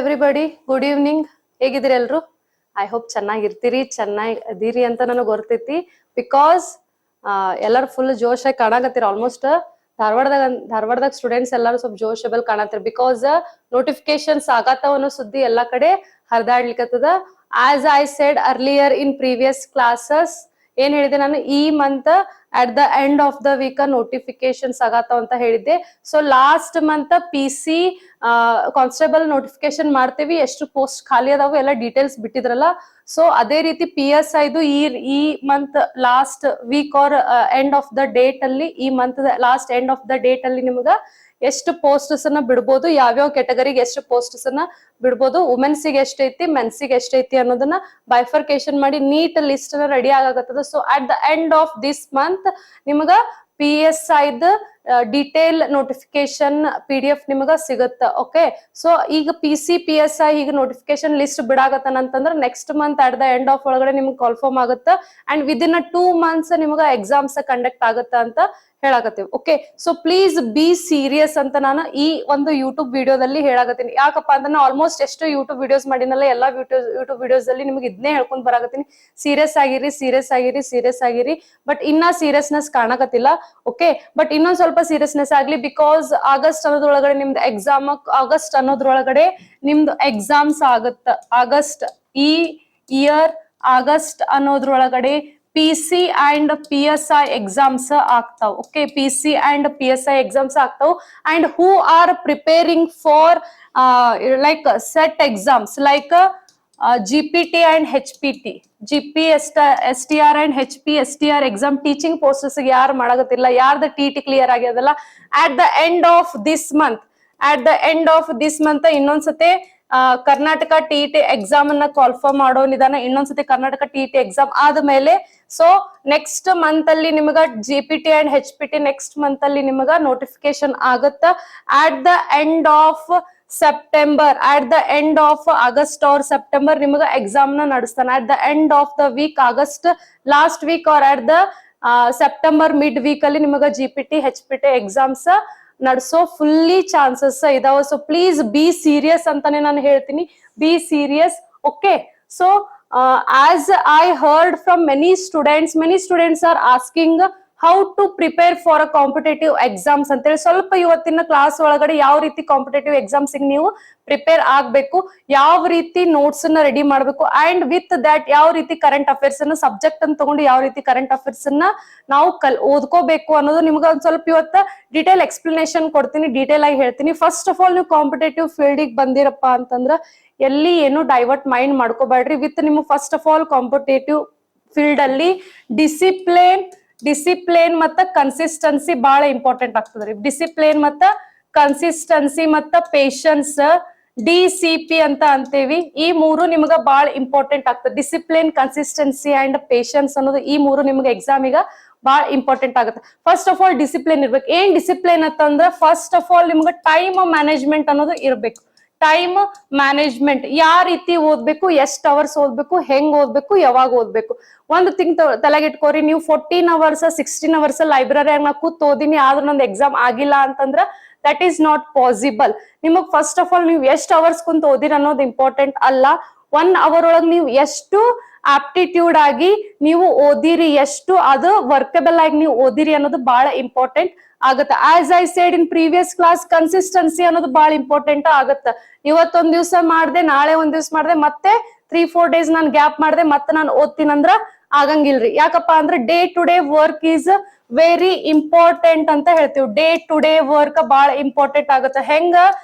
Everybody, good evening. ಹೇಗಿದ್ದೀರಿ ಎಲ್ರು? I hope ಚೆನ್ನಾಗಿರ್ತೀರಿ, ಚೆನ್ನಾಗಿ ಅದೀರಿ ಅಂತ ನನಗೆ ಗೊತ್ತೈತಿ. ಬಿಕಾಸ್ ಎಲ್ಲರೂ ಫುಲ್ ಜೋಶಾಗಿ ಕಾಣಕತ್ತೀರಿ. ಆಲ್ಮೋಸ್ಟ್ ಧಾರವಾಡದಾಗ ಸ್ಟೂಡೆಂಟ್ಸ್ ಎಲ್ಲರೂ ಸ್ವಲ್ಪ ಜೋಶಬಲ್ ಕಾಣತ್ತೀರಿ. ಬಿಕಾಸ್ ನೋಟಿಫಿಕೇಶನ್ಸ್ ಆಗತ್ತಾವ ಅನ್ನೋ ಸುದ್ದಿ ಎಲ್ಲಾ ಕಡೆ ಹರಿದಾಡ್ಲಿಕ್ಕತ್ತದ. As I said earlier in previous classes, ಏನ್ ಹೇಳಿದೆ ನಾನು, ಈ month at the end of the week notifications ಆಗತ್ತಾವ ಅಂತ ಹೇಳಿದ್ದೆ. So last month PC constable notification ಮಾಡ್ತೇವಿ, ಎಷ್ಟು ಪೋಸ್ಟ್ ಖಾಲಿ ಅದಾವು ಎಲ್ಲ ಡೀಟೇಲ್ಸ್ ಬಿಟ್ಟಿದ್ರಲ್ಲ. ಸೊ ಅದೇ ರೀತಿ PSI ಈ month last week or end of the date ಅಲ್ಲಿ, ಈ month last end of the date ಅಲ್ಲಿ ನಿಮ್ಗ ಎಷ್ಟು ಪೋಸ್ಟಸ್ ಅನ್ನ ಬಿಡ್ಬೋದು, ಯಾವ್ಯಾವ ಕೆಟಗರಿಗೆ ಎಷ್ಟು ಪೋಸ್ಟಸ್ ಅನ್ನ ಬಿಡ್ಬೋದು, ವುಮೆನ್ಸಿಗೆ ಎಷ್ಟೈತಿ, ಮೆನ್ಸಿಗೆ ಎಷ್ಟೈತಿ ಅನ್ನೋದನ್ನ ಬೈಫರ್ಕೇಶನ್ ಮಾಡಿ ನೀಟ್ ಲಿಸ್ಟ್ ಅನ್ನ ರೆಡಿ ಆಗತ್ತದ. So at the end of this month ನಿಮ್ಗ PSI ಡೀಟೇಲ್ ನೋಟಿಫಿಕೇಶನ್ PDF ನಿಮಗ ಸಿಗುತ್ತ. ಓಕೆ, ಸೊ ಈಗ PSI ಈಗ ನೋಟಿಫಿಕೇಶನ್ ಲಿಸ್ಟ್ ಬಿಡಾಗತ್ತಂತಂದ್ರ next month at the end of ಒಳಗಡೆ ನಿಮ್ಗೆ ಕಾಲ್ಫರ್ಮ್ ಆಗುತ್ತ. ಅಂಡ್ ವಿದಿನ್ 2 months ನಿಮ್ಗ ಎಕ್ಸಾಮ್ಸ್ ಕಂಡಕ್ಟ್ ಆಗುತ್ತ ಅಂತ ಹೇಳಾಕತ್ತೀವಿ. Okay, so please be serious ಅಂತ ನಾನು ಈ ಒಂದು ಯೂಟ್ಯೂಬ್ ವಿಡಿಯೋದಲ್ಲಿ ಹೇಳಾಕತ್ತೀನಿ. ಯಾಕಪ್ಪ ಅಂದ್ರೆ ನಾನು ಆಲ್ಮೋಸ್ಟ್ ಎಷ್ಟು ಯೂಟ್ಯೂಬ್ ವಿಡಿಯೋಸ್ ಮಾಡಿನಲ್ಲ, ಎಲ್ಲಾ ಯೂಟ್ಯೂಬ್ ವಿಡಿಯೋಸ್ ಅಲ್ಲಿ ನಿಮ್ಗೆ ಇದನ್ನೇ ಹೇಳ್ಕೊಂಡ್ ಬರಾಕತ್ತೀನಿ, ಸೀರಿಯಸ್ ಆಗಿರಿ, ಸೀರಿಯಸ್ ಆಗಿರಿ, ಸೀರಿಯಸ್ ಆಗಿರಿ. ಬಟ್ ಇನ್ನ ಸೀರಿಯಸ್ನೆಸ್ ಕಾಣಕತ್ತಿಲ್ಲ. ಓಕೆ, ಬಟ್ ಇನ್ನೊಂದ್ ಸ್ವಲ್ಪ ಸೀರಿಯಸ್ನೆಸ್ ಆಗ್ಲಿ. ಬಿಕಾಸ್ ಆಗಸ್ಟ್ ಅನ್ನೋದ್ರೊಳಗಡೆ ನಿಮ್ದು ಎಕ್ಸಾಮ್ಸ್ ಆಗುತ್ತ. ಆಗಸ್ಟ್ ಈ ಇಯರ್ ಆಗಸ್ಟ್ ಅನ್ನೋದ್ರೊಳಗಡೆ PC and PSI exams ಆಗ್ತಾವ್. Okay, PC and PSI exams ಆಗ್ತಾವ್. And who are preparing for like set exams like GPT and HPT, GP STR and HP STR exam teaching posts ಯಾರು ಮಾಡಾಕತ್ತಿಲ್ಲ, ಯಾರ್ದ TT clear ಆಗ್ಯದಲ್ಲ, at the end of this month ಇನ್ನೊಂದ್ಸತಿ Karnataka TET exam ಅನ್ನ confirm ಮಾಡೋನಿದಾನ. ಇನ್ನೊಂದ್ಸತಿ Karnataka TET exam ಆದ್ಮೇಲೆ so next month ಅಲ್ಲಿ ನಿಮಗ GPT and HPT next month ಅಲ್ಲಿ ನಿಮಗ ನೋಟಿಫಿಕೇಶನ್ ಆಗುತ್ತ. At the end of September, at the end of August or September ನಿಮಗ ಎಕ್ಸಾಮ್ ನ ನಡೆಸ್ತಾನ. At the end of the week August last week or at the September mid week ಅಲ್ಲಿ ನಿಮಗ GPT HPT exams ನಡ್ಸೋ fully chances ಇದಾವ. So please be serious ಅಂತಾನೆ ನಾನು ಹೇಳ್ತೀನಿ, be serious. Okay, so as I heard from many students are asking how to prepare for a competitive exams ಅಂತೇಳಿ. ಸ್ವಲ್ಪ ಇವತ್ತಿನ ಕ್ಲಾಸ್ ಒಳಗಡೆ ಯಾವ ರೀತಿ ಕಾಂಪಿಟೇಟಿವ್ ಎಕ್ಸಾಮ್ಸ್ ನೀವು ಪ್ರಿಪೇರ್ ಆಗ್ಬೇಕು, ಯಾವ ರೀತಿ ನೋಟ್ಸ್ ಅನ್ನ ರೆಡಿ ಮಾಡ್ಬೇಕು, ಅಂಡ್ ವಿತ್ ದಟ್ ಯಾವ ರೀತಿ ಕರೆಂಟ್ ಅಫೇರ್ಸ್ ಅನ್ನ ಸಬ್ಜೆಕ್ಟ್ ಅನ್ನು ತಗೊಂಡು ಯಾವ ರೀತಿ ಕರೆಂಟ್ ಅಫೇರ್ಸ್ ಅನ್ನ ನಾವು ಓದ್ಕೋಬೇಕು ಅನ್ನೋದು ನಿಮ್ಗೆ ಒಂದ್ ಸ್ವಲ್ಪ ಇವತ್ತ ಡಿಟೇಲ್ ಎಕ್ಸ್ಪ್ಲನೇಷನ್ ಕೊಡ್ತೀನಿ, ಡಿಟೇಲ್ ಆಗಿ ಹೇಳ್ತೀನಿ. ಫಸ್ಟ್ ಆಫ್ ಆಲ್ ನೀವು ಕಾಂಪಿಟೇಟಿವ್ ಫೀಲ್ಡಿಗೆ ಬಂದಿರಪ್ಪ ಅಂತಂದ್ರ ಎಲ್ಲಿ ಏನು ಡೈವರ್ಟ್ ಮೈಂಡ್ ಮಾಡ್ಕೋಬೇಡ್ರಿ. ವಿತ್ ನಿಮ್ಗೆ first of all competitive field ಅಲ್ಲಿ ಡಿಸಿಪ್ಲಿನ್ ಮತ್ತ ಕನ್ಸಿಸ್ಟೆನ್ಸಿ ಬಹಳ ಇಂಪಾರ್ಟೆಂಟ್ ಆಗ್ತದ್ರಿ. ಡಿಸಿಪ್ಲಿನ್ ಮತ್ತ ಕನ್ಸಿಸ್ಟೆನ್ಸಿ ಮತ್ತ ಪೇಶನ್ಸ್, DCP ಅಂತ ಅಂತೇವಿ. ಈ ಮೂರು ನಿಮ್ಗ ಬಹಳ ಇಂಪಾರ್ಟೆಂಟ್ ಆಗ್ತದೆ. ಡಿಸಿಪ್ಲಿನ್, ಕನ್ಸಿಸ್ಟೆನ್ಸಿ ಅಂಡ್ ಪೇಶನ್ಸ್ ಅನ್ನೋದು ಈ ಮೂರು ನಿಮ್ಗೆ ಎಕ್ಸಾಮಿಗ ಬಹಳ ಇಂಪಾರ್ಟೆಂಟ್ ಆಗುತ್ತೆ. ಫಸ್ಟ್ ಆಫ್ ಆಲ್ ಡಿಸಿಪ್ಲಿನ್ ಇರ್ಬೇಕು. ಏನ್ ಡಿಸಿಪ್ಲಿನ್ ಅಂತಂದ್ರ ಫಸ್ಟ್ ಆಫ್ ಆಲ್ ನಿಮ್ಗೆ ಟೈಮ್ ಮ್ಯಾನೇಜ್ಮೆಂಟ್ ಅನ್ನೋದು ಇರ್ಬೇಕು. ಟೈಮ್ ಮ್ಯಾನೇಜ್ಮೆಂಟ್, ಯಾವ ರೀತಿ ಓದ್ಬೇಕು, ಎಷ್ಟ್ ಅವರ್ಸ್ ಓದ್ಬೇಕು, ಹೆಂಗ್ ಓದ್ಬೇಕು, ಯಾವಾಗ ಓದ್ಬೇಕು. ಒಂದು ತಿಂಗ್ ತಲೆಗಿಟ್ಕೋರಿ, ನೀವು 14 hours 16 hours ಲೈಬ್ರರಿಯಾಗ ನಾ ಕೂತ್ ಓದಿನಿ ಆದ್ರೂ ನಂದು ಎಕ್ಸಾಮ್ ಆಗಿಲ್ಲ ಅಂತಂದ್ರ ದಟ್ ಈಸ್ ನಾಟ್ ಪಾಸಿಬಲ್. ನಿಮಗ್ ಫಸ್ಟ್ ಆಫ್ ಆಲ್ ನೀವು ಎಷ್ಟು ಅವರ್ಸ್ ಕುಂತ ಓದಿರಿ ಅನ್ನೋದು ಇಂಪಾರ್ಟೆಂಟ್ ಅಲ್ಲ, 1 hour ಒಳಗ್ ನೀವು ಎಷ್ಟು ಆಪ್ಟಿಟ್ಯೂಡ್ ಆಗಿ ನೀವು ಓದಿರಿ, ಎಷ್ಟು ಅದು ವರ್ಕಬಲ್ ಆಗಿ ನೀವು ಓದಿರಿ ಅನ್ನೋದು ಬಹಳ ಇಂಪಾರ್ಟೆಂಟ್ ಆಗತ್ತ. As I said in previous class, consistency ಅನ್ನೋದು ಬಹಳ ಇಂಪಾರ್ಟೆಂಟ್ ಆಗತ್ತ. ಇವತ್ತೊಂದ್ ದಿವ್ಸ ಮಾಡ್ದೆ, ನಾಳೆ ಒಂದ್ ದಿವ್ಸ ಮಾಡ್ದೆ, ಮತ್ತೆ 3-4 days ನಾನು ಗ್ಯಾಪ್ ಮಾಡ್ದೆ, ಮತ್ತೆ ನಾನು ಓದ್ತೀನಂದ್ರ ಆಗಂಗಿಲ್ರಿ. ಯಾಕಪ್ಪ ಅಂದ್ರೆ day to day work is very important ಅಂತ ಹೇಳ್ತೀವಿ. ಡೇ ಟು ಡೇ ವರ್ಕ್ ಬಹಳ ಇಂಪಾರ್ಟೆಂಟ್ ಆಗುತ್ತೆ. ಹೆಂಗ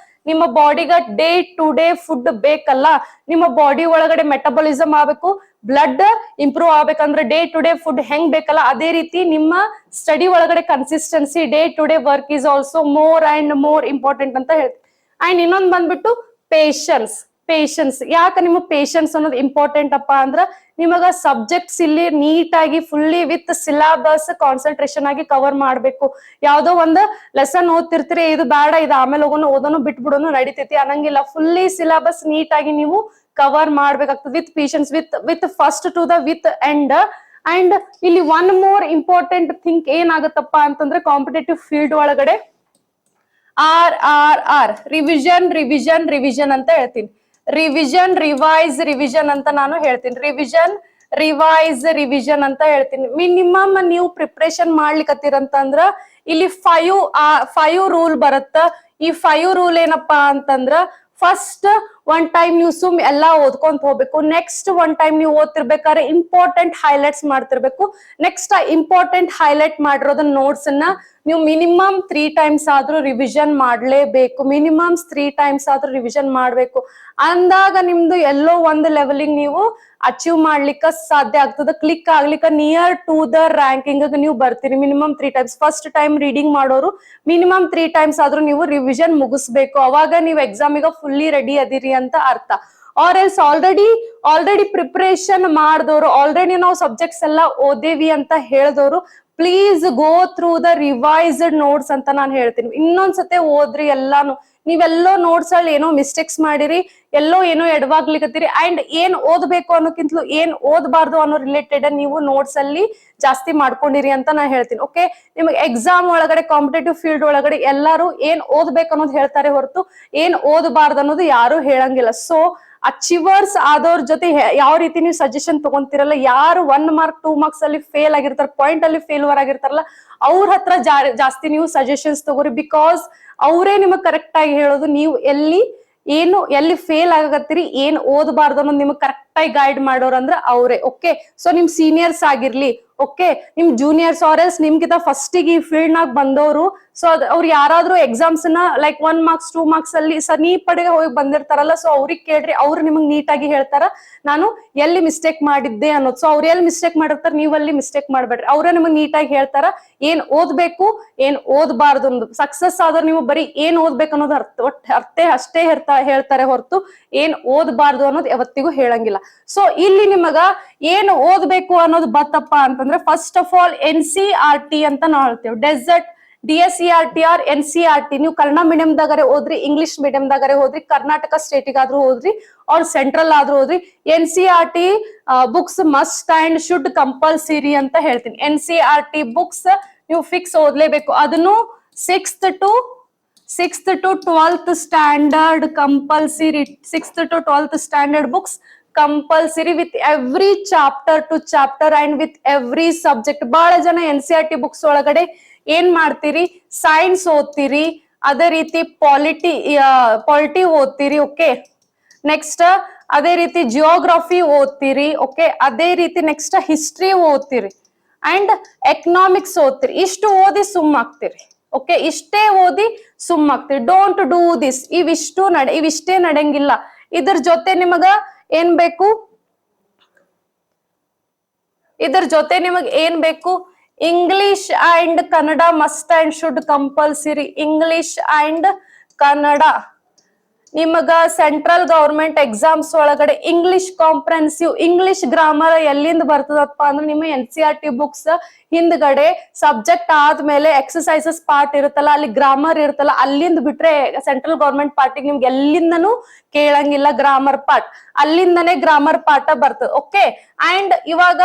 ನಿಮ್ಮ ಬಾಡಿಗ ಡೇ ಟು ಡೇ ಫುಡ್ ಬೇಕಲ್ಲ, ನಿಮ್ಮ ಬಾಡಿ ಒಳಗಡೆ ಮೆಟಬಾಲಿಸಮ್ ಆಗ್ಬೇಕು, ಬ್ಲಡ್ ಇಂಪ್ರೂವ್ ಆಗ್ಬೇಕಂದ್ರೆ ಡೇ ಟು ಡೇ ಫುಡ್ ಹೆಂಗ್ ಬೇಕಲ್ಲ, ಅದೇ ರೀತಿ ನಿಮ್ಮ ಸ್ಟಡಿ ಒಳಗಡೆ consistency, day to day work is also more and more important ಅಂತ ಹೇಳ್ತೀವಿ. ಅಂಡ್ ಇನ್ನೊಂದ್ ಬಂದ್ಬಿಟ್ಟು ಪೇಶನ್ಸ್. ಯಾಕೆ ನಿಮ್ಮ ಪೇಶನ್ಸ್ ಅನ್ನೋದು ಇಂಪಾರ್ಟೆಂಟ್ ಅಪ್ಪ ಅಂದ್ರ ನಿಮಗ ಸಬ್ಜೆಕ್ಟ್ಸ್ ಇಲ್ಲಿ ನೀಟಾಗಿ ಫುಲ್ಲಿ ವಿತ್ ಸಿಲಾಬಸ್ ಕಾನ್ಸಂಟ್ರೇಷನ್ ಆಗಿ ಕವರ್ ಮಾಡ್ಬೇಕು. ಯಾವ್ದೋ ಒಂದು ಲೆಸನ್ ಓದ್ತಿರ್ತೀರಿ, ಇದು ಬೇಡ, ಇದು ಆಮೇಲೆ ಓದೋನು ಬಿಟ್ಬಿಡೋನು ನಡಿತೈತಿ ಅನ್ನಂಗಿಲ್ಲ. ಫುಲ್ಲಿ ಸಿಲಾಬಸ್ ನೀಟಾಗಿ ನೀವು ಕವರ್ ಮಾಡ್ಬೇಕಾಗ್ತದೆ with patience, with first to the with end. And ಇಲ್ಲಿ ಒನ್ ಮೋರ್ ಇಂಪಾರ್ಟೆಂಟ್ ಥಿಂಗ್ ಏನಾಗತ್ತಪ್ಪ ಅಂತಂದ್ರೆ ಕಾಂಪಿಟೇಟಿವ್ ಫೀಲ್ಡ್ ಒಳಗಡೆ RRR ರಿವಿಷನ್ ಅಂತ ಹೇಳ್ತೀನಿ. ರಿವಿಷನ್ ರಿವೈಸ್ ರಿವಿಷನ್ ಅಂತ ನಾನು ಹೇಳ್ತೀನಿ. ರಿವಿಷನ್ ಅಂತ ಹೇಳ್ತೀನಿ. ಮಿನಿಮಮ್ ನೀವು ಪ್ರಿಪ್ರೇಷನ್ ಮಾಡ್ಲಿಕ್ಕತ್ತೀರಂತಂದ್ರ ಇಲ್ಲಿ 5 ರೂಲ್ ಬರುತ್ತ. ಈ 5 ರೂಲ್ ಏನಪ್ಪಾ ಅಂತಂದ್ರ ಫಸ್ಟ್ ಒನ್ ಟೈಮ್ ನೀವು ಸುಮ್ ಎಲ್ಲಾ ಓದ್ಕೊಂತ ಹೋಗ್ಬೇಕು. ನೆಕ್ಸ್ಟ್ ಒನ್ ಟೈಮ್ ನೀವು ಓದ್ತಿರ್ಬೇಕಾದ್ರೆ ಇಂಪಾರ್ಟೆಂಟ್ ಹೈಲೈಟ್ಸ್ ಮಾಡ್ತಿರ್ಬೇಕು. ನೆಕ್ಸ್ಟ್ ಇಂಪಾರ್ಟೆಂಟ್ ಹೈಲೈಟ್ ಮಾಡಿರೋದನ್ನ ನೋಟ್ಸ್ ಅನ್ನ ನೀವು ಮಿನಿಮಮ್ 3 ಟೈಮ್ಸ್ ಆದ್ರೂ ರಿವಿಷನ್ ಮಾಡ್ಲೇಬೇಕು. ಮಿನಿಮಮ್ 3 ಟೈಮ್ಸ್ ಆದ್ರೂ ರಿವಿಷನ್ ಮಾಡ್ಬೇಕು. ಅಂದಾಗ ನಿಮ್ದು ಎಲ್ಲೋ ಒಂದು ಲೆವೆಲಿಗೆ ನೀವು ಅಚೀವ್ ಮಾಡ್ಲಿಕ್ಕ ಸಾಧ್ಯ ಆಗ್ತದ. ಕ್ಲಿಕ್ ಆಗ್ಲಿಕ್ಕ ನಿಯರ್ ಟು ದ ರ್ಯಾಂಕಿಂಗ್ ನೀವು ಬರ್ತೀರಿ. Minimum 3 times. First time reading ಮಾಡೋರು ಮಿನಿಮಮ್ 3 ಟೈಮ್ಸ್ ಆದ್ರೂ ನೀವು ರಿವಿಷನ್ ಮುಗಿಸ್ಬೇಕು. ಅವಾಗ ನೀವು ಎಕ್ಸಾಮಿಗೆ ಫುಲ್ಲಿ ರೆಡಿ ಅದಿರಿ ಅಂತ ಅರ್ಥ. ಆರ್ ಎಲ್ಸ್ ಆಲ್ರೆಡಿ ಪ್ರಿಪರೇಷನ್ ಮಾಡಿದವರು, ಆಲ್ರೆಡಿ ನಾವು ಸಬ್ಜೆಕ್ಟ್ಸ್ ಎಲ್ಲ ಓದೇವಿ ಅಂತ ಹೇಳಿದವರು, please go through the revised notes ಅಂತ ನಾನು ಹೇಳ್ತೀನಿ. ಇನ್ನೊಂದ್ಸತೆ ಓದ್ರಿ ಎಲ್ಲಾನು. ನೀವೆಲ್ಲೋ ನೋಟ್ಸ್ ಅಲ್ಲಿ ಏನೋ ಮಿಸ್ಟೇಕ್ಸ್ ಮಾಡಿರಿ, ಎಲ್ಲೋ ಏನೋ ಎಡವಾಗ್ಲಿಕತ್ತೀರಿ. ಅಂಡ್ ಏನ್ ಓದ್ಬೇಕು ಅನ್ನೋಕ್ಕಿಂತಲೂ ಏನ್ ಓದಬಾರ್ದು ಅನ್ನೋ ರಿಲೇಟೆಡ್ ನೀವು ನೋಟ್ಸ್ ಅಲ್ಲಿ ಜಾಸ್ತಿ ಮಾಡ್ಕೊಂಡಿರಿ ಅಂತ ನಾನು ಹೇಳ್ತೀನಿ. ಓಕೆ, ನಿಮಗೆ ಎಕ್ಸಾಮ್ ಒಳಗಡೆ ಕಾಂಪಿಟೇಟಿವ್ ಫೀಲ್ಡ್ ಒಳಗಡೆ ಎಲ್ಲಾರು ಏನ್ ಓದ್ಬೇಕು ಅನ್ನೋದು ಹೇಳ್ತಾರೆ ಹೊರತು ಏನ್ ಓದಬಾರ್ದು ಅನ್ನೋದು ಯಾರು ಹೇಳಂಗಿಲ್ಲ. ಸೊ ಅಚೀವರ್ಸ್ ಆದವ್ರ ಜೊತೆ ಯಾವ ರೀತಿ ನೀವು ಸಜೆಷನ್ ತಗೊಂತಿರಲ್ಲ, ಯಾರು 1 ಮಾರ್ಕ್ 2 ಮಾರ್ಕ್ಸ್ ಅಲ್ಲಿ ಫೇಲ್ ಆಗಿರ್ತಾರ, ಪಾಯಿಂಟ್ ಅಲ್ಲಿ ಫೇಲ್ಯೂರ್ ಆಗಿರ್ತಾರಲ್ಲ, ಅವ್ರ ಹತ್ರ ಜಾಸ್ತಿ ನೀವು ಸಜೆಷನ್ಸ್ ತಗೋರಿ. ಬಿಕಾಸ್ ಅವರೇ ನಿಮಗ್ ಕರೆಕ್ಟ್ ಆಗಿ ಹೇಳೋದು ನೀವು ಎಲ್ಲಿ ಫೇಲ್ ಆಗತ್ತೀರಿ, ಏನ್ ಓದಬಾರ್ದು ಅನ್ನೋದು ನಿಮಗ್ ಕರೆಕ್ಟ್ ಆಗಿ ಗೈಡ್ ಮಾಡೋರು ಅಂದ್ರ ಅವ್ರೆ. ಓಕೆ, ಸೊ ನಿಮ್ ಸೀನಿಯರ್ಸ್ ಆಗಿರ್ಲಿ, ಓಕೆ, ನಿಮ್ ಜೂನಿಯರ್ಸ್ ಆರ್ ಎಲ್ಸ್ ನಿಮ್ಗಿಂತ ಫಸ್ಟಿಗೆ ಈ ಫೀಲ್ಡ್ ನಾಗ ಬಂದವರು. ಸೊ ಅವ್ರು ಯಾರಾದ್ರೂ ಎಕ್ಸಾಮ್ಸ್ ನ ಲೈಕ್ 1 ಮಾರ್ಕ್ಸ್ 2 ಮಾರ್ಕ್ಸ್ ಅಲ್ಲಿ ಸಮೀಪಡೆಗೆ ಹೋಗಿ ಬಂದಿರ್ತಾರಲ್ಲ, ಸೊ ಅವ್ರಿಗೆ ಕೇಳ್ರಿ, ಅವ್ರು ನಿಮಗ್ ನೀಟಾಗಿ ಹೇಳ್ತಾರ ನಾನು ಎಲ್ಲಿ ಮಿಸ್ಟೇಕ್ ಮಾಡಿದ್ದೆ ಅನ್ನೋದು. ಸೊ ಅವ್ರು ಎಲ್ಲಿ ಮಿಸ್ಟೇಕ್ ಮಾಡಿರ್ತಾರ, ನೀವ್ ಅಲ್ಲಿ ಮಿಸ್ಟೇಕ್ ಮಾಡ್ಬೇಡ್ರಿ. ಅವ್ರೇ ನಿಮಗ್ ನೀಟಾಗಿ ಹೇಳ್ತಾರ ಏನ್ ಓದ್ಬೇಕು ಏನ್ ಓದ್ಬಾರ್ದು ಅನ್ನೋದು. ಸಕ್ಸಸ್ ಆದ್ರೆ ನೀವು ಬರೀ ಏನ್ ಓದ್ಬೇಕು ಅನ್ನೋದು ಅಷ್ಟೇ ಹೇಳ್ತಾರೆ ಹೊರತು ಏನ್ ಓದ್ಬಾರ್ದು ಅನ್ನೋದು ಯಾವತ್ತಿಗೂ ಹೇಳಂಗಿಲ್ಲ. ಸೊ ಇಲ್ಲಿ ನಿಮಗ ಏನ್ ಓದ್ಬೇಕು ಅನ್ನೋದು ಬತ್ತಪ್ಪ ಅಂತಂದ್ರೆ ಫಸ್ಟ್ ಆಫ್ ಆಲ್ NCERT ಅಂತ ನಾವು ಹೇಳ್ತೇವೆ. DSERT or NCERT. ನೀವು ಕನ್ನಡ ಮೀಡಿಯಂದಾಗರೆ ಹೋದ್ರಿ, ಇಂಗ್ಲಿಷ್ ಮೀಡಿಯಂದಾಗರೆ ಹೋದ್ರಿ, ಕರ್ನಾಟಕ ಸ್ಟೇಟಿಗಾದ್ರೂ ಹೋದ್ರಿ ಅವ್ರ ಸೆಂಟ್ರಲ್ ಆದ್ರೂ ಹೋದ್ರಿ, NCERT books must and should compulsory ಅಂತ ಹೇಳ್ತೀನಿ. NCERT ಬುಕ್ಸ್ ನೀವು ಫಿಕ್ಸ್ ಓದ್ಲೇಬೇಕು. ಅದನ್ನು 6th to 12th standard compulsory. 6th to 12th standard books compulsory with every chapter two chapter and with every subject. ಬಹಳ ಜನ NCERT ಬುಕ್ಸ್ ಒಳಗಡೆ ಏನ್ ಮಾಡ್ತೀರಿ, science ಓದ್ತೀರಿ, ಅದೇ ರೀತಿ ಪಾಲಿಟಿ ಓದ್ತೀರಿ. ಓಕೆ, ನೆಕ್ಸ್ಟ್ ಅದೇ ರೀತಿ ಜಿಯೋಗ್ರಫಿ ಓದ್ತೀರಿ. ಓಕೆ, ಅದೇ ರೀತಿ ನೆಕ್ಸ್ಟ್ ಹಿಸ್ಟ್ರಿ ಓದ್ತೀರಿ ಅಂಡ್ ಎಕನಾಮಿಕ್ಸ್ ಓದ್ತೀರಿ. ಇಷ್ಟು ಓದಿ ಸುಮ್ಮಾಗ್ತೀರಿ. ಓಕೆ, ಇಷ್ಟೇ ಓದಿ ಸುಮ್ಮಾಗ್ತೀರಿ. Don't do this. ಇವಿಷ್ಟೇ ನಡೆಯಂಗಿಲ್ಲ. ಇದ್ರ ಜೊತೆ ನಿಮಗ ಏನ್ ಬೇಕು, English and Kannada must and should compulsory. English and Kannada ನಿಮಗ ಸೆಂಟ್ರಲ್ ಗವರ್ಮೆಂಟ್ ಎಕ್ಸಾಮ್ಸ್ ಒಳಗಡೆ ಇಂಗ್ಲಿಷ್ ಕಾಂಪ್ರೆನ್ಸಿವ್, ಇಂಗ್ಲಿಷ್ ಗ್ರಾಮರ್ ಎಲ್ಲಿಂದ ಬರ್ತದಪ್ಪ ಅಂದ್ರೆ ನಿಮ್ಮ NCERT ಬುಕ್ಸ್ ಹಿಂದ್ಗಡೆ ಸಬ್ಜೆಕ್ಟ್ ಆದ್ಮೇಲೆ ಎಕ್ಸಸೈಸಸ್ ಪಾರ್ಟ್ ಇರುತ್ತಲ್ಲ, ಅಲ್ಲಿ ಗ್ರಾಮರ್ ಇರುತ್ತಲ್ಲ, ಅಲ್ಲಿಂದ ಬಿಟ್ರೆ ಸೆಂಟ್ರಲ್ ಗವರ್ಮೆಂಟ್ ಪಾರ್ಟಿಗೆ ನಿಮ್ಗೆ ಎಲ್ಲಿಂದನೂ ಕೇಳಂಗಿಲ್ಲ ಗ್ರಾಮರ್ ಪಾರ್ಟ್. ಅಲ್ಲಿಂದನೇ ಗ್ರಾಮರ್ ಪಾಠ ಬರ್ತದೆ. ಓಕೆ, ಅಂಡ್ ಇವಾಗ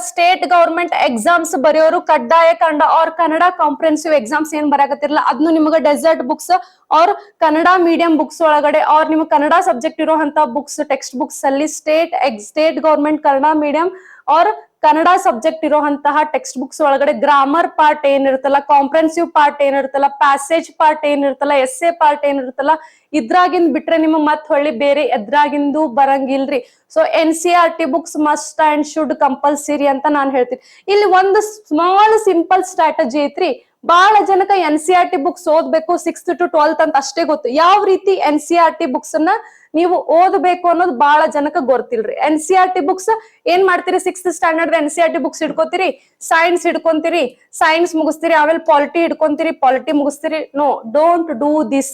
ಸ್ಟೇಟ್ ಗವರ್ಮೆಂಟ್ ಎಕ್ಸಾಮ್ಸ್ ಬರೆಯೋರು ಕಡ್ಡಾಯ ಕನ್ನಡ ಕಾಂಪ್ರೆನ್ಸಿವ್ ಎಕ್ಸಾಮ್ಸ್ ಏನ್ ಬರಾಕತ್ತಿರಲ್ಲ, ಅದನ್ನು ನಿಮಗೆ ಡೆಸರ್ಟ್ ಬುಕ್ಸ್ और ಕನ್ನಡ ಮೀಡಿಯಂ ಬುಕ್ಸ್ ಒಳಗಡೆ और ನಿಮಗೆ ಕನ್ನಡ ಸಬ್ಜೆಕ್ಟ್ ಇರುವಂತ ಬುಕ್ಸ್ ಟೆಕ್ಸ್ಟ್ ಬುಕ್ಸ್ ಅಲ್ಲಿ ಸ್ಟೇಟ್ ಗವರ್ಮೆಂಟ್ ಕನ್ನಡ ಮೀಡಿಯಂ और ಕನ್ನಡ ಸಬ್ಜೆಕ್ಟ್ ಇರುವಂತಹ ಟೆಕ್ಸ್ಟ್ ಬುಕ್ಸ್ ಒಳಗಡೆ ಗ್ರಾಮರ್ ಪಾರ್ಟ್ ಏನಿರುತ್ತಲ್ಲ, ಕಾಂಪ್ರೆನ್ಸಿವ್ ಪಾರ್ಟ್ ಏನಿರುತ್ತಲ್ಲ, ಪ್ಯಾಸೇಜ್ ಪಾರ್ಟ್ ಏನಿರುತ್ತಲ್ಲ, ಎಸ್ಸೆ ಪಾರ್ಟ್ ಏನಿರುತ್ತಲ್ಲ, ಇದ್ರಾಗಿಂದ ಬಿಟ್ರೆ ನಿಮಗೆ ಮತ್ ಹೊಳ್ಳಿ ಬೇರೆ ಎದ್ರಾಗಿಂದು ಬರಂಗಿಲ್ರಿ. So NCERT books must and should compulsory ಅಂತ ನಾನ್ ಹೇಳ್ತೀನಿ. ಇಲ್ಲಿ ಒಂದು ಸ್ಮಾಲ್ ಸಿಂಪಲ್ ಸ್ಟ್ರಾಟಜಿ ಐತ್ರಿ. ಬಹಳ ಜನಕ NCERT ಬುಕ್ಸ್ ಓದ್ಬೇಕು 6th to 12th ಅಂತ ಅಷ್ಟೇ ಗೊತ್ತು. ಯಾವ ರೀತಿ NCERT ಬುಕ್ಸ್ ಅನ್ನ ನೀವು ಓದಬೇಕು ಅನ್ನೋದು ಬಹಳ ಜನಕ ಗೊತ್ತಿಲ್ರಿ. NCERT ಬುಕ್ಸ್ ಏನ್ ಮಾಡ್ತೀರಿ, 6th ಸ್ಟ್ಯಾಂಡರ್ಡ್ NCERT ಬುಕ್ಸ್ ಹಿಡ್ಕೋತೀರಿ, ಸೈನ್ಸ್ ಹಿಡ್ಕೊಂತೀರಿ, ಸೈನ್ಸ್ ಮುಗಿಸ್ತೀರಿ, ಆಮೇಲೆ ಪಾಲಿಟಿ ಹಿಡ್ಕೊಂತೀರಿ, ಪಾಲಿಟಿ ಮುಗಿಸ್ತೀರಿ. No, don't do this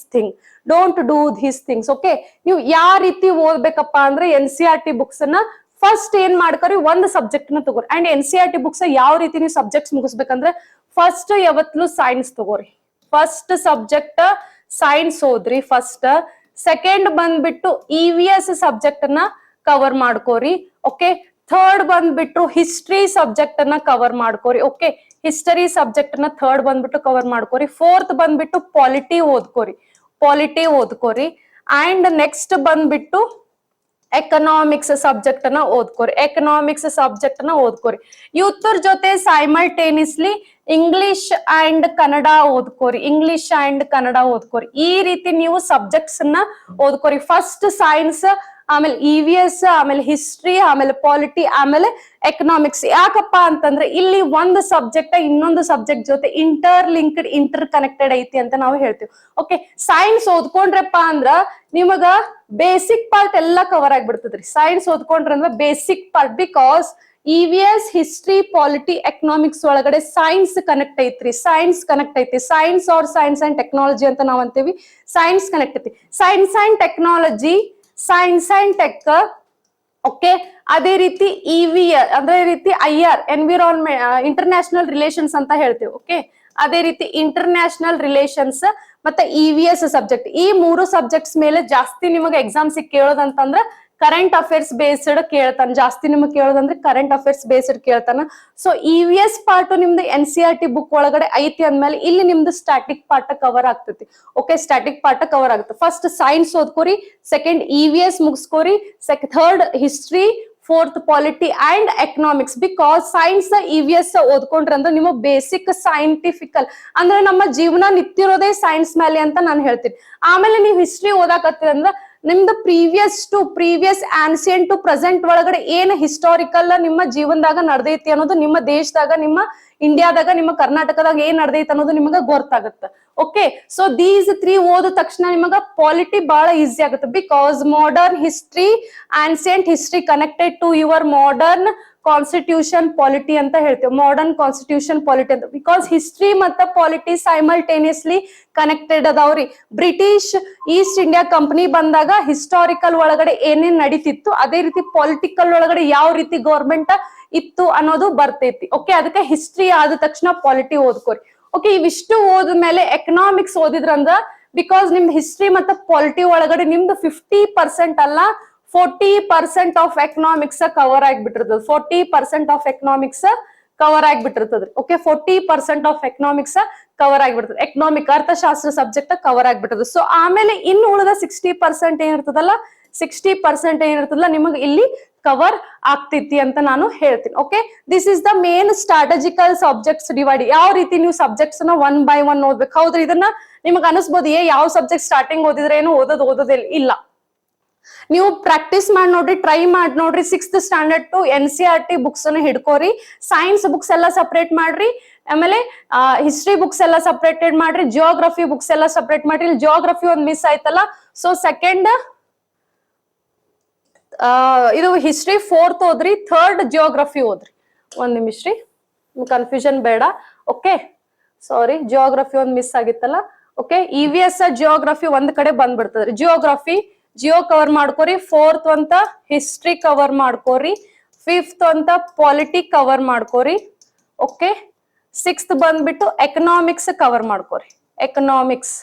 things. Okay, ನೀವು ಯಾವ ರೀತಿ ಓದ್ಬೇಕಪ್ಪ ಅಂದ್ರೆ NCERT ಬುಕ್ಸ್ ಅನ್ನ ಫಸ್ಟ್ ಏನ್ ಮಾಡ್ಕೊರಿ, ಒಂದು ಸಬ್ಜೆಕ್ಟ್ ನ ತಗೋರಿ. ಅಂಡ್ NCERT ಬುಕ್ಸ್ ಯಾವ ರೀತಿ ನೀವು ಸಬ್ಜೆಕ್ಟ್ಸ್ ಮುಗಿಸ್ಬೇಕಂದ್ರೆ ಫಸ್ಟ್ ಯಾವತ್ತೂ ಸೈನ್ಸ್ ತಗೋರಿ. ಫಸ್ಟ್ ಸಬ್ಜೆಕ್ಟ್ ಸೈನ್ಸ್ ಓದ್ರಿ ಫಸ್ಟ್. ಸೆಕೆಂಡ್ ಬಂದ್ಬಿಟ್ಟು EVS ಸಬ್ಜೆಕ್ಟ್ ಅನ್ನ ಕವರ್ ಮಾಡ್ಕೋರಿ. ಓಕೆ, ಥರ್ಡ್ ಬಂದ್ಬಿಟ್ಟು ಹಿಸ್ಟ್ರಿ ಸಬ್ಜೆಕ್ಟ್ ಅನ್ನ ಕವರ್ ಮಾಡ್ಕೋರಿ. ಓಕೆ, ಹಿಸ್ಟರಿ ಸಬ್ಜೆಕ್ಟ್ ನ ಥರ್ಡ್ ಬಂದ್ಬಿಟ್ಟು ಕವರ್ ಮಾಡ್ಕೋರಿ. ಫೋರ್ತ್ ಬಂದ್ಬಿಟ್ಟು ಪಾಲಿಟಿ ಓದ್ಕೋರಿ. ಅಂಡ್ ನೆಕ್ಸ್ಟ್ ಬಂದ್ಬಿಟ್ಟು ಎಕನಾಮಿಕ್ಸ್ ಸಬ್ಜೆಕ್ಟ್ ಅನ್ನ ಓದ್ಕೋರಿ. ಎಕನಾಮಿಕ್ಸ್ ಸಬ್ಜೆಕ್ಟ್ ಅನ್ನ ಓದ್ಕೋರಿ. ಇವ್ರ ಜೊತೆ ಸೈಮಲ್ಟೇನಿಯಸ್ಲಿ ಇಂಗ್ಲಿಷ್ ಅಂಡ್ ಕನ್ನಡ ಓದ್ಕೋರಿ. ಇಂಗ್ಲಿಷ್ ಅಂಡ್ ಕನ್ನಡ ಓದ್ಕೋರಿ. ಈ ರೀತಿ ನೀವು ಸಬ್ಜೆಕ್ಟ್ಸ್ ಅನ್ನ ಓದ್ಕೋರಿ. ಫಸ್ಟ್ ಸೈನ್ಸ್, ಆಮೇಲೆ EVS, ಆಮೇಲೆ ಹಿಸ್ಟ್ರಿ, ಆಮೇಲೆ ಪಾಲಿಟಿ, ಆಮೇಲೆ ಎಕನಾಮಿಕ್ಸ್. ಯಾಕಪ್ಪ ಅಂತಂದ್ರೆ ಇಲ್ಲಿ ಒಂದು ಸಬ್ಜೆಕ್ಟ್ ಇನ್ನೊಂದು ಸಬ್ಜೆಕ್ಟ್ ಜೊತೆ ಇಂಟರ್ ಕನೆಕ್ಟೆಡ್ ಐತಿ ಅಂತ ನಾವು ಹೇಳ್ತೀವಿ. ಓಕೆ, ಸೈನ್ಸ್ ಓದ್ಕೊಂಡ್ರಪ್ಪ ಅಂದ್ರ ನಿಮಗ ಬೇಸಿಕ್ ಪಾರ್ಟ್ ಎಲ್ಲ ಕವರ್ ಆಗ್ಬಿಡ್ತದ್ರಿ. ಸೈನ್ಸ್ ಓದ್ಕೊಂಡ್ರ ಅಂದ್ರ basic part, because EVS, history, polity, economics ಒಳಗಡೆ ಸೈನ್ಸ್ ಕನೆಕ್ಟ್ ಐತ್ರಿ. ಸೈನ್ಸ್ ಕನೆಕ್ಟ್ ಐತಿ. Science or science and technology ಅಂತ ನಾವ್ ಅಂತೀವಿ. ಸೈನ್ಸ್ ಕನೆಕ್ಟ್ ಐತಿ. Science and technology, science and tech. Okay, ಅದೇ ರೀತಿ EVS ಅದೇ ರೀತಿ IR ಎನ್ವಿರಾನ್ಮೆಂಟ್, ಇಂಟರ್ನ್ಯಾಷನಲ್ ರಿಲೇಷನ್ಸ್ ಅಂತ ಹೇಳ್ತೀವಿ. ಓಕೆ, ಅದೇ ರೀತಿ ಇಂಟರ್ನ್ಯಾಷನಲ್ ರಿಲೇಷನ್ಸ್ ಮತ್ತೆ EVS ಸಬ್ಜೆಕ್ಟ್. ಈ ಮೂರು ಸಬ್ಜೆಕ್ಟ್ಸ್ ಮೇಲೆ ಜಾಸ್ತಿ ನಿಮಗೆ ಎಕ್ಸಾಮ್ಸ್ ಕೇಳೋದಂತಂದ್ರ ಕರೆಂಟ್ ಅಫೇರ್ಸ್ ಬೇಸ್ಡ್ ಕೇಳ್ತಾನ. ಜಾಸ್ತಿ ನಿಮಗೆ ಕೇಳೋದಂದ್ರೆ ಕರೆಂಟ್ ಅಫೇರ್ಸ್ ಬೇಸ್ಡ್ ಕೇಳ್ತಾನ. ಸೊ EVS ಪಾರ್ಟ್ ನಿಮ್ದು NCERT ಬುಕ್ ಒಳಗಡೆ ಐತಿ ಅಂದ್ಮೇಲೆ ಇಲ್ಲಿ ನಿಮ್ದು ಸ್ಟಾಟಿಕ್ ಪಾರ್ಟ್ ಕವರ್ ಆಗ್ತೈತಿ. ಓಕೆ, ಸ್ಟಾಟಿಕ್ ಪಾರ್ಟ್ ಕವರ್ ಆಗುತ್ತೆ. ಫಸ್ಟ್ ಸೈನ್ಸ್ ಓದ್ಕೋರಿ, ಸೆಕೆಂಡ್ EVS ಮುಗಿಸ್ಕೋರಿ, third history, fourth polity and economics. Because science EVS ಓದ್ಕೊಂಡ್ರಂದ್ರೆ ನಿಮ್ಮ ಬೇಸಿಕ್ ಸೈಂಟಿಫಿಕಲ್ ಅಂದ್ರೆ ನಮ್ಮ ಜೀವನ ನಿಂತಿರೋದೇ ಸೈನ್ಸ್ ಮೇಲೆ ಅಂತ ನಾನು ಹೇಳ್ತೀನಿ. ಆಮೇಲೆ ನೀವು ಹಿಸ್ಟ್ರಿ ಓದಾಕತ್ತೀರ ಅಂದ್ರ ನಿಮ್ದು ಪ್ರೀವಿಯಸ್ ಆನ್ಸಿಯಂಟ್ ಟು ಪ್ರೆಸೆಂಟ್ ಒಳಗಡೆ ಏನ್ ಹಿಸ್ಟಾರಿಕಲ್ ನಿಮ್ಮ ಜೀವನದಾಗ ನಡೆದೈತಿ ಅನ್ನೋದು, ನಿಮ್ಮ ದೇಶದಾಗ, ನಿಮ್ಮ ಇಂಡಿಯಾದಾಗ, ನಿಮ್ಮ ಕರ್ನಾಟಕದಾಗ ಏನ್ ನಡೆದೈತಿ ಅನ್ನೋದು ನಿಮಗ ಗೊತ್ತಾಗುತ್ತೆ. ಓಕೆ, ಸೊ ದೀಸ್ 3 ಓದ ತಕ್ಷಣ ನಿಮಗ ಪಾಲಿಟಿ ಬಹಳ ಈಸಿ ಆಗುತ್ತೆ. Because modern history, ancient history connected to your modern constitution polity ಅಂತ ಹೇಳ್ತೇವೆ. ಮಾಡರ್ನ್ ಕಾನ್ಸ್ಟಿಟ್ಯೂಷನ್ ಪಾಲಿಟಿ ಅಂತ. ಬಿಕಾಸ್ ಹಿಸ್ಟ್ರಿ ಮತ್ತು ಪಾಲಿಟಿ ಸೈಮಲ್ಟೇನಿಯಸ್ಲಿ ಕನೆಕ್ಟೆಡ್ ಅದಾವ್ರಿ. ಬ್ರಿಟಿಷ್ ಈಸ್ಟ್ ಇಂಡಿಯಾ ಕಂಪನಿ ಬಂದಾಗ ಹಿಸ್ಟಾರಿಕಲ್ ಒಳಗಡೆ ಏನೇನ್ ನಡೀತಿತ್ತು, ಅದೇ ರೀತಿ ಪೊಲಿಟಿಕಲ್ ಒಳಗಡೆ ಯಾವ ರೀತಿ ಗೌರ್ಮೆಂಟ್ ಇತ್ತು ಅನ್ನೋದು ಬರ್ತೈತಿ. ಓಕೆ, ಅದಕ್ಕೆ ಹಿಸ್ಟ್ರಿ ಆದ ತಕ್ಷಣ ಪಾಲಿಟಿ ಓದ್ಕೋರಿ. ಓಕೆ, ಇವಿಷ್ಟು ಓದ್ಮೇಲೆ ಎಕನಾಮಿಕ್ಸ್ ಓದಿದ್ರಂದ್ರ ಬಿಕಾಸ್ ನಿಮ್ದು ಹಿಸ್ಟ್ರಿ ಮತ್ತು ಪಾಲಿಟಿ ಒಳಗಡೆ ನಿಮ್ದು 50% ಅಲ್ಲ 40% ಆಫ್ ಎಕನಾಮಿಕ್ಸ್ ಕವರ್ ಆಗಿಬಿಟ್ಟಿರ್ತದೆ. 40% ಆಫ್ ಎಕನಾಮಿಕ್ಸ್ ಕವರ್ ಆಗಿಬಿಟ್ಟಿರ್ತದ್ರಿ. ಓಕೆ, 40% ಆಫ್ ಎಕನಾಮಿಕ್ಸ್ ಕವರ್ ಆಗಿಬಿಡ್ತದೆ. ಎಕನಾಮಿಕ್ ಅರ್ಥಶಾಸ್ತ್ರ ಸಬ್ಜೆಕ್ಟ್ ಕವರ್ ಆಗಿಬಿಟ್ಟದ. ಸೊ ಆಮೇಲೆ ಇನ್ನು ಉಳಿದ 60% ಏನಿರ್ತದಲ್ಲ, 60% ಏನಿರ್ತದಲ್ಲ ನಿಮಗೆ ಇಲ್ಲಿ ಕವರ್ ಆಗ್ತೈತಿ ಅಂತ ನಾನು ಹೇಳ್ತೀನಿ. Okay, this is the main strategical subjects divide. ಯಾವ ರೀತಿ ನೀವು ಸಬ್ಜೆಕ್ಟ್ಸ್ ನ 1 by 1 ಓದ್ಬೇಕು. ಹೌದ್ರಿ, ಇದನ್ನ ನಿಮಗೆ ಅನಿಸ್ಬೋದು ಯಾವ ಸಬ್ಜೆಕ್ಟ್ ಸ್ಟಾರ್ಟಿಂಗ್ ಓದಿದ್ರೆ ಏನು ಓದೋದಿಲ್ಲ. ಇಲ್ಲ, ನೀವು ಪ್ರಾಕ್ಟೀಸ್ ಮಾಡಿ ನೋಡ್ರಿ, ಟ್ರೈ ಮಾಡಿ ನೋಡ್ರಿ. 6th standard to NCERT books ಅನ್ನ ಹಿಡ್ಕೋರಿ. ಸೈನ್ಸ್ ಬುಕ್ಸ್ ಎಲ್ಲ ಸಪರೇಟ್ ಮಾಡ್ರಿ. ಆಮೇಲೆ ಹಿಸ್ಟ್ರಿ ಬುಕ್ಸ್ ಎಲ್ಲ ಸಪರೇಟೆಡ್ ಮಾಡ್ರಿ. ಜಿಯೋಗ್ರಫಿ ಬುಕ್ಸ್ ಎಲ್ಲ ಸಪರೇಟ್ ಮಾಡ್ರಿ. ಇಲ್ಲಿ ಜಿಯೋಗ್ರಫಿ ಒಂದ್ ಮಿಸ್ ಆಯ್ತಲ್ಲ. ಸೊ ಸೆಕೆಂಡ್ ಇದು ಹಿಸ್ಟ್ರಿ 4th ಓದ್ರಿ, 3rd ಜಿಯೋಗ್ರಫಿ ಓದ್ರಿ. ಒಂದ್ ನಿಮಿಷ ರೀ, ಕನ್ಫ್ಯೂಷನ್ ಬೇಡ. ಓಕೆ, ಸಾರಿ, ಜಿಯೋಗ್ರಫಿ ಒಂದ್ ಮಿಸ್ ಆಗಿತ್ತಲ್ಲ. ಓಕೆ, EVS ಜಿಯೋಗ್ರಫಿ ಒಂದ್ ಕಡೆ ಬಂದ್ಬಿಡ್ತದ್ರಿ. ಜಿಯೋ ಕವರ್ ಮಾಡ್ಕೋರಿ. 4th ಅಂತ ಹಿಸ್ಟ್ರಿ ಕವರ್ ಮಾಡ್ಕೋರಿ. 5th ಅಂತ ಪಾಲಿಟಿ ಕವರ್ ಮಾಡ್ಕೋರಿ. ಓಕೆ, 6th ಬಂದ್ಬಿಟ್ಟು ಎಕನಾಮಿಕ್ಸ್ ಕವರ್ ಮಾಡ್ಕೋರಿ. ಎಕನಾಮಿಕ್ಸ್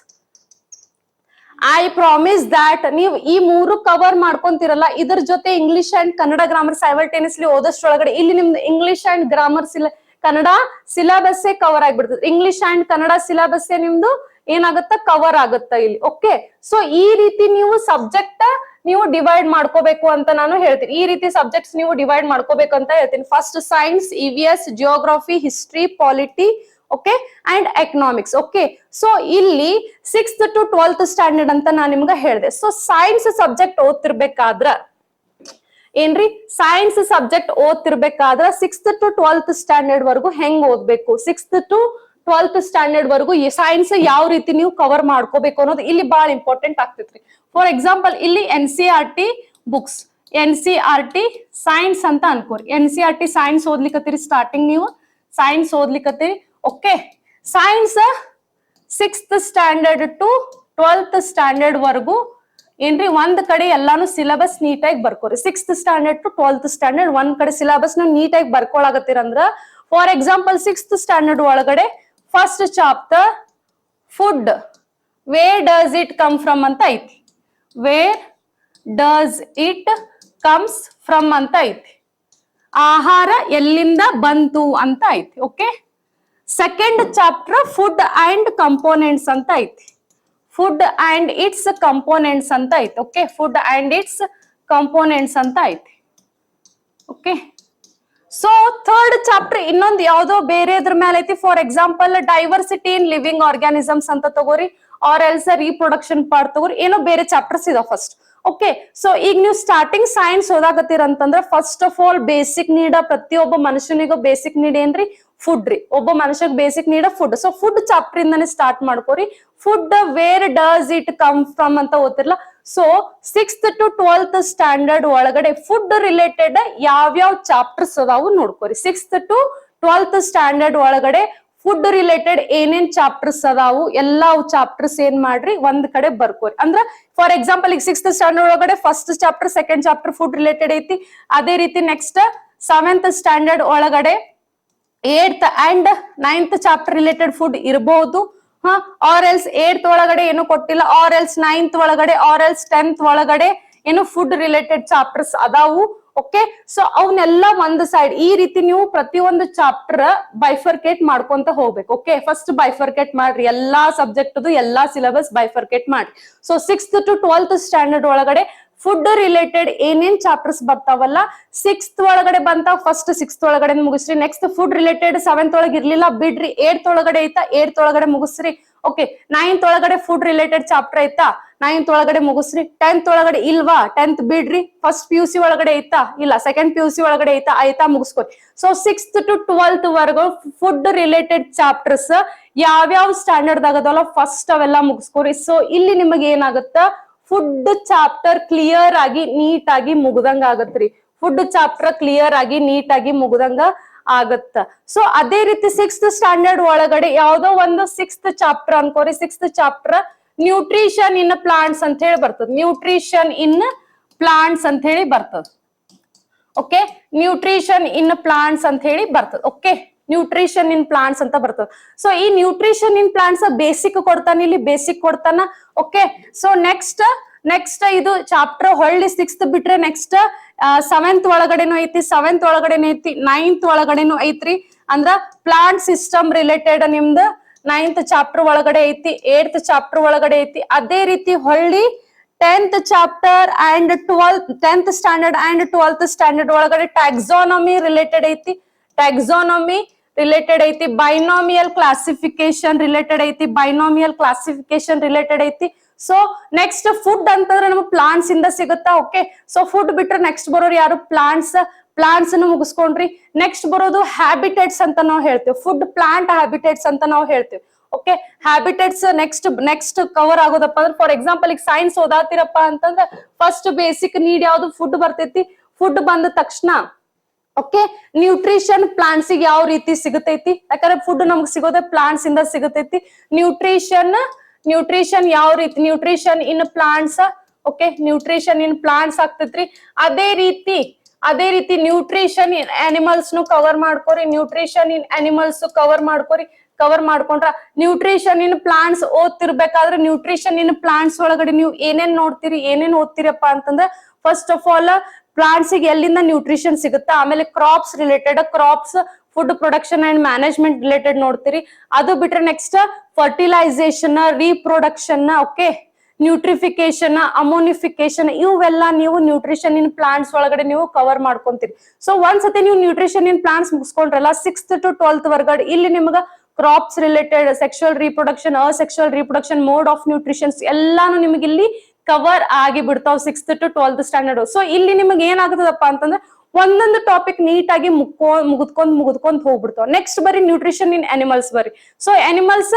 ಐ ಪ್ರಾಮಿಸ್ ದಾಟ್ ನೀವು ಈ 3 ಕವರ್ ಮಾಡ್ಕೊಂತಿರಲ್ಲ, ಇದ್ರ ಜೊತೆ English and Kannada grammar simultaneously ಓದೋಷ್ಟ್ರೊಳಗಡೆ ಇಲ್ಲಿ ನಿಮ್ದು English and grammar Kannada syllabus cover ಆಗ್ಬಿಡ್ತದೆ. ಇಂಗ್ಲಿಷ್ ಅಂಡ್ ಕನ್ನಡ ಸಿಲೆಬಸ್ ನಿಮ್ದು ಏನಾಗುತ್ತ ಕವರ್ ಆಗುತ್ತ ಇಲ್ಲಿ. ಓಕೆ, ಸೊ ಈ ರೀತಿ ನೀವು ಸಬ್ಜೆಕ್ಟ್ ನೀವು ಡಿವೈಡ್ ಮಾಡ್ಕೋಬೇಕು ಅಂತ ನಾನು ಹೇಳ್ತೀನಿ. ಈ ರೀತಿ ಸಬ್ಜೆಕ್ಟ್ಸ್ ನೀವು ಡಿವೈಡ್ ಮಾಡ್ಕೋಬೇಕು ಅಂತ ಹೇಳ್ತೀನಿ. First science, EVS, geography, history, polity, okay, and economics. Okay, so ಇಲ್ಲಿ 6th to 12th ಸ್ಟ್ಯಾಂಡರ್ಡ್ ಅಂತ ನಾನು ನಿಮ್ಗೆ ಹೇಳಿದೆ. ಸೊ ಸೈನ್ಸ್ ಸಬ್ಜೆಕ್ಟ್ ಓದ್ತಿರ್ಬೇಕಾದ್ರ ಏನ್ರಿ, ಸೈನ್ಸ್ ಸಬ್ಜೆಕ್ಟ್ ಓದ್ತಿರ್ಬೇಕಾದ್ರ 6th to 12th ಸ್ಟ್ಯಾಂಡರ್ಡ್ ವರ್ಗು ಹೆಂಗ್ ಓದ್ಬೇಕು, 6th to 12th ಸ್ಟ್ಯಾಂಡರ್ಡ್ ವರ್ಗು ಸೈನ್ಸ್ ಯಾವ ರೀತಿ ನೀವು ಕವರ್ ಮಾಡ್ಕೋಬೇಕು ಅನ್ನೋದು ಇಲ್ಲಿ ಬಹಳ ಇಂಪಾರ್ಟೆಂಟ್ ಆಗ್ತೈತ್ರಿ. ಫಾರ್ ಎಕ್ಸಾಂಪಲ್ ಇಲ್ಲಿ NCERT ಬುಕ್ಸ್, NCERT ಸೈನ್ಸ್ ಅಂತ ಅನ್ಕೋರಿ. NCERT ಸೈನ್ಸ್ ಓದ್ಲಿಕ್ಕತ್ತೀರಿ. ಸ್ಟಾರ್ಟಿಂಗ್ ನೀವು ಸೈನ್ಸ್ ಓದ್ಲಿಕ್ಕತ್ತೀರಿ. Okay, science 6th standard to 12th standard ವರ್ಗು ಏನ್ರಿ ಒಂದ್ ಕಡೆ ಎಲ್ಲಾನು ಸಿಲೆಬಸ್ ನೀಟಾಗಿ ಬರ್ಕೋರಿ. 6th standard to 12th standard ಒಂದ್ ಕಡೆ ಸಿಲೆಬಸ್ ನೀಟಾಗಿ ಬರ್ಕೊಳಗತ್ತೀರಂದ್ರ ಫಾರ್ ಎಕ್ಸಾಂಪಲ್ 6th ಸ್ಟ್ಯಾಂಡರ್ಡ್ ಒಳಗಡೆ first chapter food, where does it come from ಅಂತ ಐತಿ. Wear does it comes from ಅಂತ ಐತಿ. ಆಹಾರ ಎಲ್ಲಿಂದ ಬಂತು ಅಂತ ಐತಿ. Okay, second chapter food and components ಅಂತ ಐತಿ. ಫುಡ್ ಅಂಡ್ ಇಟ್ಸ್ ಕಂಪೋನೆಂಟ್ಸ್ ಅಂತ ಐತಿ. Okay, food and it's components ಅಂತ ಐತಿ. ಓಕೆ, ಸೊ ಥರ್ಡ್ ಚಾಪ್ಟರ್ ಇನ್ನೊಂದು ಯಾವ್ದೋ ಬೇರೆ ಇದ್ರ ಮೇಲೆ ಐತಿ. For example diversity in living organisms ಅಂತ ತಗೋರಿ, ಆರ್ ಎಲ್ಸ್ ರೀಪ್ರೊಡಕ್ಷನ್ ಪಾರ್ಟ್ ತಗೋರಿ, ಏನೋ ಬೇರೆ ಚಾಪ್ಟರ್ಸ್ ಇದಾವ ಫಸ್ಟ್. ಓಕೆ, ಸೊ ಈಗ ನೀವು ಸ್ಟಾರ್ಟಿಂಗ್ ಸೈನ್ಸ್ ಓದಾಕತ್ತೀರಂತಂದ್ರ first of all basic need, ಪ್ರತಿಯೊಬ್ಬ ಮನುಷ್ಯನಿಗೂ ಬೇಸಿಕ್ ನೀಡ್ ಏನ್ರಿ? ಫುಡ್ ರೀ. ಒಬ್ಬ ಮನುಷ್ಯಗ್ basic need food. So food chapter ಇಂದಾನೆ ಸ್ಟಾರ್ಟ್ ಮಾಡ್ಕೋರಿ. Food where does it come from ಅಂತ ಓದ್ತಿರ್ಲ. So 6th to 12th standard ಒಳಗಡೆ ಫುಡ್ ರಿಲೇಟೆಡ್ ಯಾವ್ಯಾವ ಚಾಪ್ಟರ್ಸ್ ಅದಾವು ನೋಡ್ಕೋರಿ. 6th to 12th ಸ್ಟ್ಯಾಂಡರ್ಡ್ ಒಳಗಡೆ ಫುಡ್ ರಿಲೇಟೆಡ್ ಏನೇನ್ ಚಾಪ್ಟರ್ಸ್ ಅದಾವು ಎಲ್ಲಾ ಚಾಪ್ಟರ್ಸ್ ಏನ್ ಮಾಡ್ರಿ ಒಂದ್ ಕಡೆ ಬರ್ಕೋರಿ. ಅಂದ್ರ ಫಾರ್ ಎಕ್ಸಾಂಪಲ್ ಈಗ 6th ಸ್ಟ್ಯಾಂಡರ್ಡ್ ಒಳಗಡೆ first chapter, second chapter food related ಐತಿ. ಅದೇ ರೀತಿ ನೆಕ್ಸ್ಟ್ 7th ಸ್ಟ್ಯಾಂಡರ್ಡ್ ಒಳಗಡೆ 8th and 9th chapter related food ಇರಬಹುದು. ಆರ್ ಎಲ್ಸ್ 8th ಒಳಗಡೆ ಏನು ಕೊಟ್ಟಿಲ್ಲ, ಆರ್ ಎಲ್ಸ್ 9th ಒಳಗಡೆ, ಆರ್ ಎಲ್ಸ್ 10th ಒಳಗಡೆ ಏನು ಫುಡ್ ರಿಲೇಟೆಡ್ ಚಾಪ್ಟರ್ಸ್ ಅದಾವು. ಓಕೆ, ಸೊ ಅವನ್ನೆಲ್ಲ ಒಂದು ಸೈಡ್ ಈ ರೀತಿ ನೀವು ಪ್ರತಿಯೊಂದು ಚಾಪ್ಟರ್ ಬೈಫರ್ಕೇಟ್ ಮಾಡ್ಕೊಂತ ಹೋಗ್ಬೇಕು. ಓಕೆ, ಫಸ್ಟ್ ಬೈಫರ್ಕೇಟ್ ಮಾಡ್ರಿ, ಎಲ್ಲಾ ಸಬ್ಜೆಕ್ಟ್ ಎಲ್ಲಾ ಸಿಲೆಬಸ್ ಬೈಫರ್ಕೇಟ್ ಮಾಡ್ರಿ. So 6th to 12th standard ಒಳಗಡೆ ಫುಡ್ ರಿಲೇಟೆಡ್ ಏನೇನ್ ಚಾಪ್ಟರ್ಸ್ ಬರ್ತಾವಲ್ಲ 6th ಒಳಗಡೆ ಬಂತಾವ, ಫಸ್ಟ್ 6th ಒಳಗಡೆ ಮುಗಿಸ್ರಿ. ನೆಕ್ಸ್ಟ್ ಫುಡ್ ರಿಲೇಟೆಡ್ 7th ಒಳಗೆ ಇರ್ಲಿಲ್ಲ ಬಿಡ್ರಿ, 8th ಒಳಗಡೆ ಐತಾ 8th ಒಳಗಡೆ ಮುಗಿಸ್ರಿ. ಓಕೆ, 9th ಒಳಗಡೆ ಫುಡ್ ರಿಲೇಟೆಡ್ ಚಾಪ್ಟರ್ ಐತಾ 9th ಒಳಗಡೆ ಮುಗಿಸ್ರಿ. 10th ಒಳಗಡೆ ಇಲ್ವಾ 10th ಬಿಡ್ರಿ. ಫಸ್ಟ್ PUC ಒಳಗಡೆ ಐತಾ ಇಲ್ಲ, ಸೆಕೆಂಡ್ PUC ಒಳಗಡೆ ಐತಾ ಮುಗಿಸ್ಕೊರಿ. ಸೊ 6th to 12th ವರ್ಗು ಫುಡ್ ರಿಲೇಟೆಡ್ ಚಾಪ್ಟರ್ಸ್ ಯಾವ್ಯಾವ ಸ್ಟ್ಯಾಂಡರ್ಡ್ ಆಗದಲ್ಲ ಫಸ್ಟ್ ಅವೆಲ್ಲ ಮುಗಿಸ್ಕೊರಿ. ಸೊ ಇಲ್ಲಿ ನಿಮಗೆ ಏನಾಗುತ್ತ ಫುಡ್ ಚಾಪ್ಟರ್ ಕ್ಲಿಯರ್ ಆಗಿ ನೀಟ್ ಆಗಿ ಮುಗ್ದಂಗ ಆಗತ್ರಿ. ಫುಡ್ ಚಾಪ್ಟರ್ ಕ್ಲಿಯರ್ ಆಗಿ ನೀಟ್ ಆಗಿ ಮುಗ್ದಂಗ ಆಗತ್ತ. ಸೊ ಅದೇ ರೀತಿ 6th ಸ್ಟ್ಯಾಂಡರ್ಡ್ ಒಳಗಡೆ ಯಾವ್ದೋ ಒಂದು 6th ಚಾಪ್ಟರ್ ಅನ್ಕೋರಿ. 6th chapter nutrition in plants ಅಂತ ಹೇಳಿ ಬರ್ತದ. ನ್ಯೂಟ್ರಿಷನ್ ಇನ್ ಪ್ಲಾಂಟ್ಸ್ ಅಂತ ಹೇಳಿ ಬರ್ತದ. ಓಕೆ, ನ್ಯೂಟ್ರಿಷನ್ ಇನ್ ಪ್ಲಾಂಟ್ಸ್ ಅಂತ ಹೇಳಿ ಬರ್ತದ. ಓಕೆ, ನ್ಯೂಟ್ರಿಷನ್ ಇನ್ ಪ್ಲಾಂಟ್ಸ್ ಅಂತ ಬರ್ತದ. ಸೊ ಈ ನ್ಯೂಟ್ರಿಷನ್ ಇನ್ ಪ್ಲಾಂಟ್ಸ್ ಬೇಸಿಕ್ ಕೊಡ್ತಾನ, ಇಲ್ಲಿ ಬೇಸಿಕ್ ಕೊಡ್ತಾನ. ಓಕೆ, ಸೊ ನೆಕ್ಸ್ಟ್ ಇದು ಚಾಪ್ಟರ್ ಹೊಳ್ಳಿ 6th ಬಿಟ್ರೆ ನೆಕ್ಸ್ಟ್ 7th ಒಳಗಡೆನೂ ಐತಿ, 7th ಒಳಗಡೆನೂ ಐತಿ, 9th ಒಳಗಡೆನೂ ಐತ್ರಿ. ಅಂದ್ರ ಪ್ಲಾಂಟ್ ಸಿಸ್ಟಮ್ ರಿಲೇಟೆಡ್ ನಿಮ್ದು 9th ಚಾಪ್ಟರ್ ಒಳಗಡೆ ಐತಿ, 8th ಚಾಪ್ಟರ್ ಒಳಗಡೆ ಐತಿ. ಅದೇ ರೀತಿ ಹೊಳ್ಳಿ 10th chapter and 10th standard and 12th standard ಒಳಗಡೆ ಟ್ಯಾಕ್ಸಾನಮಿ ರಿಲೇಟೆಡ್ ಐತಿ, ಟ್ಯಾಕ್ಸಾನಮಿ ರಿಲೇಟೆಡ್ ಐತಿ. ಬೈನಾಮಿಯಲ್ ಕ್ಲಾಸಿಫಿಕೇಶನ್ ರಿಲೇಟೆಡ್ ಐತಿ, ಬೈನಾಮಿಯಲ್ ಕ್ಲಾಸಿಫಿಕೇಶನ್ ರಿಲೇಟೆಡ್ ಐತಿ. ಸೊ ನೆಕ್ಸ್ಟ್ ಫುಡ್ ಅಂತಂದ್ರೆ ನಮ್ಗೆ ಪ್ಲಾಂಟ್ಸ್ ಇಂದ ಸಿಗುತ್ತಾ. ಓಕೆ, ಸೊ ಫುಡ್ ಬಿಟ್ರೆ ನೆಕ್ಸ್ಟ್ ಬರೋರು ಯಾರು? ಪ್ಲಾಂಟ್ಸ್ ಮುಗಿಸ್ಕೊಂಡ್ರಿ. ನೆಕ್ಸ್ಟ್ ಬರೋದು ಹ್ಯಾಬಿಟೇಟ್ಸ್ ಅಂತ ನಾವು ಹೇಳ್ತೇವೆ. ಫುಡ್ ಪ್ಲಾಂಟ್ ಹ್ಯಾಬಿಟೇಟ್ಸ್ ಅಂತ ನಾವು ಹೇಳ್ತೇವೆ. ಓಕೆ, ಹ್ಯಾಬಿಟೇಟ್ಸ್ ನೆಕ್ಸ್ಟ್ ಕವರ್ ಆಗೋದಪ್ಪ ಅಂದ್ರೆ ಫಾರ್ ಎಕ್ಸಾಂಪಲ್ ಈಗ ಸೈನ್ಸ್ ಓದಾತಿರಪ್ಪ ಅಂತಂದ್ರೆ ಫಸ್ಟ್ ಬೇಸಿಕ್ ನೀಡ್ ಯಾವ್ದು? ಫುಡ್ ಬರ್ತೈತಿ. ಫುಡ್ ಬಂದ ತಕ್ಷಣ ಓಕೆ ನ್ಯೂಟ್ರಿಷನ್ ಪ್ಲಾಂಟ್ಸ್ ಗೆ ಯಾವ ರೀತಿ ಸಿಗತೈತಿ? ಯಾಕಂದ್ರೆ ಫುಡ್ ನಮ್ಗೆ ಸಿಗೋದೇ ಪ್ಲಾಂಟ್ಸ್ ಇಂದ ಸಿಗತೈತಿ. ನ್ಯೂಟ್ರಿಷನ್ ಯಾವ ರೀತಿ? Nutrition in plants. Okay, nutrition in plants ಆಗ್ತೈತ್ರಿ. ಅದೇ ರೀತಿ ನ್ಯೂಟ್ರಿಷನ್ ಇನ್ ಅನಿಮಲ್ಸ್ ನು ಕವರ್ ಮಾಡ್ಕೋರಿ. ನ್ಯೂಟ್ರಿಷನ್ ಇನ್ ಅನಿಮಲ್ಸ್ ಕವರ್ ಮಾಡ್ಕೊಂಡ್ರ ನ್ಯೂಟ್ರಿಷನ್ ಇನ್ ಪ್ಲಾಂಟ್ಸ್ ಓದ್ತಿರ್ಬೇಕಾದ್ರೆ ನ್ಯೂಟ್ರಿಷನ್ ಇನ್ ಪ್ಲಾಂಟ್ಸ್ ಒಳಗಡೆ ನೀವು ಏನೇನ್ ನೋಡ್ತೀರಿ, ಏನೇನ್ ಓದ್ತಿರಪ್ಪ ಅಂತಂದ್ರೆ ಫಸ್ಟ್ ಆಫ್ ಆಲ್ ಪ್ಲಾಂಟ್ಸ್ ಗೆ ಎಲ್ಲಿಂದ ನ್ಯೂಟ್ರಿಷನ್ ಸಿಗುತ್ತಾ, ಆಮೇಲೆ crops related crops food production and management related ನೋಡ್ತೀರಿ. ಅದು ಬಿಟ್ರೆ ನೆಕ್ಸ್ಟ್ ಫರ್ಟಿಲೈಸೇಷನ್, ರೀಪ್ರೊಡಕ್ಷನ್, ಓಕೆ ನ್ಯೂಟ್ರಿಫಿಕೇಶನ್, ಅಮೋನಿಫಿಕೇಶನ್ ಇವೆಲ್ಲ ನೀವು ನ್ಯೂಟ್ರಿಷನ್ ಇನ್ ಪ್ಲಾಂಟ್ಸ್ ಒಳಗಡೆ ನೀವು ಕವರ್ ಮಾಡ್ಕೊಂತೀರಿ. ಸೊ ಒಂದ್ಸತಿ ನೀವು ನ್ಯೂಟ್ರಿಷನ್ ಇನ್ ಪ್ಲಾಂಟ್ಸ್ ಮುಗಿಸ್ಕೊಂಡ್ರಲ್ಲ 6th to 12th ವರ್ಗಡೆ ಇಲ್ಲಿ ನಿಮ್ಗ crops related, sexual reproduction, asexual reproduction, mode of nutritions ಎಲ್ಲಾನು ನಿಮಗೆ ಇಲ್ಲಿ ಕವರ್ ಆಗಿ ಬಿಡ್ತಾವ್ 6th to 12th standard. So ಇಲ್ಲಿ ನಿಮಗೆ ಏನಾಗ್ತದಪ್ಪ ಅಂತಂದ್ರೆ ಒಂದೊಂದು ಟಾಪಿಕ್ ನೀಟ್ ಆಗಿ ಮುಗಿದ್ಕೊಂಡ್ ಹೋಗ್ಬಿಡ್ತಾವ. ನೆಕ್ಸ್ಟ್ ಬರೀ ನ್ಯೂಟ್ರಿಷನ್ ಇನ್ ಅನಿಮಲ್ಸ್ ಬರೀ. ಸೊ ಅನಿಮಲ್ಸ್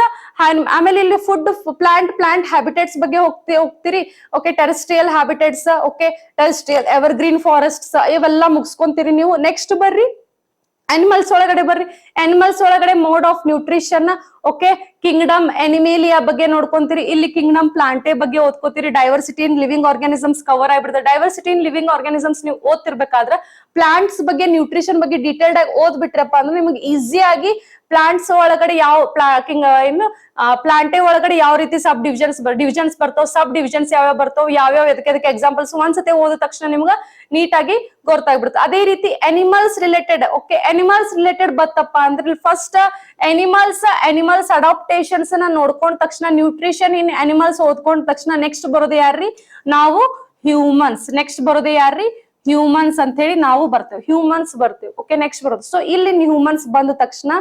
ಆಮೇಲೆ ಇಲ್ಲಿ ಫುಡ್ ಪ್ಲಾಂಟ್ ಹ್ಯಾಬಿಟೇಟ್ಸ್ ಬಗ್ಗೆ ಹೋಗ್ತೀರಿ. Okay, terrestrial habitats, okay terrestrial evergreen forests ಇವೆಲ್ಲ ಮುಗಿಸ್ಕೊಂತೀರಿ ನೀವು. ನೆಕ್ಸ್ಟ್ ಬರ್ರಿ ಅನಿಮಲ್ಸ್ ಒಳಗಡೆ mode of nutrition, okay kingdom Animalia ಬಗ್ಗೆ ನೋಡ್ಕೊಂತೀರಿ. ಇಲ್ಲಿ ಕಿಂಗ್ಡಮ್ ಪ್ಲಾಂಟೆ ಬಗ್ಗೆ ಓದ್ಕೋತೀರಿ. Diversity in living organisms cover ಆಗಿಬಿಡುತ್ತೆ. ಡೈವರ್ಸಿಟಿ ಇನ್ ಲಿವಿಂಗ್ ಆರ್ಗಾನಿಸಮ್ಸ್ ನೀವು ಓದ್ತಿರ್ಬೇಕಾದ್ರೆ ಪ್ಲಾಂಟ್ಸ್ ಬಗ್ಗೆ ನ್ಯೂಟ್ರಿಷನ್ ಬಗ್ಗೆ ಡೀಟೇಲ್ಡ್ ಆಗಿ ಓದ್ಬಿಟ್ರಪ್ಪ ಅಂದ್ರೆ ನಿಮ್ಗೆ ಈಸಿಯಾಗಿ ಪ್ಲಾಂಟ್ಸ್ ಒಳಗಡೆ ಯಾವ ಏನು ಪ್ಲಾಂಟೇ ಒಳಗಡೆ ಯಾವ ರೀತಿ ಸಬ್ ಡಿವಿಷನ್ಸ್ ಬರ್ತಾವ, ಸಬ್ ಡಿವಿಷನ್ಸ್ ಯಾವ್ಯಾವ ಬರ್ತಾವ, ಯಾವ್ಯಾವ ಎದಕ್ಕೆ ಎಕ್ಸಾಂಪಲ್ಸ್ ಒಂದ್ಸತಿ ಓದಿದ ತಕ್ಷಣ ನಿಮ್ಗ ನೀಟಾಗಿ ಗೊತ್ತಾಗ್ಬಿಡುತ್ತೆ. ಅದೇ ರೀತಿ animals related. Okay, animals related ಬತ್ತಪ್ಪ ಅಂದ್ರೆ ಫಸ್ಟ್ ಅನಿಮಲ್ಸ್ ಅಡಾಪ್ಟೇಷನ್ಸ್ ನ ನೋಡ್ಕೊಂಡ ತಕ್ಷಣ, ನ್ಯೂಟ್ರಿಷನ್ ಇನ್ ಅನಿಮಲ್ಸ್ ಓದ್ಕೊಂಡ ತಕ್ಷಣ ನೆಕ್ಸ್ಟ್ ಬರೋದು ಯಾರ್ರಿ? ನಾವು ಹ್ಯೂಮನ್ಸ್. ನೆಕ್ಸ್ಟ್ ಬರೋದು ಯಾರ್ರಿ? ಹ್ಯೂಮನ್ಸ್ ಅಂತ ಹೇಳಿ ನಾವು ಬರ್ತೇವೆ, ಹ್ಯೂಮನ್ಸ್ ಬರ್ತೇವೆ. ಓಕೆ, ನೆಕ್ಸ್ಟ್ ಬರೋದು. ಸೊ ಇಲ್ಲಿ ಹ್ಯೂಮನ್ಸ್ ಬಂದ ತಕ್ಷಣ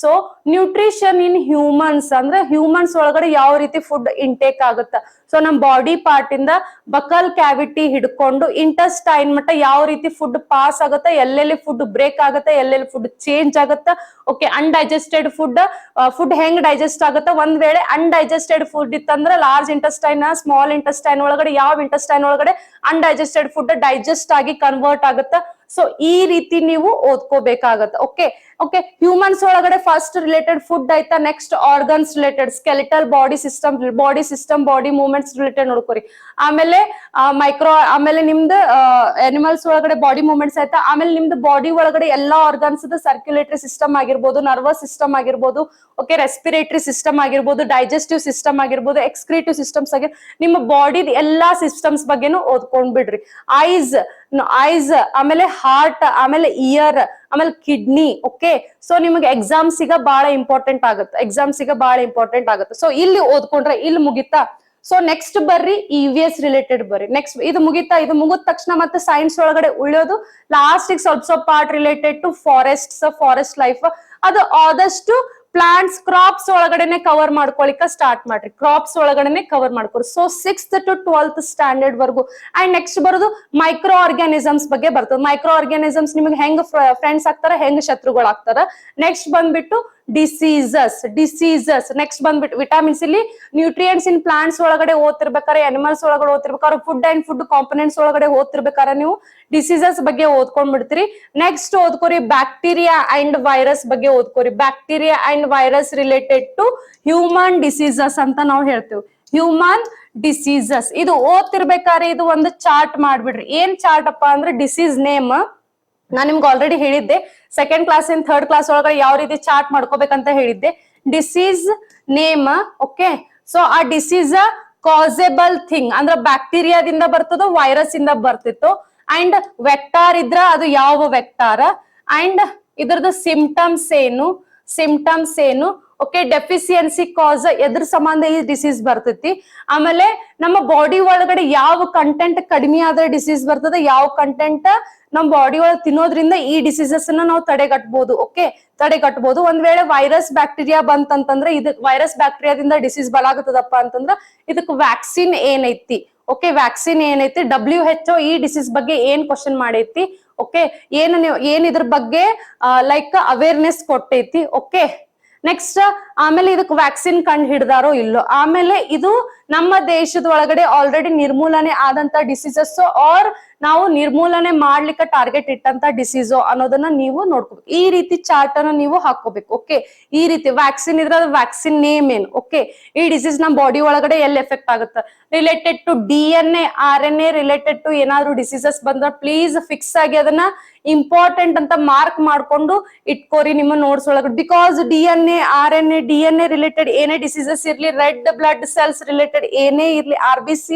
ಸೊ ನ್ಯೂಟ್ರಿಷನ್ ಇನ್ ಹ್ಯೂಮನ್ಸ್ ಅಂದ್ರೆ ಹ್ಯೂಮನ್ಸ್ ಒಳಗಡೆ ಯಾವ ರೀತಿ ಫುಡ್ ಇಂಟೇಕ್ ಆಗುತ್ತ. ಸೊ ನಮ್ ಬಾಡಿ ಪಾರ್ಟ್ ಇಂದ ಬಕಲ್ ಕ್ಯಾವಿಟಿ ಹಿಡ್ಕೊಂಡು ಇಂಟೆಸ್ಟೈನ್ ಮಟ್ಟ ಯಾವ ರೀತಿ ಫುಡ್ ಪಾಸ್ ಆಗುತ್ತೆ, ಎಲ್ಲೆಲ್ಲಿ ಫುಡ್ ಬ್ರೇಕ್ ಆಗುತ್ತೆ, ಎಲ್ಲೆಲ್ಲಿ ಫುಡ್ ಚೇಂಜ್ ಆಗುತ್ತೆ. ಓಕೆ, ಅನ್ಡೈಜೆಸ್ಟೆಡ್ ಫುಡ್ ಹೆಂಗ್ ಡೈಜೆಸ್ಟ್ ಆಗುತ್ತೆ. ಒಂದ್ ವೇಳೆ ಅನ್ಡೈಜೆಸ್ಟೆಡ್ ಫುಡ್ ಇತ್ತಂದ್ರೆ ಲಾರ್ಜ್ ಇಂಟೆಸ್ಟೈನ್, ಸ್ಮಾಲ್ ಇಂಟೆಸ್ಟೈನ್ ಒಳಗಡೆ ಯಾವ ಇಂಟೆಸ್ಟೈನ್ ಒಳಗಡೆ ಅನ್ಡೈಜೆಸ್ಟೆಡ್ ಫುಡ್ ಡೈಜೆಸ್ಟ್ ಆಗಿ ಕನ್ವರ್ಟ್ ಆಗುತ್ತೆ. ಸೊ ಈ ರೀತಿ ನೀವು ಓದ್ಕೋಬೇಕಾಗತ್ತೆ. ಓಕೆ ಓಕೆ, ಹ್ಯೂಮನ್ಸ್ ಒಳಗಡೆ ಫಸ್ಟ್ ರಿಲೇಟೆಡ್ ಫುಡ್ ಆಯ್ತಾ. Next organs related, skeletal body system body movements related ನೋಡ್ಕೋರಿ. ಆಮೇಲೆ ಆಮೇಲೆ ನಿಮ್ದು ಅನಿಮಲ್ಸ್ ಒಳಗಡೆ ಬಾಡಿ ಮೂವ್ಮೆಂಟ್ಸ್ ಆಯ್ತಾ. ಆಮೇಲೆ ನಿಮ್ದು ಬಾಡಿ ಒಳಗಡೆ ಎಲ್ಲಾ ಆರ್ಗನ್ಸ್ ಸರ್ಕ್ಯುಲೇಟರಿ ಸಿಸ್ಟಮ್ ಆಗಿರ್ಬೋದು, ನರ್ವಸ್ ಸಿಸ್ಟಮ್ ಆಗಿರ್ಬೋದು, ಓಕೆ, ರೆಸ್ಪಿರೇಟರಿ ಸಿಸ್ಟಮ್ ಆಗಿರ್ಬೋದು, ಡೈಜೆಸ್ಟಿವ್ ಸಿಸ್ಟಮ್ ಆಗಿರ್ಬೋದು, ಎಕ್ಸ್ಕ್ರೀಟಿವ್ ಸಿಸ್ಟಮ್ಸ್ ನಿಮ್ಮ ಬಾಡಿ ಎಲ್ಲಾ ಸಿಸ್ಟಮ್ಸ್ ಬಗ್ಗೆನೂ ಓದ್ಕೊಂಡ್ ಬಿಡ್ರಿ. ಐಸ್, ಆಮೇಲೆ ಹಾರ್ಟ್, ಆಮೇಲೆ ಇಯರ್, ಆಮೇಲೆ ಕಿಡ್ನಿ. ಓಕೆ, ಸೊ ನಿಮಗೆ ಎಕ್ಸಾಮ್ಸಿಗ ಬಹಳ ಇಂಪಾರ್ಟೆಂಟ್ ಆಗುತ್ತೆ. ಸೊ ಇಲ್ಲಿ ಓದ್ಕೊಂಡ್ರೆ ಇಲ್ಲಿ ಮುಗಿತಾ. ಸೊ ನೆಕ್ಸ್ಟ್ ಬರ್ರಿ EVS ರಿಲೇಟೆಡ್ ಬರ್ರಿ. ನೆಕ್ಸ್ಟ್ ಇದು ಮುಗಿತಾ. ಇದು ಮುಗಿದ ತಕ್ಷಣ ಮತ್ತೆ ಸೈನ್ಸ್ ಒಳಗಡೆ ಉಳಿಯೋದು ಲಾಸ್ಟ್ ಸ್ವಲ್ಪ part related to forest life. ಅದು ಆದಷ್ಟು ಪ್ಲಾಂಟ್ಸ್, ಕ್ರಾಪ್ಸ್ ಒಳಗಡೆನೆ ಕವರ್ ಮಾಡ್ಕೊಳಿಕ ಸ್ಟಾರ್ಟ್ ಮಾಡ್ರಿ. ಕ್ರಾಪ್ಸ್ ಒಳಗಡೆನೆ ಕವರ್ ಮಾಡ್ಕೊರಿ. So 6th to 12th standard ವರ್ಗು. ಅಂಡ್ ನೆಕ್ಸ್ಟ್ ಬರೋದು ಮೈಕ್ರೋ ಆರ್ಗ್ಯಾನಿಸಮ್ಸ್ ಬಗ್ಗೆ ಬರ್ತದೆ. ಮೈಕ್ರೋ ಆರ್ಗ್ಯಾನಿಸಮ್ಸ್ ನಿಮ್ಗೆ ಹೆಂಗ್ ಫ್ರೆಂಡ್ಸ್ ಆಗ್ತಾರ, ಹೆಂಗ್ ಶತ್ರುಗಳಾಗ್ತಾರ. ನೆಕ್ಸ್ಟ್ ಬಂದ್ಬಿಟ್ಟು ಡಿಸೀಸಸ್. ನೆಕ್ಸ್ಟ್ ಬಂದ್ಬಿಟ್ಟು ವಿಟಮಿನ್ಸ್. ಇಲ್ಲಿ ನ್ಯೂಟ್ರಿಯೆಂಟ್ಸ್ ಇನ್ ಪ್ಲಾಂಟ್ಸ್ ಒಳಗಡೆ ಓದ್ತಿರ್ಬೇಕಾರೆ, ಅನಿಮಲ್ಸ್ ಒಳಗಡೆ ಓದ್ತಿರ್ಬೇಕಾದ್ರೆ, ಫುಡ್ ಅಂಡ್ ಫುಡ್ ಕಾಂಪೊನೆಂಟ್ಸ್ ಒಳಗಡೆ ಓದ್ತಿರ್ಬೇಕಾದ್ರೆ ನೀವು ಡಿಸೀಸಸ್ ಬಗ್ಗೆ ಓದ್ಕೊಂಡ್ ಬಿಡ್ತೀರಿ. ನೆಕ್ಸ್ಟ್ ಓದ್ಕೋರಿ ಬ್ಯಾಕ್ಟೀರಿಯಾ ಅಂಡ್ ವೈರಸ್ ಬಗ್ಗೆ ಓದ್ಕೋರಿ. Bacteria and virus related to human diseases ಅಂತ ನಾವು ಹೇಳ್ತೇವೆ. ಹ್ಯೂಮನ್ ಡಿಸೀಸಸ್ ಇದು ಓದ್ತಿರ್ಬೇಕಾದ್ರೆ ಇದು ಒಂದು ಚಾರ್ಟ್ ಮಾಡ್ಬಿಡ್ರಿ. ಏನ್ ಚಾರ್ಟ್ ಅಪ್ಪ ಅಂದ್ರೆ ಡಿಸೀಸ್ ನೇಮ್ ನಾನ್ ನಿಮ್ಗೆ ಆಲ್ರೆಡಿ ಹೇಳಿದ್ದೆ. Second class in third class ಒಳಗಡೆ ಯಾವ ರೀತಿ ಚಾರ್ಟ್ ಮಾಡ್ಕೋಬೇಕಂತ ಹೇಳಿದ್ದೆ. Disease name. ಓಕೆ, ಸೊ ಆ ಡಿಸೀಸ್ ಕಾಸೆಬಲ್ ಥಿಂಗ್ ಅಂದ್ರೆ ಬ್ಯಾಕ್ಟೀರಿಯಾದಿಂದ ಬರ್ತದೋ ವೈರಸ್ ಇಂದ ಬರ್ತಿತ್ತು. ಅಂಡ್ ವೆಕ್ಟಾರ್ ಇದ್ರ ಅದು ಯಾವ ವೆಕ್ಟಾರ್, ಅಂಡ್ ಇದ್ರದ್ದು ಸಿಂಪ್ಟಮ್ಸ್ ಏನು. ಓಕೆ, ಡೆಫಿಸಿಯನ್ಸಿ ಕಾಸ್ ಎದ್ರ ಸಂಬಂಧ ಈ ಡಿಸೀಸ್ ಬರ್ತೈತಿ. ಆಮೇಲೆ ನಮ್ಮ ಬಾಡಿ ಒಳಗಡೆ ಯಾವ ಕಂಟೆಂಟ್ ಕಡಿಮೆ ಆದ್ರೆ ಡಿಸೀಸ್ ಬರ್ತದೆ, ಯಾವ ಕಂಟೆಂಟ್ ನಮ್ ಬಾಡಿ ಒಳಗೆ ತಿನ್ನೋದ್ರಿಂದ ಈ ಡಿಸೀಸಸ್ ನಾವು ತಡೆಗಟ್ಟಬಹುದು. ಓಕೆ, ತಡೆಗಟ್ಟಬಹುದು. ಒಂದ್ ವೇಳೆ ವೈರಸ್ ಬ್ಯಾಕ್ಟೀರಿಯಾ ಬಂತಂತಂದ್ರೆ ವೈರಸ್ ಬ್ಯಾಕ್ಟೀರಿಯಾದಿಂದ ಡಿಸೀಸ್ ಬಲಾಗತ್ತದಪ್ಪ ಅಂತಂದ್ರ ಇದಕ್ ವ್ಯಾಕ್ಸಿನ್ ಏನೈತಿ. ಓಕೆ, ವ್ಯಾಕ್ಸಿನ್ ಏನೈತಿ. WHO ಈ ಡಿಸೀಸ್ ಬಗ್ಗೆ ಏನ್ ಕ್ವಶನ್ ಮಾಡೈತಿ. ಓಕೆ, ಏನ್ ಇದ್ರ ಬಗ್ಗೆ ಲೈಕ್ ಅವೇರ್ನೆಸ್ ಕೊಟ್ಟೈತಿ. ಓಕೆ, ನೆಕ್ಸ್ಟ್ ಆಮೇಲೆ ಇದಕ್ ವ್ಯಾಕ್ಸಿನ್ ಕಂಡು ಹಿಡ್ದಾರೋ ಇಲ್ಲೋ. ಆಮೇಲೆ ಇದು ನಮ್ಮ ದೇಶದ ಒಳಗಡೆ ಆಲ್ರೆಡಿ ನಿರ್ಮೂಲನೆ ಆದಂತ ಡಿಸೀಸಸ್ ಆರ್ ನಾವು ನಿರ್ಮೂಲನೆ ಮಾಡ್ಲಿಕ್ಕೆ ಟಾರ್ಗೆಟ್ ಇಟ್ಟಂತ ಡಿಸೀಸು ಅನ್ನೋದನ್ನ ನೀವು ನೋಡ್ಕೋಬೇಕು. ಈ ರೀತಿ ಚಾರ್ಟ್ ಅನ್ನ ನೀವು ಹಾಕೋಬೇಕು. ಓಕೆ, ಈ ರೀತಿ ವ್ಯಾಕ್ಸಿನ್ ಇದ್ರೆ ವ್ಯಾಕ್ಸಿನ್ ನೇಮ್ ಏನು. ಓಕೆ, ಈ ಡಿಸೀಸ್ ನಮ್ಮ ಬಾಡಿ ಒಳಗಡೆ ಎಲ್ಲಿ ಎಫೆಕ್ಟ್ ಆಗುತ್ತೆ. Related to DNA RNA related to ಏನಾದ್ರು ಡಿಸೀಸಸ್ ಬಂದ್ರೆ ಪ್ಲೀಸ್ ಫಿಕ್ಸ್ ಆಗಿ ಅದನ್ನ ಇಂಪಾರ್ಟೆಂಟ್ ಅಂತ ಮಾರ್ಕ್ ಮಾಡ್ಕೊಂಡು ಇಟ್ಕೋರಿ ನಿಮ್ಮ ನೋಟ್ಸ್ ಒಳಗಡೆ. ಬಿಕಾಸ್ DNA ರಿಲೇಟೆಡ್ ಏನೇ ಡಿಸೀಸಸ್ ಇರ್ಲಿ, ರೆಡ್ ಬ್ಲಡ್ ಸೆಲ್ಸ್ ರಿಲೇಟೆಡ್ ಏನೇ ಇರ್ಲಿ, RBC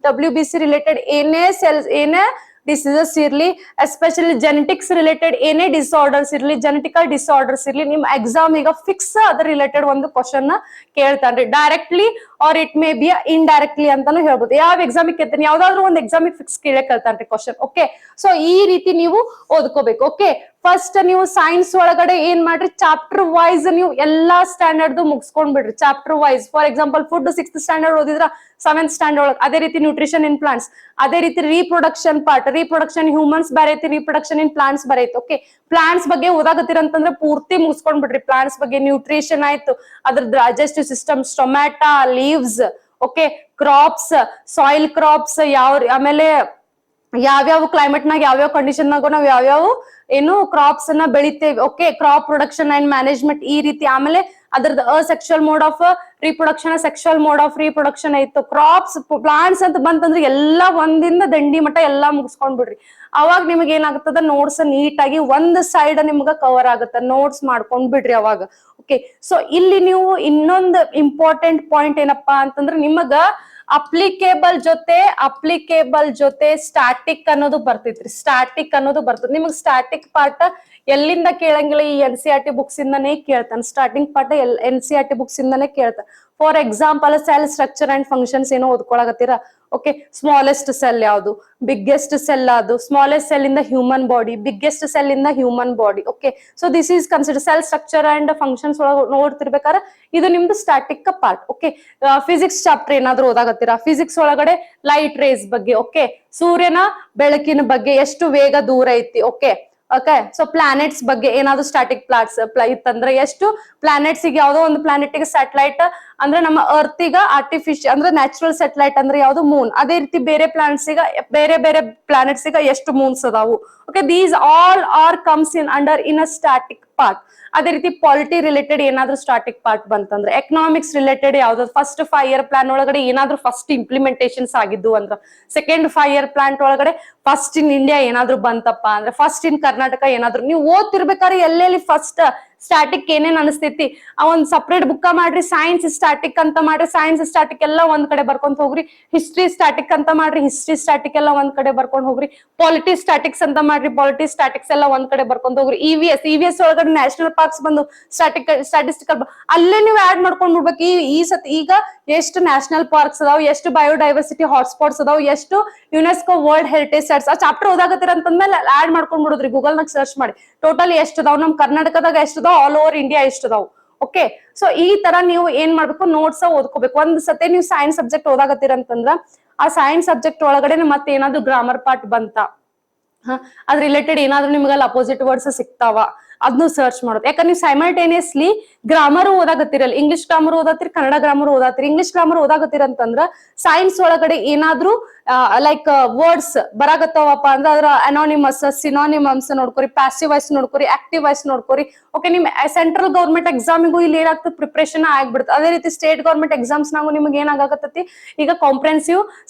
WBC ರಿಲೇಟೆಡ್ ಏನೇ ಸೆಲ್ಸ್ ಏನೇ ಡಿಸೀಸಸ್ ಇರ್ಲಿ, ಎಸ್ಪೆಷಲಿ ಜೆನೆಟಿಕ್ಸ್ ರಿಲೇಟೆಡ್ ಏನೇ ಡಿಸಾರ್ಡರ್ಸ್ ಇರ್ಲಿ, ಜೆನೆಟಿಕಲ್ ಡಿಸಾರ್ಡರ್ಸ್ ಇರ್ಲಿ, ನಿಮ್ ಎಕ್ಸಾಮ್ ಈಗ ಫಿಕ್ಸ್ ಅದ್ರ ರಿಲೇಟೆಡ್ ಒಂದು ಕ್ವಶನ್ ಕೇಳ್ತಾನ್ರಿ. Directly or it may be indirectly ಅಂತಾನು ಹೇಳ್ಬೋದು. ಯಾವ ಎಕ್ಸಾಮಿಗೆ ಕೇಳ್ತಾನೆ, ಯಾವ್ದಾದ್ರು ಒಂದು ಎಕ್ಸಾಮಿಗೆ ಫಿಕ್ಸ್ ಕೇಳ್ತಾನ್ರಿ ಕ್ವಶನ್. ಓಕೆ, ಸೊ ಈ ರೀತಿ ನೀವು ಓದ್ಕೋಬೇಕು. ಓಕೆ, ಫಸ್ಟ್ ನೀವು ಸೈನ್ಸ್ ಒಳಗಡೆ ಏನ್ ಮಾಡ್ರಿ, ಚಾಪ್ಟರ್ ವೈಸ್ ನೀವು ಎಲ್ಲಾ ಸ್ಟ್ಯಾಂಡರ್ಡ್ ಮುಗಿಸ್ಕೊಂಡ್ ಬಿಡ್ರಿ. Chapter wise for example food 6th standard ಓದಿದ್ರ 7th ಸ್ಟ್ಯಾಂಡರ್ಡ್ ಒಳಗೆ, ಅದೇ ರೀತಿ ನ್ಯೂಟ್ರಿಷನ್ ಇನ್ ಪ್ಲಾಂಟ್ಸ್, ಅದೇ ರೀತಿ ರೀಪ್ರೊಡಕ್ಷನ್ ಪಾರ್ಟ್, ರೀಪ್ರೊಡಕ್ಷನ್ ಹ್ಯೂಮನ್ಸ್ ಬೇರೆ ಐತಿ, ರೀಪ್ರೊಡಕ್ಷನ್ ಇನ್ ಪ್ಲಾಂಟ್ಸ್ ಬೇರೆ ಐತಿ. ಓಕೆ, ಪ್ಲಾಂಟ್ಸ್ ಬಗ್ಗೆ ಓದಾಗತ್ತಿರಂತಂದ್ರೆ ಪೂರ್ತಿ ಮುಗಿಸ್ಕೊಂಡ್ ಬಿಡ್ರಿ. ಪ್ಲಾಂಟ್ಸ್ ಬಗ್ಗೆ ನ್ಯೂಟ್ರಿಷನ್ ಆಯ್ತು, ಅದ್ರ digestive system, stomata, leaves, okay, crops, soil crops ಆಮೇಲೆ ಯಾವ್ಯಾವ ಕ್ಲೈಮೇಟ್ ನಾಗ ಯಾವ್ಯಾವ ಕಂಡೀಷನ್ ನಾಗ ನಾವ್ ಯಾವ್ಯಾವ ಏನು ಕ್ರಾಪ್ಸ್ ಅನ್ನ ಬೆಳಿತೇವೆ. Okay, crop production and management ಈ ರೀತಿ. ಆಮೇಲೆ ಅದ್ರದ್ದು asexual mode of reproduction, sexual mode of reproduction ಐತು, ಕ್ರಾಪ್ಸ್ ಪ್ಲಾಂಟ್ಸ್ ಅಂತ ಬಂತಂದ್ರೆ ಎಲ್ಲಾ ಒಂದಿಂದ ದಂಡಿ ಮಟ್ಟ ಎಲ್ಲಾ ಮುಗಿಸ್ಕೊಂಡ್ ಬಿಡ್ರಿ. ಅವಾಗ ನಿಮ್ಗೆ ಏನಾಗ್ತದ ನೋಟ್ಸ್ ನೀಟಾಗಿ ಒಂದ್ ಸೈಡ್ ನಿಮ್ಗ ಕವರ್ ಆಗುತ್ತ, ನೋಟ್ಸ್ ಮಾಡ್ಕೊಂಡ್ ಬಿಡ್ರಿ ಅವಾಗ. ಓಕೆ, ಸೊ ಇಲ್ಲಿ ನೀವು ಇನ್ನೊಂದು ಇಂಪಾರ್ಟೆಂಟ್ ಪಾಯಿಂಟ್ ಏನಪ್ಪಾ ಅಂತಂದ್ರೆ ನಿಮಗ ಅಪ್ಲಿಕೇಬಲ್ ಜೊತೆ ಸ್ಟಾಟಿಕ್ ಅನ್ನೋದು ಬರ್ತೈತ್ರಿ. ಸ್ಟಾಟಿಕ್ ಅನ್ನೋದು ಬರ್ತದೆ ನಿಮಗ್. ಸ್ಟಾಟಿಕ್ ಪಾರ್ಟ್ ಎಲ್ಲಿಂದ ಕೇಳಂಗಿಲ್ಲ, ಈ NCERT ಬುಕ್ಸ್ ಇಂದಾನೇ ಕೇಳ್ತಾನೆ. ಸ್ಟಾರ್ಟಿಂಗ್ ಪಾರ್ಟ್ NCERT ಬುಕ್ಸ್ ಇಂದಾನೇ ಕೇಳ್ತಾನೆ. For example cell structure and functions ಏನೋ ಓದ್ಕೊಳಕತ್ತೀರ. ಓಕೆ, ಸ್ಮಾಲೆಸ್ಟ್ ಸೆಲ್ ಯಾವುದು, ಬಿಗ್ಗೆಸ್ಟ್ ಸೆಲ್ ಅದು, ಸ್ಮಾಲೆಸ್ಟ್ ಸೆಲ್ ಇಂದ ಹ್ಯೂಮನ್ ಬಾಡಿ, ಬಿಗ್ಗೆಸ್ಟ್ ಸೆಲ್ ಇಂದ human body. Okay, so this is consider cell structure and functions ಒಳಗೆ ನೋಡ್ತಿರ್ಬೇಕಾದ್ರೆ ಇದು ನಿಮ್ದು static part. Okay, physics chapter ಏನಾದ್ರು ಓದಾಗತ್ತೀರಾ, physics ಒಳಗಡೆ ಲೈಟ್ ರೇಸ್ ಬಗ್ಗೆ, ಓಕೆ, ಸೂರ್ಯನ ಬೆಳಕಿನ ಬಗ್ಗೆ ಎಷ್ಟು ವೇಗ ದೂರ ಐತಿ. ಓಕೆ ಓಕೆ, ಸೊ ಪ್ಲಾನೆಟ್ಸ್ ಬಗ್ಗೆ ಏನಾದ್ರು ಸ್ಟಾಟಿಕ್ ಪ್ಲಾಟ್ಸ್ ಇತ್ತಂದ್ರೆ ಎಷ್ಟು ಪ್ಲಾನೆಟ್ಸ್ ಗೆ, ಯಾವ್ದೋ ಒಂದು ಪ್ಲಾನೆಟ್ ಗೆ ಸ್ಯಾಟಲೈಟ್ ಅಂದ್ರೆ ನಮ್ಮ ಅರ್ತ್ ಈಗ ಆರ್ಟಿಫಿಷಿಯಲ್ ಅಂದ್ರೆ ನ್ಯಾಚುರಲ್ ಸ್ಯಾಟಲೈಟ್ ಅಂದ್ರೆ ಯಾವ್ದು ಮೂನ್. ಅದೇ ರೀತಿ ಬೇರೆ ಪ್ಲಾನೆಟ್ಸ್ ಗ ಪ್ಲಾನೆಟ್ಸ್ ಗ ಎಷ್ಟು ಮೂನ್ಸ್ ಅದಾವು. Okay, these all are comes in under in a static part. ಅದೇ ರೀತಿ ಪಾಲಿಟಿ ರಿಲೇಟೆಡ್ ಏನಾದ್ರು ಸ್ಟಾಟಿಕ್ ಪಾರ್ಟ್ ಬಂತಂದ್ರೆ, ಎಕನಾಮಿಕ್ಸ್ ರಿಲೇಟೆಡ್ ಯಾವ್ದು ಫಸ್ಟ್ 5 year ಪ್ಲಾನ್ ಒಳಗಡೆ ಏನಾದ್ರು ಫಸ್ಟ್ ಇಂಪ್ಲಿಮೆಂಟೇಷನ್ಸ್ ಆಗಿದ್ದು ಅಂದ್ರ, ಸೆಕೆಂಡ್ 5 year ಪ್ಲಾನ್ ಒಳಗಡೆ ಫಸ್ಟ್ ಇನ್ ಇಂಡಿಯಾ ಏನಾದ್ರು ಬಂತಪ್ಪ ಅಂದ್ರೆ, ಫಸ್ಟ್ ಇನ್ ಕರ್ನಾಟಕ ಏನಾದ್ರು ನೀವು ಓದ್ತಿರ್ಬೇಕಾದ್ರೆ ಎಲ್ಲೆಲ್ಲಿ ಫಸ್ಟ್ ಸ್ಟಾಟಿಕ್ ಏನೇನ್ ಅನಿಸ್ತೈತಿ ಆ ಒಂದ್ ಸಪ್ರೇಟ್ ಬುಕ್ಕ ಮಾಡ್ರಿ. ಸೈನ್ಸ್ ಸ್ಟಾಟಿಕ್ ಅಂತ ಮಾಡ್ರಿ, ಸೈನ್ಸ್ ಸ್ಟಾಟಿಕ್ ಎಲ್ಲ ಒಂದ್ ಕಡೆ ಬರ್ಕೊಂಡ್ ಹೋಗ್ರಿ. ಹಿಸ್ಟ್ರಿ ಸ್ಟಾಟಿಕ್ ಅಂತ ಮಾಡ್ರಿ, ಹಿಸ್ಟ್ರಿ ಸ್ಟಾಟಿಕ್ ಎಲ್ಲ ಒಂದ್ ಕಡೆ ಬರ್ಕೊಂಡ್ ಹೋಗ್ರಿ. ಪಾಲಿಟಿ ಸ್ಟಾಟಿಕ್ಸ್ ಅಂತ ಮಾಡ್ರಿ, ಪಾಲಿಟಿ ಸ್ಟಾಟಿಕ್ಸ್ ಎಲ್ಲ ಒಂದ್ ಕಡೆ ಬರ್ಕೊಂಡ್ ಹೋಗ್ರಿ. EVS ಒಳಗಡೆ ನ್ಯಾಷನಲ್ ಪಾರ್ಕ್ಸ್ ಬಂದು ಸ್ಟಾಟಿಸ್ಟಿಕಲ್ ಅಲ್ಲೇ ನೀವು ಆಡ್ ಮಾಡ್ಕೊಂಡ್ ಬಿಡ್ಬೇಕು. ಈ ಸತಿ ಈಗ ಎಷ್ಟು ನ್ಯಾಷನಲ್ ಪಾರ್ಕ್ಸ್ ಅದಾವ, ಎಷ್ಟು ಬಯೋಡೈವರ್ಸಿಟಿ ಹಾಟ್ಸ್ಪಾಟ್ಸ್ ಅದಾವ, ಎಷ್ಟು ಯುನೆಸ್ಕೋ ವರ್ಲ್ಡ್ ಹೆರಿಟೇಜ್ ಸೈಟ್ಸ್ ಆ ಚಾಪ್ಟರ್ ಓದಾಗತ್ತೀರ ಅಂತಂದ್ಮೇಲೆ ಆಡ್ ಮಾಡ್ಕೊಂಡ್ ಬಿಡುದ್ರಿ. ಗೂಗಲ್ ನಾಗ ಸರ್ಚ್ ಮಾಡಿ ಟೋಟಲ್ ಎಷ್ಟು ಅದಾವ, ನಮ್ ಕರ್ನಾಟಕದಾಗ ಎಷ್ಟು ಅದಾವ, ಆಲ್ ಓವರ್ ಇಂಡಿಯಾ ಎಷ್ಟು ಅದಾವ. ಓಕೆ, ಸೊ ಈ ತರ ನೀವು ಏನ್ ಮಾಡ್ಬೇಕು, ನೋಟ್ಸ್ ಓದ್ಕೋಬೇಕು. ಒಂದ್ ಸತಿ ನೀವು ಸೈನ್ಸ್ ಸಬ್ಜೆಕ್ಟ್ ಓದಾಗತ್ತೀರ ಅಂತಂದ್ರ ಆ ಸೈನ್ಸ್ ಸಬ್ಜೆಕ್ಟ್ ಒಳಗಡೆ ಮತ್ತೆ ಏನಾದ್ರು ಗ್ರಾಮರ್ ಪಾರ್ಟ್ ಬಂತ, ಅದ್ ರಿಲೇಟೆಡ್ ಏನಾದ್ರು ನಿಮ್ಗಲ್ಲಿ ಅಪೋಸಿಟ್ ವರ್ಡ್ಸ್ ಸಿಗ್ತಾವ, ಅದನ್ನು ಸರ್ಚ್ ಮಾಡೋದು. ಯಾಕಂದ್ರೆ ನೀವು ಸೈಮಲ್ಟೇನಿಯಸ್ಲಿ ಗ್ರಾಮರ್ ಓದಾಗತ್ತಿರಲ್ಲ, ಇಂಗ್ಲಿಷ್ ಗ್ರಾಮರ್ ಓದಾತಿರಿ, ಕನ್ನಡ ಗ್ರಾಮರ್ ಓದಾತಿರಿ. ಇಂಗ್ಲಿಷ್ ಗ್ರಾಮರ್ ಓದಾಗತ್ತೀರ ಅಂತಂದ್ರ ಸೈನ್ಸ್ ಒಳಗಡೆ ಏನಾದ್ರು ಲೈಕ್ ವರ್ಡ್ಸ್ ಬರಾಗತ್ತವಪ್ಪ ಅಂದ್ರೆ ಅದ್ರ ಅನಾನಿಮಸ್, ಸಿನಾನಿಮಮ್ಸ್ ನೋಡ್ಕೊರಿ, ಪ್ಯಾಸಿವ್ ವಾಯ್ಸ್ ನೋಡ್ಕೊರಿ, ಆಕ್ಟಿವ್ ವಾಯ್ಸ್ ನೋಡ್ಕೊರಿ. ಓಕೆ, ನಿಮ್ ಸೆಂಟ್ರಲ್ ಗೌರ್ಮೆಂಟ್ ಎಕ್ಸಾಮಿಗೂ ಇಲ್ಲಿ ಏನಾಗ್ತದೆ ಪ್ರಿಪರೇಷನ್ ಆಗ್ಬಿಡುತ್ತೆ. ಅದೇ ರೀತಿ ಸ್ಟೇಟ್ ಗೌರ್ಮೆಂಟ್ ಎಕ್ಸಾಮ್ಸ್ ನಾವು ನಿಮ್ಗೆ ಏನಾಗತ್ತತಿ ಈಗ ಕಾಂಪ್ರೆನ್ಸಿವ್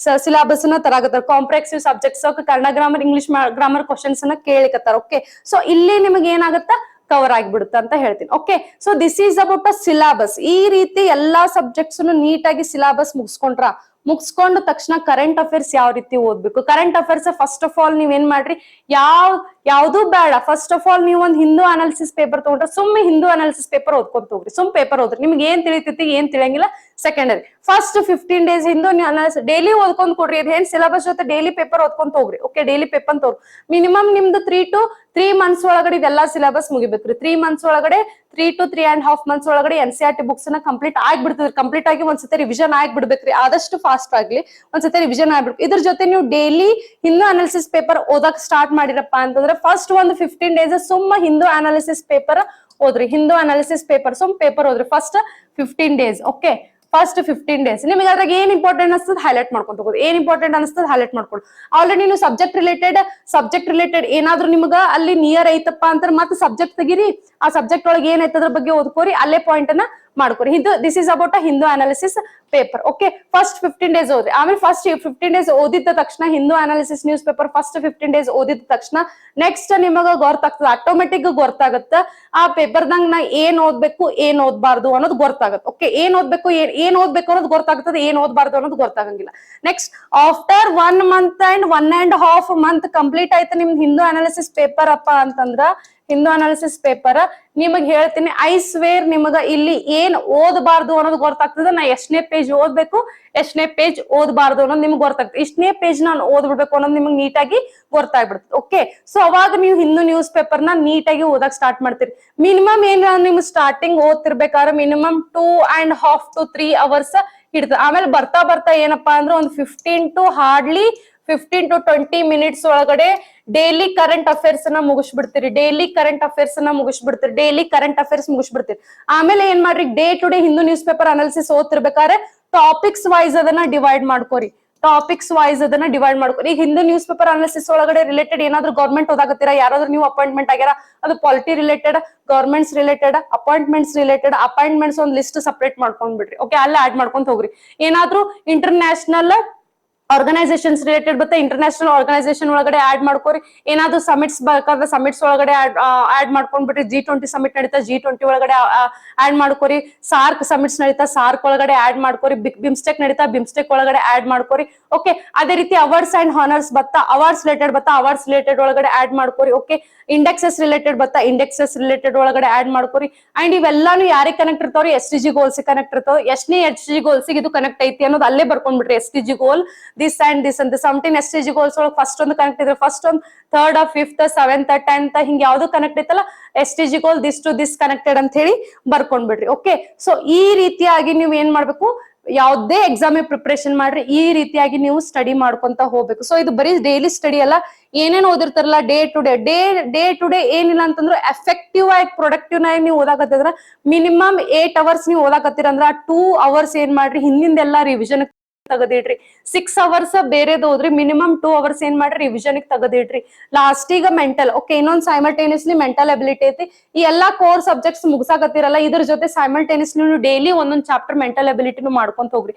ಸಿಲೆಬಸ್ ನ ತರಾಗತ್ತಾರ, comprehensive subjects Kannada grammar, English grammar questions ಅನ್ನ ಕೇಳಿಕತ್ತಾರ. ಓಕೆ, ಸೊ ಇಲ್ಲಿ ನಿಮಗೆ ಏನಾಗತ್ತ ಕವರ್ ಆಗಿಬಿಡುತ್ತೆ ಅಂತ ಹೇಳ್ತೀನಿ. Okay, so this is about a syllabus. ಈ ರೀತಿ ಎಲ್ಲಾ ಸಬ್ಜೆಕ್ಟ್ಸ್ ನೀಟಾಗಿ ಸಿಲಾಬಸ್ ಮುಗಿಸ್ಕೊಂಡ ತಕ್ಷಣ ಕರೆಂಟ್ ಅಫೇರ್ಸ್ ಯಾವ ರೀತಿ ಓದ್ಬೇಕು. Current affairs first of all ನೀವ್ ಏನ್ ಮಾಡ್ರಿ, ಯಾವ್ದು ಬೇಡ. ಫಸ್ಟ್ ಆಫ್ ಆಲ್ ನೀವು ಒಂದ್ ಹಿಂದೂ ಅನಾಲಿಸಿಸ್ ಪೇಪರ್ ತಗೊಂಡ್ರೆ ಸುಮ್ಮನೆ ಹಿಂದೂ ಅನಾಲಿಸಿಸ್ ಪೇಪರ್ ಓದ್ಕೊಂತ ಹೋಗ್ರಿ. ಸುಮ್ ಪೇಪರ್ ಓದ್ರಿ, ನಿಮ್ಗೆ ಏನ್ ತಿಳಿತೈತಿ ಏನ್ ತಿಳಿಯಂಗಿಲ್ಲ secondary. First 15 days Hindu analysis daily ಓದ್ಕೊಂಡ್ ಕೊಡ್ರಿ. ಇದೇನ್ ಸಿಲೆಬಸ್ ಜೊತೆ ಡೈಲಿ ಪೇಪರ್ ಓದ್ಕೊಂತ ಹೋಗ್ರಿ. ಓಕೆ, ಡೈಲಿ ಪೇಪರ್ ತೋರ್ ಮಿನಿಮಮ್ ನಿಮ್ದು 3 to 3 months ಒಳಗಡೆ ಇದೆಲ್ಲಾ ಸಿಲೆಬಸ್ ಮುಗಿಬೇಕ್ರಿ. 3 months ಒಳಗಡೆ 3 to 3.5 months ಒಳಗಡೆ NCERT ಬುಕ್ಸ್ ನ ಕಂಪ್ಲೀಟ್ ಆಗ್ಬಿಡ್ತದ್ರಿ. ಕಂಪ್ಲೀಟ್ ಆಗಿ ಒಂದ್ಸತಿ ರಿವಿಷನ್ ಆಗ್ಬಿಡ್ಬೇಕ್ರಿ. ಆದಷ್ಟು ಫಾಸ್ಟ್ ಆಗ್ಲಿ ಒಂದ್ಸತಿ ರಿವಿಷನ್ ಆಗ್ಬಿಡ್ಬೇಕು. ಇದ್ರ ಜೊತೆ ನೀವು ಡೈಲಿ ಹಿಂದೂ ಅನಾಲಿಸಿಸ್ ಪೇಪರ್ ಓದಕ್ ಸ್ಟಾರ್ಟ್ ಮಾಡಿರಪ್ಪ ಅಂತಂದ್ರೆ ಫಸ್ಟ್ ಒಂದು 15 days ಸುಮ್ಮ ಹಿಂದೂ ಅನಾಲಿಸಿಸ್ ಪೇಪರ್ ಓದ್ರಿ. ಹಿಂದೂ ಅನಾಲಿಸಿಸ್ ಪೇಪರ್ ಸುಮ್ ಪೇಪರ್ ಓದ್ರಿ first 15 days. Okay, first 15 days ನಿಮಗೆ ಅದ್ರಾಗ ಏನ್ ಇಂಪಾರ್ಟೆಂಟ್ ಅನ್ಸ್ತದ ಹೈಲೈಟ್ ಮಾಡ್ಕೊಂತ ಹೋಗೋದು. ಏನ್ ಇಂಪಾರ್ಟೆಂಟ್ ಅನ್ಸ್ತದ ಹೈಲೈಟ್ ಮಾಡ್ಕೊಂಡು ಆಲ್ರೆಡಿ ನೀವು ಸಬ್ಜೆಕ್ಟ್ ರಿಲೇಟೆಡ್ ಏನಾದ್ರು ನಿಮ್ಗ ಅಲ್ಲಿ ನಿಯರ್ ಐತಪ್ಪ ಅಂತ ಮತ್ತೆ ಸಬ್ಜೆಕ್ಟ್ ತೆಗಿರಿ. ಆ ಸಬ್ಜೆಕ್ಟ್ ಒಳಗೆ ಏನ್ ಐತದ್ರ ಬಗ್ಗೆ ಓದ್ಕೋರಿ, ಅಲ್ಲೇ ಪಾಯಿಂಟ್ ಅನ್ನ ಮಾಡ್ಕೊರಿ. This is about a Hindu analysis paper. Okay, first 15 days ಓದ್ರಿ. ಆಮೇಲೆ ಫಸ್ಟ್ 15 days ಓದಿದ ತಕ್ಷಣ Hindu analysis news paper first 15 days ಓದಿದ ತಕ್ಷಣ ನೆಕ್ಸ್ಟ್ ನಿಮಗ ಗೊತ್ತಾಗ್ತದ, ಆಟೋಮೆಟಿಕ್ ಗೊತ್ತಾಗತ್ತ ಆ ಪೇಪರ್ದಂಗ ನಾ ಏನ್ ಓದ್ಬೇಕು ಏನ್ ಓದ್ಬಾರ್ದು ಅನ್ನೋದು ಗೊತ್ತಾಗತ್ತೆ. ಓಕೆ, ಏನ್ ಓದ್ಬೇಕು ಅನ್ನೋದು ಗೊತ್ತಾಗ್ತದೆ, ಏನ್ ಓದ್ಬಾರ್ದು ಅನ್ನೋದು ಗೊತ್ತಾಗಂಗಿಲ್ಲ. Next after 1 month and 1.5 months complete ಆಯ್ತು ನಿಮ್ದು ಹಿಂದೂ ಅನಾಲಿಸಿಸ್ ಪೇಪರ್ ಅಪ್ಪ ಅಂತಂದ್ರ, ಹಿಂದೂ ಅನಾಲಿಸಿಸ್ ಪೇಪರ್ ನಿಮಗ್ ಹೇಳ್ತೀನಿ ಐ ಸ್ವೇರ್ ನಿಮಗ ಇಲ್ಲಿ ಏನ್ ಓದಬಾರ್ದು ಅನ್ನೋದು ಗೊತ್ತಾಗ್ತದೆ. ನಾ ಎಷ್ಟನೇ ಪೇಜ್ ಓದ್ಬೇಕು ಎಷ್ಟನೇ ಪೇಜ್ ಓದಬಾರ್ದು ಅನ್ನೋದು ನಿಮ್ಗೆ ಗೊತ್ತಾಗ್ತದೆ. ಇಷ್ಟನೇ ಪೇಜ್ ನಾನು ಓದ್ಬಿಡ್ಬೇಕು ಅನ್ನೋದು ನಿಮ್ಗೆ ನೀಟಾಗಿ ಗೊತ್ತಾಗ್ಬಿಡ್ತದೆ. ಓಕೆ, ಸೊ ಅವಾಗ ನೀವು ಹಿಂದೂ ನ್ಯೂಸ್ ಪೇಪರ್ ನ ನೀಟಾಗಿ ಓದಕ್ ಸ್ಟಾರ್ಟ್ ಮಾಡ್ತೀರಿ. ಮಿನಿಮಮ್ ಏನ್ ನಿಮ್ ಸ್ಟಾರ್ಟಿಂಗ್ ಓದ್ತಿರ್ಬೇಕಾದ್ರೆ ಮಿನಿಮಮ್ 2.5 to 3 hours ಹಿಡಿತದೆ. ಆಮೇಲೆ ಬರ್ತಾ ಏನಪ್ಪಾ ಅಂದ್ರೆ ಒಂದು 15 to 20 minutes ಒಳಗಡೆ ಡೈಲಿ ಕರೆಂಟ್ ಅಫೇರ್ಸ್ ನ ಮುಗಿಸ್ಬಿಡ್ತೀರಿ. ಡೈಲಿ ಕರೆಂಟ್ ಅಫೇರ್ಸ್ ಮುಗಿಸ್ಬಿಡ್ತೀರಿ. ಆಮೇಲೆ ಏನ್ ಮಾಡ್ರಿ, day to day Hindu news paper analysis ಓದ್ತಿರ್ಬೇಕಾದ್ರೆ ಟಾಪಿಕ್ಸ್ ವೈಸ್ ಅದನ್ನ ಡಿವೈಡ್ ಮಾಡ್ಕೋರಿ. ಟಾಪಿಕ್ಸ್ ವೈಸ್ ಅದನ್ನ ಡಿವೈಡ್ ಮಾಡ್ಕೊಂಡು ಈಗ ಹಿಂದೂ ನ್ಯೂಸ್ ಪೇಪರ್ ಅನಾಲಿಸಿಸ್ ಒಳಗಡೆ ರಿಲೇಟೆಡ್ ಏನಾದ್ರು ಗೌರ್ಮೆಂಟ್ ಓದಾಕತ್ತೀರಾ, ಯಾರಾದ್ರೂ ನೀವು ಅಪಾಯಿಂಟ್ಮೆಂಟ್ ಆಗ್ಯಾರ, ಅದು polity related, government's related, appointments ಒಂದ್ ಲಿಸ್ಟ್ ಸಪರೇಟ್ ಮಾಡ್ಕೊಂಡ್ಬಿಡ್ರಿ. ಓಕೆ, ಅಲ್ಲೇ ಆಡ್ ಮಾಡ್ಕೊಂತ ಹೋಗ್ರಿ. ಏನಾದ್ರೂ ಇಂಟರ್ನ್ಯಾಷನಲ್ ಆರ್ಗನೈಸೇಷನ್ಸ್ ರಿಲೇಟೆಡ್ ಬತ್ತ ಇಂಟರ್ನ್ಯಾಷನಲ್ ಆರ್ಗನೈಸೇಷನ್ ಒಳಗಡೆ ಆಡ್ ಮಾಡ್ಕೋರಿ. ಏನಾದ್ರು ಸಮಿಟ್ಸ್ ಬೇಕಾದ್ರೆ ಸಮಿಟ್ಸ್ ಒಳಗಡೆ ಆಡ್ ಮಾಡ್ಕೊಂಡ್ಬಿಟ್ರಿ. G20 ಸಮಿಟ್ ನಡೀತಾ, G20 ಒಳಗಡೆ ಆಡ್ ಮಾಡ್ಕೋರಿ. ಸಾರ್ಕ್ ಸಮಿಟ್ಸ್ ನಡೀತಾ, ಸಾರ್ಕ್ ಒಳಗಡೆ ಆಡ್ ಮಾಡ್ಕೋರಿ. ಬಿಮ್ಸ್ಟೆಕ್ ನಡೀತಾ, ಬಿಮ್ಸ್ಟೆಕ್ ಒಳಗಡೆ ಆಡ್ ಮಾಡ್ಕೋರಿ. ಓಕೆ, ಅದೇ ರೀತಿ ಅವಾರ್ಡ್ಸ್ ಅಂಡ್ ಹಾನರ್ಸ್ ಬತ್ತಾ, ಅವಾರ್ಡ್ಸ್ ರಿಲೇಟೆಡ್ ಒಳಗಡೆ ಆಡ್ ಮಾಡ್ಕೋರಿ. ಓಕೆ, ಇಂಡೆಕ್ಸಸ್ ರಿಲೇಟೆಡ್ ಬತ್ತಾ, ಇಂಡೆಕ್ಸಸ್ ರಿಲೇಟೆಡ್ ಒಳಗಡೆ ಆಡ್ ಮಾಡ್ಕೋರಿ. ಅಂಡ್ ಇವೆಲ್ಲಾನು ಯಾರಿಗೆ ಕನೆಕ್ಟ್ ಇರ್ತಾವ್ರಿ? SDG ಗೋಲ್ಸ್ ಕನೆಕ್ಟ್ ಇರ್ತಾವ. ಎಷ್ಟನೇ SDG ಗೋಲ್ಸ್ ಇದು ಕನೆಕ್ಟ್ ಐತಿ ಅನ್ನೋದು ಅಲ್ಲೇ ಬರ್ಕೊಂಡ್ಬಿಟ್ರಿ. SDG goal this and this ಅಂತ 17 SDG ಗೋಲ್ಸ್ ಒಳಗೆ ಫಸ್ಟ್ ಒಂದು ಕನೆಕ್ಟ್ ಇದ್ರೆ, ಫಸ್ಟ್ ಒಂದು 3rd, 5th, 7th, 10th ಹಿಂಗ್ ಯಾವ್ದು ಕನೆಕ್ಟ್ ಐತಲ್ಲ, SDG goal this to this connected ಅಂತ ಹೇಳಿ ಬರ್ಕೊಂಡ್ಬಿಡ್ರಿ. ಓಕೆ, ಸೊ ಈ ರೀತಿಯಾಗಿ ನೀವು ಏನ್ ಮಾಡ್ಬೇಕು, ಯಾವ್ದೇ ಎಕ್ಸಾಮ್ ಪ್ರಿಪರೇಷನ್ ಮಾಡ್ರಿ, ಈ ರೀತಿಯಾಗಿ ನೀವು ಸ್ಟಡಿ ಮಾಡ್ಕೊಂತ ಹೋಗ್ಬೇಕು. ಸೊ ಇದು ಬರೀ ಡೈಲಿ ಸ್ಟಡಿ ಅಲ್ಲ, ಏನೇನ್ ಓದಿರ್ತಾರಲ್ಲ ಡೇ ಟು ಡೇ ಏನಿಲ್ಲ ಅಂತಂದ್ರೆ ಎಫೆಕ್ಟಿವ್ ಆಗಿ ಪ್ರೊಡಕ್ಟಿವ್ ಆಗಿ ನೀವು ಓದಾಕತ್ತಿದ್ರ ಮಿನಿಮಮ್ 8 hours ನೀವು ಓದಾಕತ್ತೀರ ಅಂದ್ರ 2 hours ಏನ್ ಮಾಡ್ರಿ, ಹಿಂದಿಂದೆಲ್ಲಾ ರಿವಿಷನ್ ತೆಗದಿಡ್ರಿ. 6 hours ಬೇರೆದ್ ಹೋದ್ರಿ, ಮಿನಿಮಮ್ 2 hours ಏನ್ ಮಾಡ್ರಿ, ರಿವಿಷನ್ ತೆಗದಿಡ್ರಿ. ಲಾಸ್ಟ್ ಈಗ ಮೆಂಟಲ್. ಓಕೆ, ಇನ್ನೊಂದ್ ಸೈಮಲ್ಟೇನಿಯಸ್ಲಿ ಮೆಂಟಲ್ ಅಬಿಲಿಟಿ ಐತಿ. ಈ ಎಲ್ಲಾ ಕೋರ್ ಸಬ್ಜೆಕ್ಟ್ಸ್ ಮುಗಿಸಾಕತ್ತಿರಲ್ಲ, ಇದ್ರ ಜೊತೆ ಸೈಮಲ್ಟೇನಿಯಸ್ಲಿ ನೀವು ಡೈಲಿ ಒಂದೊಂದ್ ಚಾಪ್ಟರ್ ಮೆಂಟಲ್ ಅಬಿಲಿಟಿನೂ ಮಾಡ್ಕೊಂತ ಹೋಗ್ರಿ.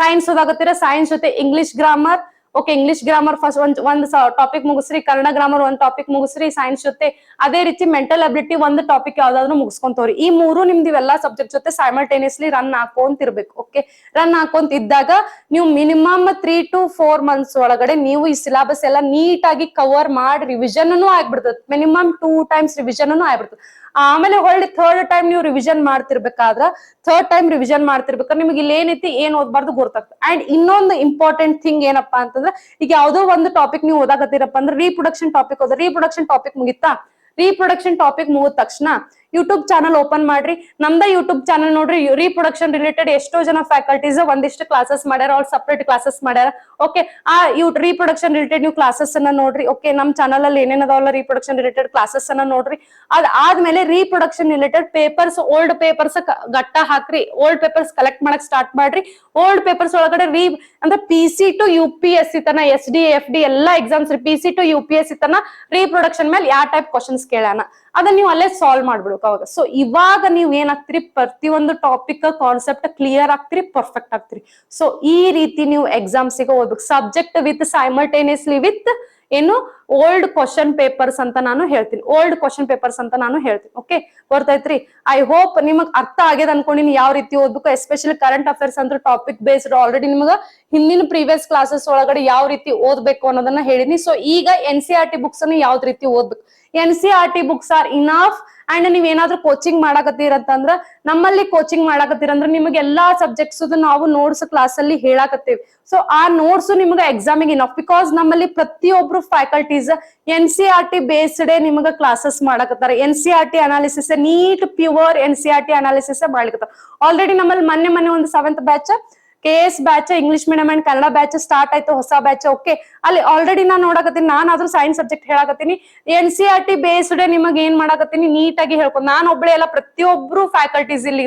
ಸೈನ್ಸ್ ಓದಾಕತ್ತೀರ, ಸೈನ್ಸ್ ಜೊತೆ English grammar. Okay, English grammar first ಒಂದ್ ಟಾಪಿಕ್ ಮುಗಿಸ್ರಿ, ಕನ್ನಡ ಗ್ರಾಮರ್ ಒಂದ್ ಟಾಪಿಕ್ ಮುಗಿಸ್ರಿ ಸೈನ್ಸ್ ಜೊತೆ. ಅದೇ ರೀತಿ ಮೆಂಟಲ್ ಅಬಿಲಿಟಿ ಒಂದು ಟಾಪಿಕ್ ಯಾವ್ದಾದ್ರು ಮುಗಿಸ್ಕೊಂತವ್ರಿ. ಈ ಮೂರು ನಿಮ್ದು ಇವೆಲ್ಲಾ ಸಬ್ಜೆಕ್ಟ್ ಜೊತೆ ಸೈಮಲ್ಟೇನಿಯಸ್ಲಿ ರನ್ ಹಾಕೊಂತ ಇರ್ಬೇಕು. ಓಕೆ, ರನ್ ಹಾಕೊಂತ ಇದ್ದಾಗ ನೀವು ಮಿನಿಮಮ್ 3 to 4 months ಒಳಗಡೆ ನೀವು ಈ ಸಿಲೆಬಸ್ ಎಲ್ಲ ನೀಟ್ ಆಗಿ ಕವರ್ ಮಾಡಿ ರಿವಿಷನ್ ಆಗ್ಬಿಡ್ತದೆ. ಮಿನಿಮಮ್ 2 times ರಿವಿಷನ್ ಆಗ್ಬಿಡ್ತದೆ. ಆಮೇಲೆ ಹೊಳ್ಳಿ ಥರ್ಡ್ ಟೈಮ್ ರಿವಿಷನ್ ಮಾಡ್ತಿರ್ಬೇಕಾದ್ರೆ ನಿಮ್ಗೆ ಇಲ್ಲಿ ಏನೈತಿ ಏನ್ ಓದ್ಬಾರ್ದು ಗೊತ್ತಾಗ್ತದೆ. ಅಂಡ್ ಇನ್ನೊಂದು ಇಂಪಾರ್ಟೆಂಟ್ ಥಿಂಗ್ ಏನಪ್ಪಾ ಅಂತಂದ್ರೆ, ಈಗ ಯಾವ್ದೋ ಒಂದು ಟಾಪಿಕ್ ನೀವು ಓದಾಕತ್ತೀರಪ್ಪ ಅಂದ್ರೆ ರೀಪ್ರೊಡಕ್ಷನ್ ಟಾಪಿಕ್ ರೀಪ್ರೊಡಕ್ಷನ್ ಟಾಪಿಕ್ ಮುಗಿತಾ, ರೀಪ್ರೊಡಕ್ಷನ್ ಟಾಪಿಕ್ ಮುಗಿದ ತಕ್ಷಣ ಯೂಟ್ಯೂಬ್ ಚಾನಲ್ ಓಪನ್ ಮಾಡ್ರಿ. ನಮ್ದ ಯೂಟ್ಯೂಬ್ ಚಾನಲ್ ನೋಡ್ರಿ, ರೀಪ್ರೊಡಕ್ಷನ್ ರಿಲೇಟೆಡ್ ಎಷ್ಟೋ ಜನ ಫ್ಯಾಕಲ್ಟೀಸ್ ಒಂದಿಷ್ಟು ಕ್ಲಾಸಸ್ ಮಾಡ್ಯಾರ, ಅವ್ರು ಸಪರೇಟ್ ಕ್ಲಾಸಸ್ ಮಾಡ್ಯಾರ. ಓಕೆ, ಆ ರೀಪ್ರೊಡಕ್ಷನ್ ರಿಲೇಟೆಡ್ ನೀವು ಕ್ಲಾಸಸ್ ಅನ್ನ ನೋಡ್ರಿ. ಓಕೆ, ನಮ್ ಚಾನಲ್ ಅಲ್ಲಿ ಏನೇನದಾವಲ್ಲ ರೀಪ್ರೊಡಕ್ಷನ್ ರಿಲೇಟೆಡ್ ಕ್ಲಾಸಸ್ ಅನ್ನ ನೋಡ್ರಿ. ಅದಾದ್ಮೇಲೆ reproduction related papers, old papers ಗಟ್ಟ ಹಾಕ್ರಿ, ಓಲ್ಡ್ ಪೇಪರ್ಸ್ ಕಲೆಕ್ಟ್ ಮಾಡಕ್ ಸ್ಟಾರ್ಟ್ ಮಾಡ್ರಿ. ಓಲ್ಡ್ ಪೇಪರ್ಸ್ ಒಳಗಡೆ ಅಂದ್ರೆ PC to UPSC ತನ, SD, FD ಎಲ್ಲಾ ಎಕ್ಸಾಮ್ಸ್ PC to UPSC ತನ ರೀಪ್ರೊಡಕ್ಷನ್ ಮೇಲೆ ಯಾವ ಟೈಪ್ ಕ್ವಶನ್ಸ್ ಕೇಳೋಣ ಅದನ್ನ ನೀವು ಅಲ್ಲೇ ಸಾಲ್ವ್ ಮಾಡ್ಬಿಡ್ಬೇಕು ಅವಾಗ. ಸೊ ಇವಾಗ ನೀವ್ ಏನಾಗ್ತಿರಿ, ಪ್ರತಿಯೊಂದು ಟಾಪಿಕ್ ಕಾನ್ಸೆಪ್ಟ್ ಕ್ಲಿಯರ್ ಆಗ್ತಿರಿ, ಪರ್ಫೆಕ್ಟ್ ಆಗ್ತಿರಿ. ಸೊ ಈ ರೀತಿ ನೀವು ಎಕ್ಸಾಮ್ಸಿಗೆ ಓದ್ಬೇಕು, ಸಬ್ಜೆಕ್ಟ್ ವಿತ್ ಸೈಮಲ್ಟೇನಿಯಸ್ಲಿ ವಿತ್ ಏನು ಓಲ್ಡ್ ಕ್ವಶನ್ ಪೇಪರ್ಸ್ ಅಂತ ನಾನು ಹೇಳ್ತೀನಿ. ಓಕೆ, ಗೊತ್ತೈತ್ರಿ? ಐ ಹೋಪ್ ನಿಮಗ್ ಅರ್ಥ ಆಗ್ಯದ ಅನ್ಕೊಂಡಿನಿ ಯಾವ ರೀತಿ ಓದ್ಬೇಕು. ಎಸ್ಪೆಷಲಿ ಕರೆಂಟ್ ಅಫೇರ್ಸ್ ಅಂದ್ರೆ ಟಾಪಿಕ್ ಬೇಸ್ಡ್ ಆಲ್ರೆಡಿ ನಿಮ್ಗ ಹಿಂದಿನ ಪ್ರೀವಿಯಸ್ ಕ್ಲಾಸಸ್ ಒಳಗಡೆ ಯಾವ ರೀತಿ ಓದ್ಬೇಕು ಅನ್ನೋದನ್ನ ಹೇಳಿನಿ. ಸೊ ಈಗ NCERT ಬುಕ್ಸ್ ಅನ್ನು ಯಾವ್ದು ರೀತಿ ಓದ್ಬೇಕು, NCERT books are enough. And ನೀವ್ ಏನಾದ್ರು ಕೋಚಿಂಗ್ ಮಾಡಕತ್ತೀರಂತಂದ್ರ, ನಮ್ಮಲ್ಲಿ ಕೋಚಿಂಗ್ ಮಾಡಕತ್ತೀರಂದ್ರ ನಿಮಗೆ ಎಲ್ಲಾ ಸಬ್ಜೆಕ್ಟ್ಸ್ ನಾವು ನೋಟ್ಸ್ ಕ್ಲಾಸ್ ಅಲ್ಲಿ ಹೇಳಾಕತ್ತೀವಿ. ಸೊ ಆ ನೋಟ್ಸ್ ನಿಮ್ಗೆ ಎಕ್ಸಾಮಿಗೆ ಇನಫ್, ಬಿಕಾಸ್ ನಮ್ಮಲ್ಲಿ ಪ್ರತಿಯೊಬ್ರು ಫ್ಯಾಕಲ್ಟೀಸ್ NCERT ಬೇಸ್ಡ್ ನಿಮ್ಗ ಕ್ಲಾಸಸ್ ಮಾಡಕತ್ತಾರೆ. NCERT analysis, neat pure NCERT analysis ಮಾಡ್ಲಿಕತ್ತಾರ. ಆಲ್ರೆಡಿ ನಮ್ಮಲ್ಲಿ ಮೊನ್ನೆ ಒಂದು 7th batch KS batch, English medium and Kannada batch start ಆಯ್ತು, ಹೊಸ ಬ್ಯಾಚ್. ಓಕೆ, ಅಲ್ಲಿ ಆಲ್ರೆಡಿ ನಾನು ನೋಡಕತ್ತೀನಿ, ನಾನಾದ್ರೂ ಸೈನ್ಸ್ ಸಬ್ಜೆಕ್ಟ್ ಹೇಳಕತ್ತೀನಿ. NCERT ಬೇಸ್ಡ್ ನಿಮಗೆ ಏನ್ ಮಾಡಕತ್ತೀನಿ ನೀಟಾಗಿ ಹೇಳ್ಕೊಂಡು, ನಾನು ಒಬ್ಳೆ ಎಲ್ಲ ಪ್ರತಿಯೊಬ್ರು ಫ್ಯಾಕಲ್ಟೀಸ್ ಇಲ್ಲಿ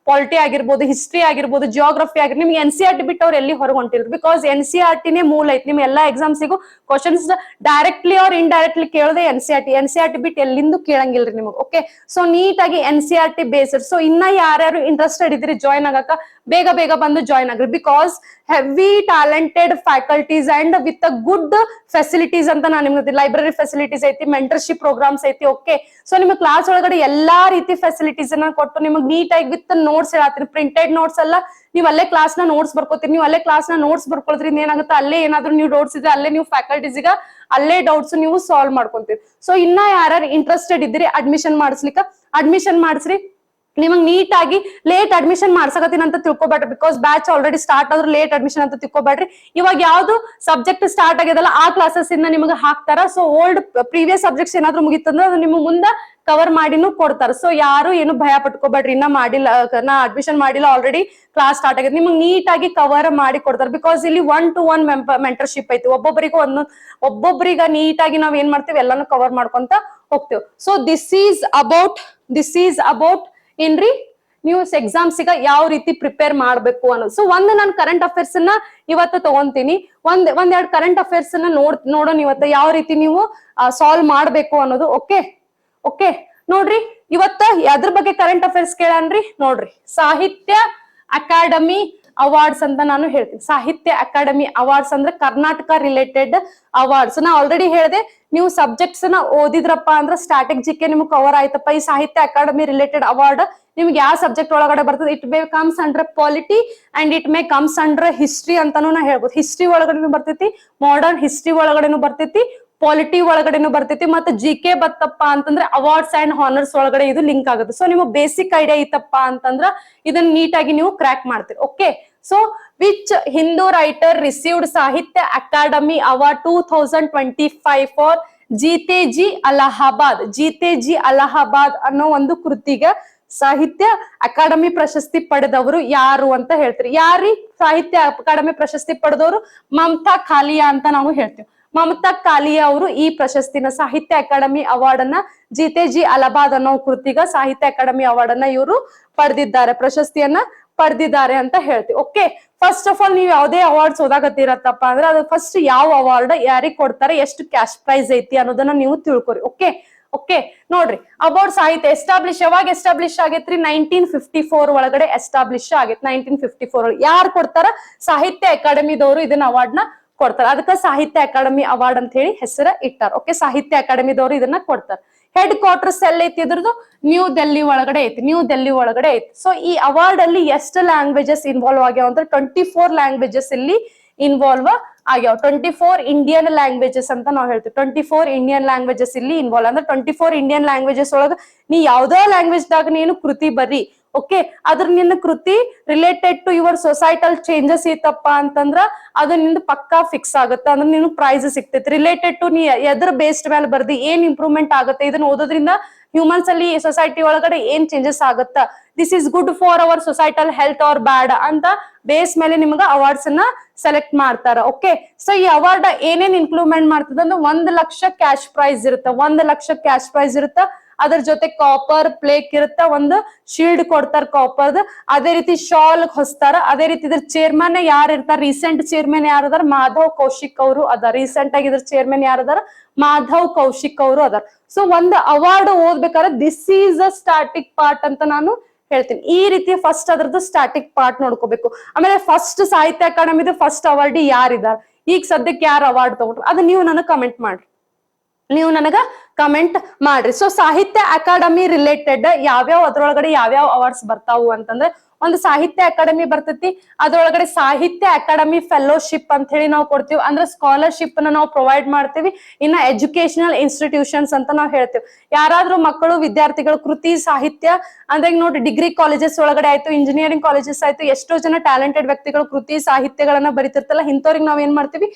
ಪಾಲಿಟಿ ಆಗಿರ್ಬೋದು, ಹಿಸ್ಟ್ರಿ ಆಗಿರ್ಬೋದು, ಜಿಯೋಗ್ರಫಿ ಆಗಿರ್ಬೋದು, ನಿಮ್ಗೆ NCERT ಬಿಟ್ಟು ಅವ್ರು ಎಲ್ಲಿ ಹೊರಗೆ ಹೊಂಟಿದ್ರು. ಬಿಕಾಸ್ NCERT ಮೂಲ ಐತಿ. ನಿಮ್ ಎಲ್ಲಾ ಎಕ್ಸಾಮ್ಸಿಗೂ ಕ್ವಶನ್ಸ್ ಡೈರೆಕ್ಟ್ಲಿ ಆರ್ ಇಂಡೈರೆಕ್ಟ್ಲಿ ಕೇಳೋದೆ NCERT ಬಿಟ್ಟು ಎಲ್ಲಿಂದು ಕೇಳಂಗಿಲ್ರಿ ನಿಮಗೆ. ಓಕೆ, ಸೊ ನೀಟಾಗಿ NCERT ಬೇಸ್ಡ್. ಸೊ ಇನ್ನ ಯಾರ್ಯಾರು ಇಂಟ್ರೆಸ್ಟೆಡ್ ಇದ್ರಿ ಜಾಯ್ನ್ ಆಗಕ, ಬೇಗ ಬಂದು ಜಾಯ್ನ್ ಆಗ್ರಿ. Because heavy talented faculties and with good facilities ಅಂತ ನಾನು ನಿಮ್ಗೆ ಲೈಬ್ರರಿ ಫೆಸಿಲಿಟೀಸ್ ಐತಿ, ಮೆಂಟರ್ಶಿಪ್ ಪ್ರೋಗ್ರಾಮ್ಸ್ ಐತಿ. ಓಕೆ, ಸೊ ನಿಮ್ಮ ಕ್ಲಾಸ್ ಒಳಗಡೆ ಎಲ್ಲಾ ರೀತಿ ಫೆಸಿಲಿಟೀಸ್ ಅನ್ನ ಕೊಟ್ಟು ನಿಮಗೆ ನೀಟಾಗಿ ವಿತ್ ನೋಟ್ಸ್ ಹೇಳತ್ತೀನಿ. ಪ್ರಿಂಟೆಡ್ ನೋಟ್ಸ್ ಅಲ್ಲ, ನೀವು ಅಲ್ಲೇ ಕ್ಲಾಸ್ ನ ನೋಟ್ಸ್ ಬರ್ಕೋತೀರಿ. ನೀವು ಅಲ್ಲೇ ಕ್ಲಾಸ್ ನ ನೋಟ್ಸ್ ಬರ್ಕೊಳ್ದ್ರಿಂದ ಏನಾಗುತ್ತೆ, ಅಲ್ಲೇ ಏನಾದ್ರು ನೀವು ಡೌಟ್ಸ್ ಇದ್ರೆ ಅಲ್ಲೇ ನೀವು ಫ್ಯಾಕಲ್ಟೀಸ್ಗ ಅಲ್ಲೇ ಡೌಟ್ಸ್ ನೀವು ಸಾಲ್ವ್ ಮಾಡ್ಕೊಂತೀರಿ. ಸೊ ಇನ್ನ ಯಾರ್ಯಾರು ಇಂಟ್ರೆಸ್ಟೆಡ್ ಇದ್ರಿ ಅಡ್ಮಿಷನ್ ಮಾಡಿಸ್ರಿ. ನಿಮಗ್ ನೀಟ್ ಆಗಿ ಲೇಟ್ ಅಡ್ಮಿಷನ್ ಮಾಡ್ಸಕತ್ತೀನಿ ಅಂತ ತಿಳ್ಕೊಬೇಡ್ರಿ. ಬಿಕಾಸ್ ಬ್ಯಾಚ್ ಆಲ್ರೆಡಿ ಸ್ಟಾರ್ಟ್ ಆದ್ರೂ ಲೇಟ್ ಅಡ್ಮಿಷನ್ ಅಂತ ತಿಳ್ಕೊಬೇಡ್ರಿ. ಇವಾಗ ಯಾವ್ದು ಸಬ್ಜೆಕ್ಟ್ ಸ್ಟಾರ್ಟ್ ಆಗ್ಯದಲ್ಲ ಆ ಕ್ಲಾಸಸ್ ಇಂದ ನಿಮಗೆ ಹಾಕ್ತಾರ. ಸೊ ಓಲ್ಡ್ ಪ್ರೀವಿಯಸ್ ಸಬ್ಜೆಕ್ಟ್ಸ್ ಏನಾದ್ರು ಮುಗಿತಂದ್ರೆ ಅದು ನಿಮ್ಗೆ ಮುಂದೆ ಕವರ್ ಮಾಡಿನೂ ಕೊಡ್ತಾರ. ಸೊ ಯಾರು ಏನು ಭಯ ಪಟ್ಕೋಬೇಡ್ರಿ, ಇನ್ನ ಮಾಡಿಲ್ಲ, ನಾ ಅಡ್ಮಿಷನ್ ಮಾಡಿಲ್ಲ, ಆಲ್ರೆಡಿ ಕ್ಲಾಸ್ ಸ್ಟಾರ್ಟ್ ಆಗಿದೆ, ನಿಮ್ಗೆ ನೀಟ್ ಆಗಿ ಕವರ್ ಮಾಡಿ ಕೊಡ್ತಾರೆ. ಬಿಕಾಸ್ ಇಲ್ಲಿ 1-to-1 ಮೆಂಟರ್ಶಿಪ್ ಐತಿ. ಒಬ್ಬೊಬ್ಬರಿಗ ನೀಟಾಗಿ ನಾವ್ ಏನ್ ಮಾಡ್ತೀವಿ ಎಲ್ಲಾನು ಕವರ್ ಮಾಡ್ಕೊಂತ ಹೋಗ್ತೇವೆ. ಸೊ ದಿಸ್ ಈಸ್ ಅಬೌಟ್ ಏನ್ರಿ ನೀವು ಎಕ್ಸಾಮ್ಸ್ ಗ ಯಾವ ರೀತಿ ಪ್ರಿಪೇರ್ ಮಾಡ್ಬೇಕು ಅನ್ನೋದು. ಸೊ ಒಂದು ನಾನು ಕರೆಂಟ್ ಅಫೇರ್ಸ್ ಅನ್ನ ಇವತ್ತು ತಗೊಂತೀನಿ, ಒಂದೆರಡು ಕರೆಂಟ್ ಅಫೇರ್ಸ್ ಅನ್ನ ನೋಡೋಣ ಇವತ್ತು ಯಾವ ರೀತಿ ನೀವು ಸಾಲ್ವ್ ಮಾಡ್ಬೇಕು ಅನ್ನೋದು. ಓಕೆ ಓಕೆ ನೋಡ್ರಿ, ಇವತ್ತ ಯಾವ್ದ್ರ ಬಗ್ಗೆ ಕರೆಂಟ್ ಅಫೇರ್ಸ್ ಕೇಳನ್ರಿ ನೋಡ್ರಿ, ಸಾಹಿತ್ಯ ಅಕಾಡೆಮಿ ಅವಾರ್ಡ್ಸ್ ಅಂತ ನಾನು ಹೇಳ್ತೀನಿ. ಸಾಹಿತ್ಯ ಅಕಾಡೆಮಿ ಅವಾರ್ಡ್ಸ್ ಅಂದ್ರೆ ಕರ್ನಾಟಕ ರಿಲೇಟೆಡ್ ಅವಾರ್ಡ್ಸ್. ನಾ ಆಲ್ರೆಡಿ ಹೇಳಿದೆ, ನೀವು ಸಬ್ಜೆಕ್ಟ್ಸ್ ನ ಓದಿದ್ರಪ್ಪ ಅಂದ್ರೆ ಸ್ಟಾಟಿಕ್ ಜಿಕೆ ನಿಮ್ಗೆ ಕವರ್ ಆಯ್ತಪ್ಪ. ಈ ಸಾಹಿತ್ಯ ಅಕಾಡೆಮಿ ರಿಲೇಟೆಡ್ ಅವಾರ್ಡ್ ನಿಮ್ಗೆ ಯಾವ ಸಬ್ಜೆಕ್ಟ್ ಒಳಗಡೆ ಬರ್ತದೆ, it may comes under polity and it may comes under history ಅಂತಾನು ನಾ ಹೇಳ್ಬೋದು. ಹಿಸ್ಟ್ರಿ ಒಳಗಡೆನು ಬರ್ತೈತಿ, ಮಾಡರ್ನ್ ಹಿಸ್ಟ್ರಿ ಒಳಗಡೆನು ಬರ್ತೈತಿ, ಪಾಲಿಟಿ ಒಳಗಡೆನು ಬರ್ತೈತಿ, ಮತ್ತೆ ಜಿ ಕೆ ಬತ್ತಪ್ಪ ಅಂತಂದ್ರೆ ಅವಾರ್ಡ್ಸ್ ಅಂಡ್ ಹಾನರ್ಸ್ ಒಳಗಡೆ ಇದು ಲಿಂಕ್ ಆಗುತ್ತೆ. ಸೊ ನಿಮಗೆ ಬೇಸಿಕ್ ಐಡಿಯಾ ಇತ್ತಪ್ಪ ಅಂತಂದ್ರ ಇದನ್ನ ನೀಟಾಗಿ ನೀವು ಕ್ರ್ಯಾಕ್ ಮಾಡ್ತೀರಿ. Okay, so which Hindu writer received Sahitya Akademi award 2025 for Jeete Ji Allahabad. Jeete Ji Allahabad ಅನ್ನೋ ಒಂದು ಕೃತಿಗೆ ಸಾಹಿತ್ಯ ಅಕಾಡೆಮಿ ಪ್ರಶಸ್ತಿ ಪಡೆದವರು ಯಾರು ಅಂತ ಹೇಳ್ತೀರಿ. ಯಾರಿ ಸಾಹಿತ್ಯ ಅಕಾಡೆಮಿ ಪ್ರಶಸ್ತಿ ಪಡೆದವರು? ಮಮತಾ ಕಾಲಿಯಾ ಅಂತ ನಾವು ಹೇಳ್ತೀವಿ. ಮಮತಾ ಕಾಲಿಯಾ ಅವರು ಈ ಪ್ರಶಸ್ತಿನ ಸಾಹಿತ್ಯ ಅಕಾಡೆಮಿ ಅವಾರ್ಡ್ ಅನ್ನ ಜೀತೆ ಜಿ ಅಲಹಾಬಾದ್ ಅನ್ನೋ ಕೃತಿಗ ಸಾಹಿತ್ಯ ಅಕಾಡೆಮಿ ಅವಾರ್ಡ್ ಅನ್ನ ಇವರು ಪಡೆದಿದ್ದಾರೆ, ಪ್ರಶಸ್ತಿಯನ್ನ ಪಡೆದಿದ್ದಾರೆ ಅಂತ ಹೇಳ್ತೀವಿ. ಓಕೆ, ಫಸ್ಟ್ ಆಫ್ ಆಲ್ ನೀವು ಯಾವ್ದೇ ಅವಾರ್ಡ್ಸ್ ಓದಾಗತ್ತಿರತ್ತಪ್ಪ ಅಂದ್ರೆ ಅದು ಫಸ್ಟ್ ಯಾವ ಅವಾರ್ಡ್ ಯಾರಿಗ್ ಕೊಡ್ತಾರೆ, ಎಷ್ಟು ಕ್ಯಾಶ್ ಪ್ರೈಸ್ ಐತಿ ಅನ್ನೋದನ್ನ ನೀವು ತಿಳ್ಕೊರಿ. ಓಕೆ ಓಕೆ ನೋಡ್ರಿ, ಅವಾರ್ಡ್ ಸಾಹಿತ್ಯ ಯಾವಾಗ ಎಸ್ಟಾಬ್ಲಿಷ್ ಆಗೈತ್ರಿ? 1954 ಒಳಗಡೆ ಎಸ್ಟಾಬ್ಲಿಷ್ ಆಗೈತಿ. 1954 ಒಳಗೆ ಯಾರು ಕೊಡ್ತಾರ? ಸಾಹಿತ್ಯ ಅಕಾಡೆಮಿದವರು ಇದನ್ನ ಅವಾರ್ಡ್ ನ ಕೊಡ್ತಾರ. ಅದಕ್ಕ ಸಾಹಿತ್ಯ ಅಕಾಡೆಮಿ ಅವಾರ್ಡ್ ಅಂತ ಹೇಳಿ ಹೆಸರ ಇಟ್ಟಾರ. ಓಕೆ, ಸಾಹಿತ್ಯ ಅಕಾಡೆಮಿದವರು ಇದನ್ನ ಕೊಡ್ತಾರ. ಹೆಡ್ ಕ್ವಾರ್ಟರ್ಸ್ ಎಲ್ಲ ಐತಿ ಇದ್ರದ್ದು? ನ್ಯೂ ಡೆಲ್ಲಿ ಒಳಗಡೆ ಐತಿ. ನ್ಯೂ ಡೆಲ್ಲಿ ಒಳಗಡೆ ಐತಿ. ಸೊ ಈ ಅವಾರ್ಡ್ ಅಲ್ಲಿ ಎಷ್ಟು ಲ್ಯಾಂಗ್ವೇಜಸ್ ಇನ್ವಾಲ್ವ್ ಆಗ್ಯಾವ ಅಂದ್ರೆ 24 ಲ್ಯಾಂಗ್ವೇಜಸ್ ಇಲ್ಲಿ ಇನ್ವಾಲ್ವ್ ಆಗ್ಯಾವ. 24 ಇಂಡಿಯನ್ ಲ್ಯಾಂಗ್ವೇಜಸ್ ಅಂತ ನಾವು ಹೇಳ್ತೀವಿ. 24 ಇಂಡಿಯನ್ ಲ್ಯಾಂಗ್ವೇಜಸ್ ಇಲ್ಲಿ ಇನ್ವಾಲ್ವ್ ಅಂದ್ರೆ 24 ಇಂಡಿಯನ್ ಲ್ಯಾಂಗ್ವೇಜಸ್ ಒಳಗ ನೀ ಯಾವ್ದೋ ಲ್ಯಾಂಗ್ವೇಜ್ ದಾಗ ನೀನು ಕೃತಿ ಬರ್ರಿ. ಓಕೆ, ಅದ್ರ ನಿನ್ನ ಕೃತಿ related to your societal changes ಇತ್ತಪ್ಪ ಅಂತಂದ್ರ ಅದು ನಿಂದ ಪಕ್ಕಾ ಫಿಕ್ಸ್ ಆಗುತ್ತೆ. ಅಂದ್ರೆ ನೀನು ಪ್ರೈಸ್ ಸಿಗ್ತೈತಿ. ರಿಲೇಟೆಡ್ ಟು ನೀ ಎದ್ರ ಬೇಸ್ಡ್ ಮೇಲೆ ಬರ್ದಿ ಏನ್ ಇಂಪ್ರೂವ್ಮೆಂಟ್ ಆಗುತ್ತೆ, ಇದನ್ನ ಓದೋದ್ರಿಂದ ಹ್ಯೂಮನ್ಸ್ ಅಲ್ಲಿ ಸೊಸೈಟಿ ಒಳಗಡೆ ಏನ್ ಚೇಂಜಸ್ ಆಗುತ್ತಾ, this is good for our societal health or bad ಅಂತ ಬೇಸ್ ಮೇಲೆ ನಿಮ್ಗ ಅವಾರ್ಡ್ಸ್ ಅನ್ನ ಸೆಲೆಕ್ಟ್ ಮಾಡ್ತಾರ. ಓಕೆ, ಸೊ ಈ ಅವಾರ್ಡ್ ಏನೇನ್ ಇನ್ಕ್ಲೂಮೆಂಟ್ ಮಾಡ್ತದ ಅಂದ್ರೆ 1 ಲಕ್ಷ ಕ್ಯಾಶ್ ಪ್ರೈಸ್ ಇರುತ್ತೆ. 1 ಲಕ್ಷ ಕ್ಯಾಶ್ ಪ್ರೈಸ್ ಇರುತ್ತ. ಅದ್ರ ಜೊತೆ ಕಾಪರ್ ಪ್ಲೇಕ್ ಇರುತ್ತ, ಒಂದು ಶೀಲ್ಡ್ ಕೊಡ್ತಾರ ಕಾಪರ್ದ. ಅದೇ ರೀತಿ ಶಾಲ್ ಹೊಸ್ತಾರ. ಅದೇ ರೀತಿ ಇದ್ರ ಚೇರ್ಮನ್ ಯಾರು ಇರ್ತಾರ, ರೀಸೆಂಟ್ ಚೇರ್ಮನ್ ಯಾರದಾರ? ಮಾಧವ್ ಕೌಶಿಕ್ ಅವರು ಅದಾರ. ರೀಸೆಂಟ್ ಆಗಿ ಇದ್ರ ಚೇರ್ಮನ್ ಯಾರದಾರ? ಮಾಧವ್ ಕೌಶಿಕ್ ಅವರು ಅದಾರ. ಸೊ ಒಂದು ಅವಾರ್ಡ್ ಓದ್ಬೇಕಾದ್ರೆ this is a static part ಅಂತ ನಾನು ಹೇಳ್ತೀನಿ. ಈ ರೀತಿ ಫಸ್ಟ್ ಅದ್ರದ್ದು ಸ್ಟಾಟಿಕ್ ಪಾರ್ಟ್ ನೋಡ್ಕೋಬೇಕು. ಆಮೇಲೆ ಫಸ್ಟ್ ಸಾಹಿತ್ಯ ಅಕಾಡೆಮಿದ ಫಸ್ಟ್ ಅವಾರ್ಡ್ ಯಾರಿದಾರ, ಈಗ ಸದ್ಯಕ್ಕೆ ಯಾರು ಅವಾರ್ಡ್ ತಗೊಂಡ್ರು ಅದು ನೀವು ನನಗೆ ಕಮೆಂಟ್ ಮಾಡ್ರಿ. ಸೊ ಸಾಹಿತ್ಯ ಅಕಾಡೆಮಿ ರಿಲೇಟೆಡ್ ಯಾವ್ಯಾವ ಅದ್ರೊಳಗಡೆ ಯಾವ್ಯಾವ ಅವಾರ್ಡ್ಸ್ ಬರ್ತಾವು ಅಂತಂದ್ರೆ, ಒಂದು ಸಾಹಿತ್ಯ ಅಕಾಡೆಮಿ ಬರ್ತೈತಿ. ಅದ್ರೊಳಗಡೆ ಸಾಹಿತ್ಯ ಅಕಾಡೆಮಿ ಫೆಲೋಶಿಪ್ ಅಂತ ಹೇಳಿ ನಾವು ಕೊಡ್ತೀವಿ. ಅಂದ್ರೆ ಸ್ಕಾಲರ್ಶಿಪ್ ನ ನಾವು ಪ್ರೊವೈಡ್ ಮಾಡ್ತೀವಿ. ಇನ್ನ ಎಜುಕೇಶನಲ್ ಇನ್ಸ್ಟಿಟ್ಯೂಷನ್ಸ್ ಅಂತ ನಾವು ಹೇಳ್ತೀವಿ. ಯಾರಾದ್ರೂ ಮಕ್ಕಳು ವಿದ್ಯಾರ್ಥಿಗಳು ಕೃತಿ ಸಾಹಿತ್ಯ ಅಂದ್ರೆ ನೋಡಿ, ಡಿಗ್ರಿ ಕಾಲೇಜಸ್ ಒಳಗಡೆ ಆಯ್ತು, ಇಂಜಿನಿಯರಿಂಗ್ ಕಾಲೇಜಸ್ ಆಯ್ತು, ಎಷ್ಟೋ ಜನ ಟ್ಯಾಲೆಂಟೆಡ್ ವ್ಯಕ್ತಿಗಳು ಕೃತಿ ಸಾಹಿತ್ಯಗಳನ್ನ ಬರೀತಿರ್ತಲ್ಲ, ಇಂಥವ್ರಿಗೆ ನಾವ್ ಏನ್ ಮಾಡ್ತೀವಿ,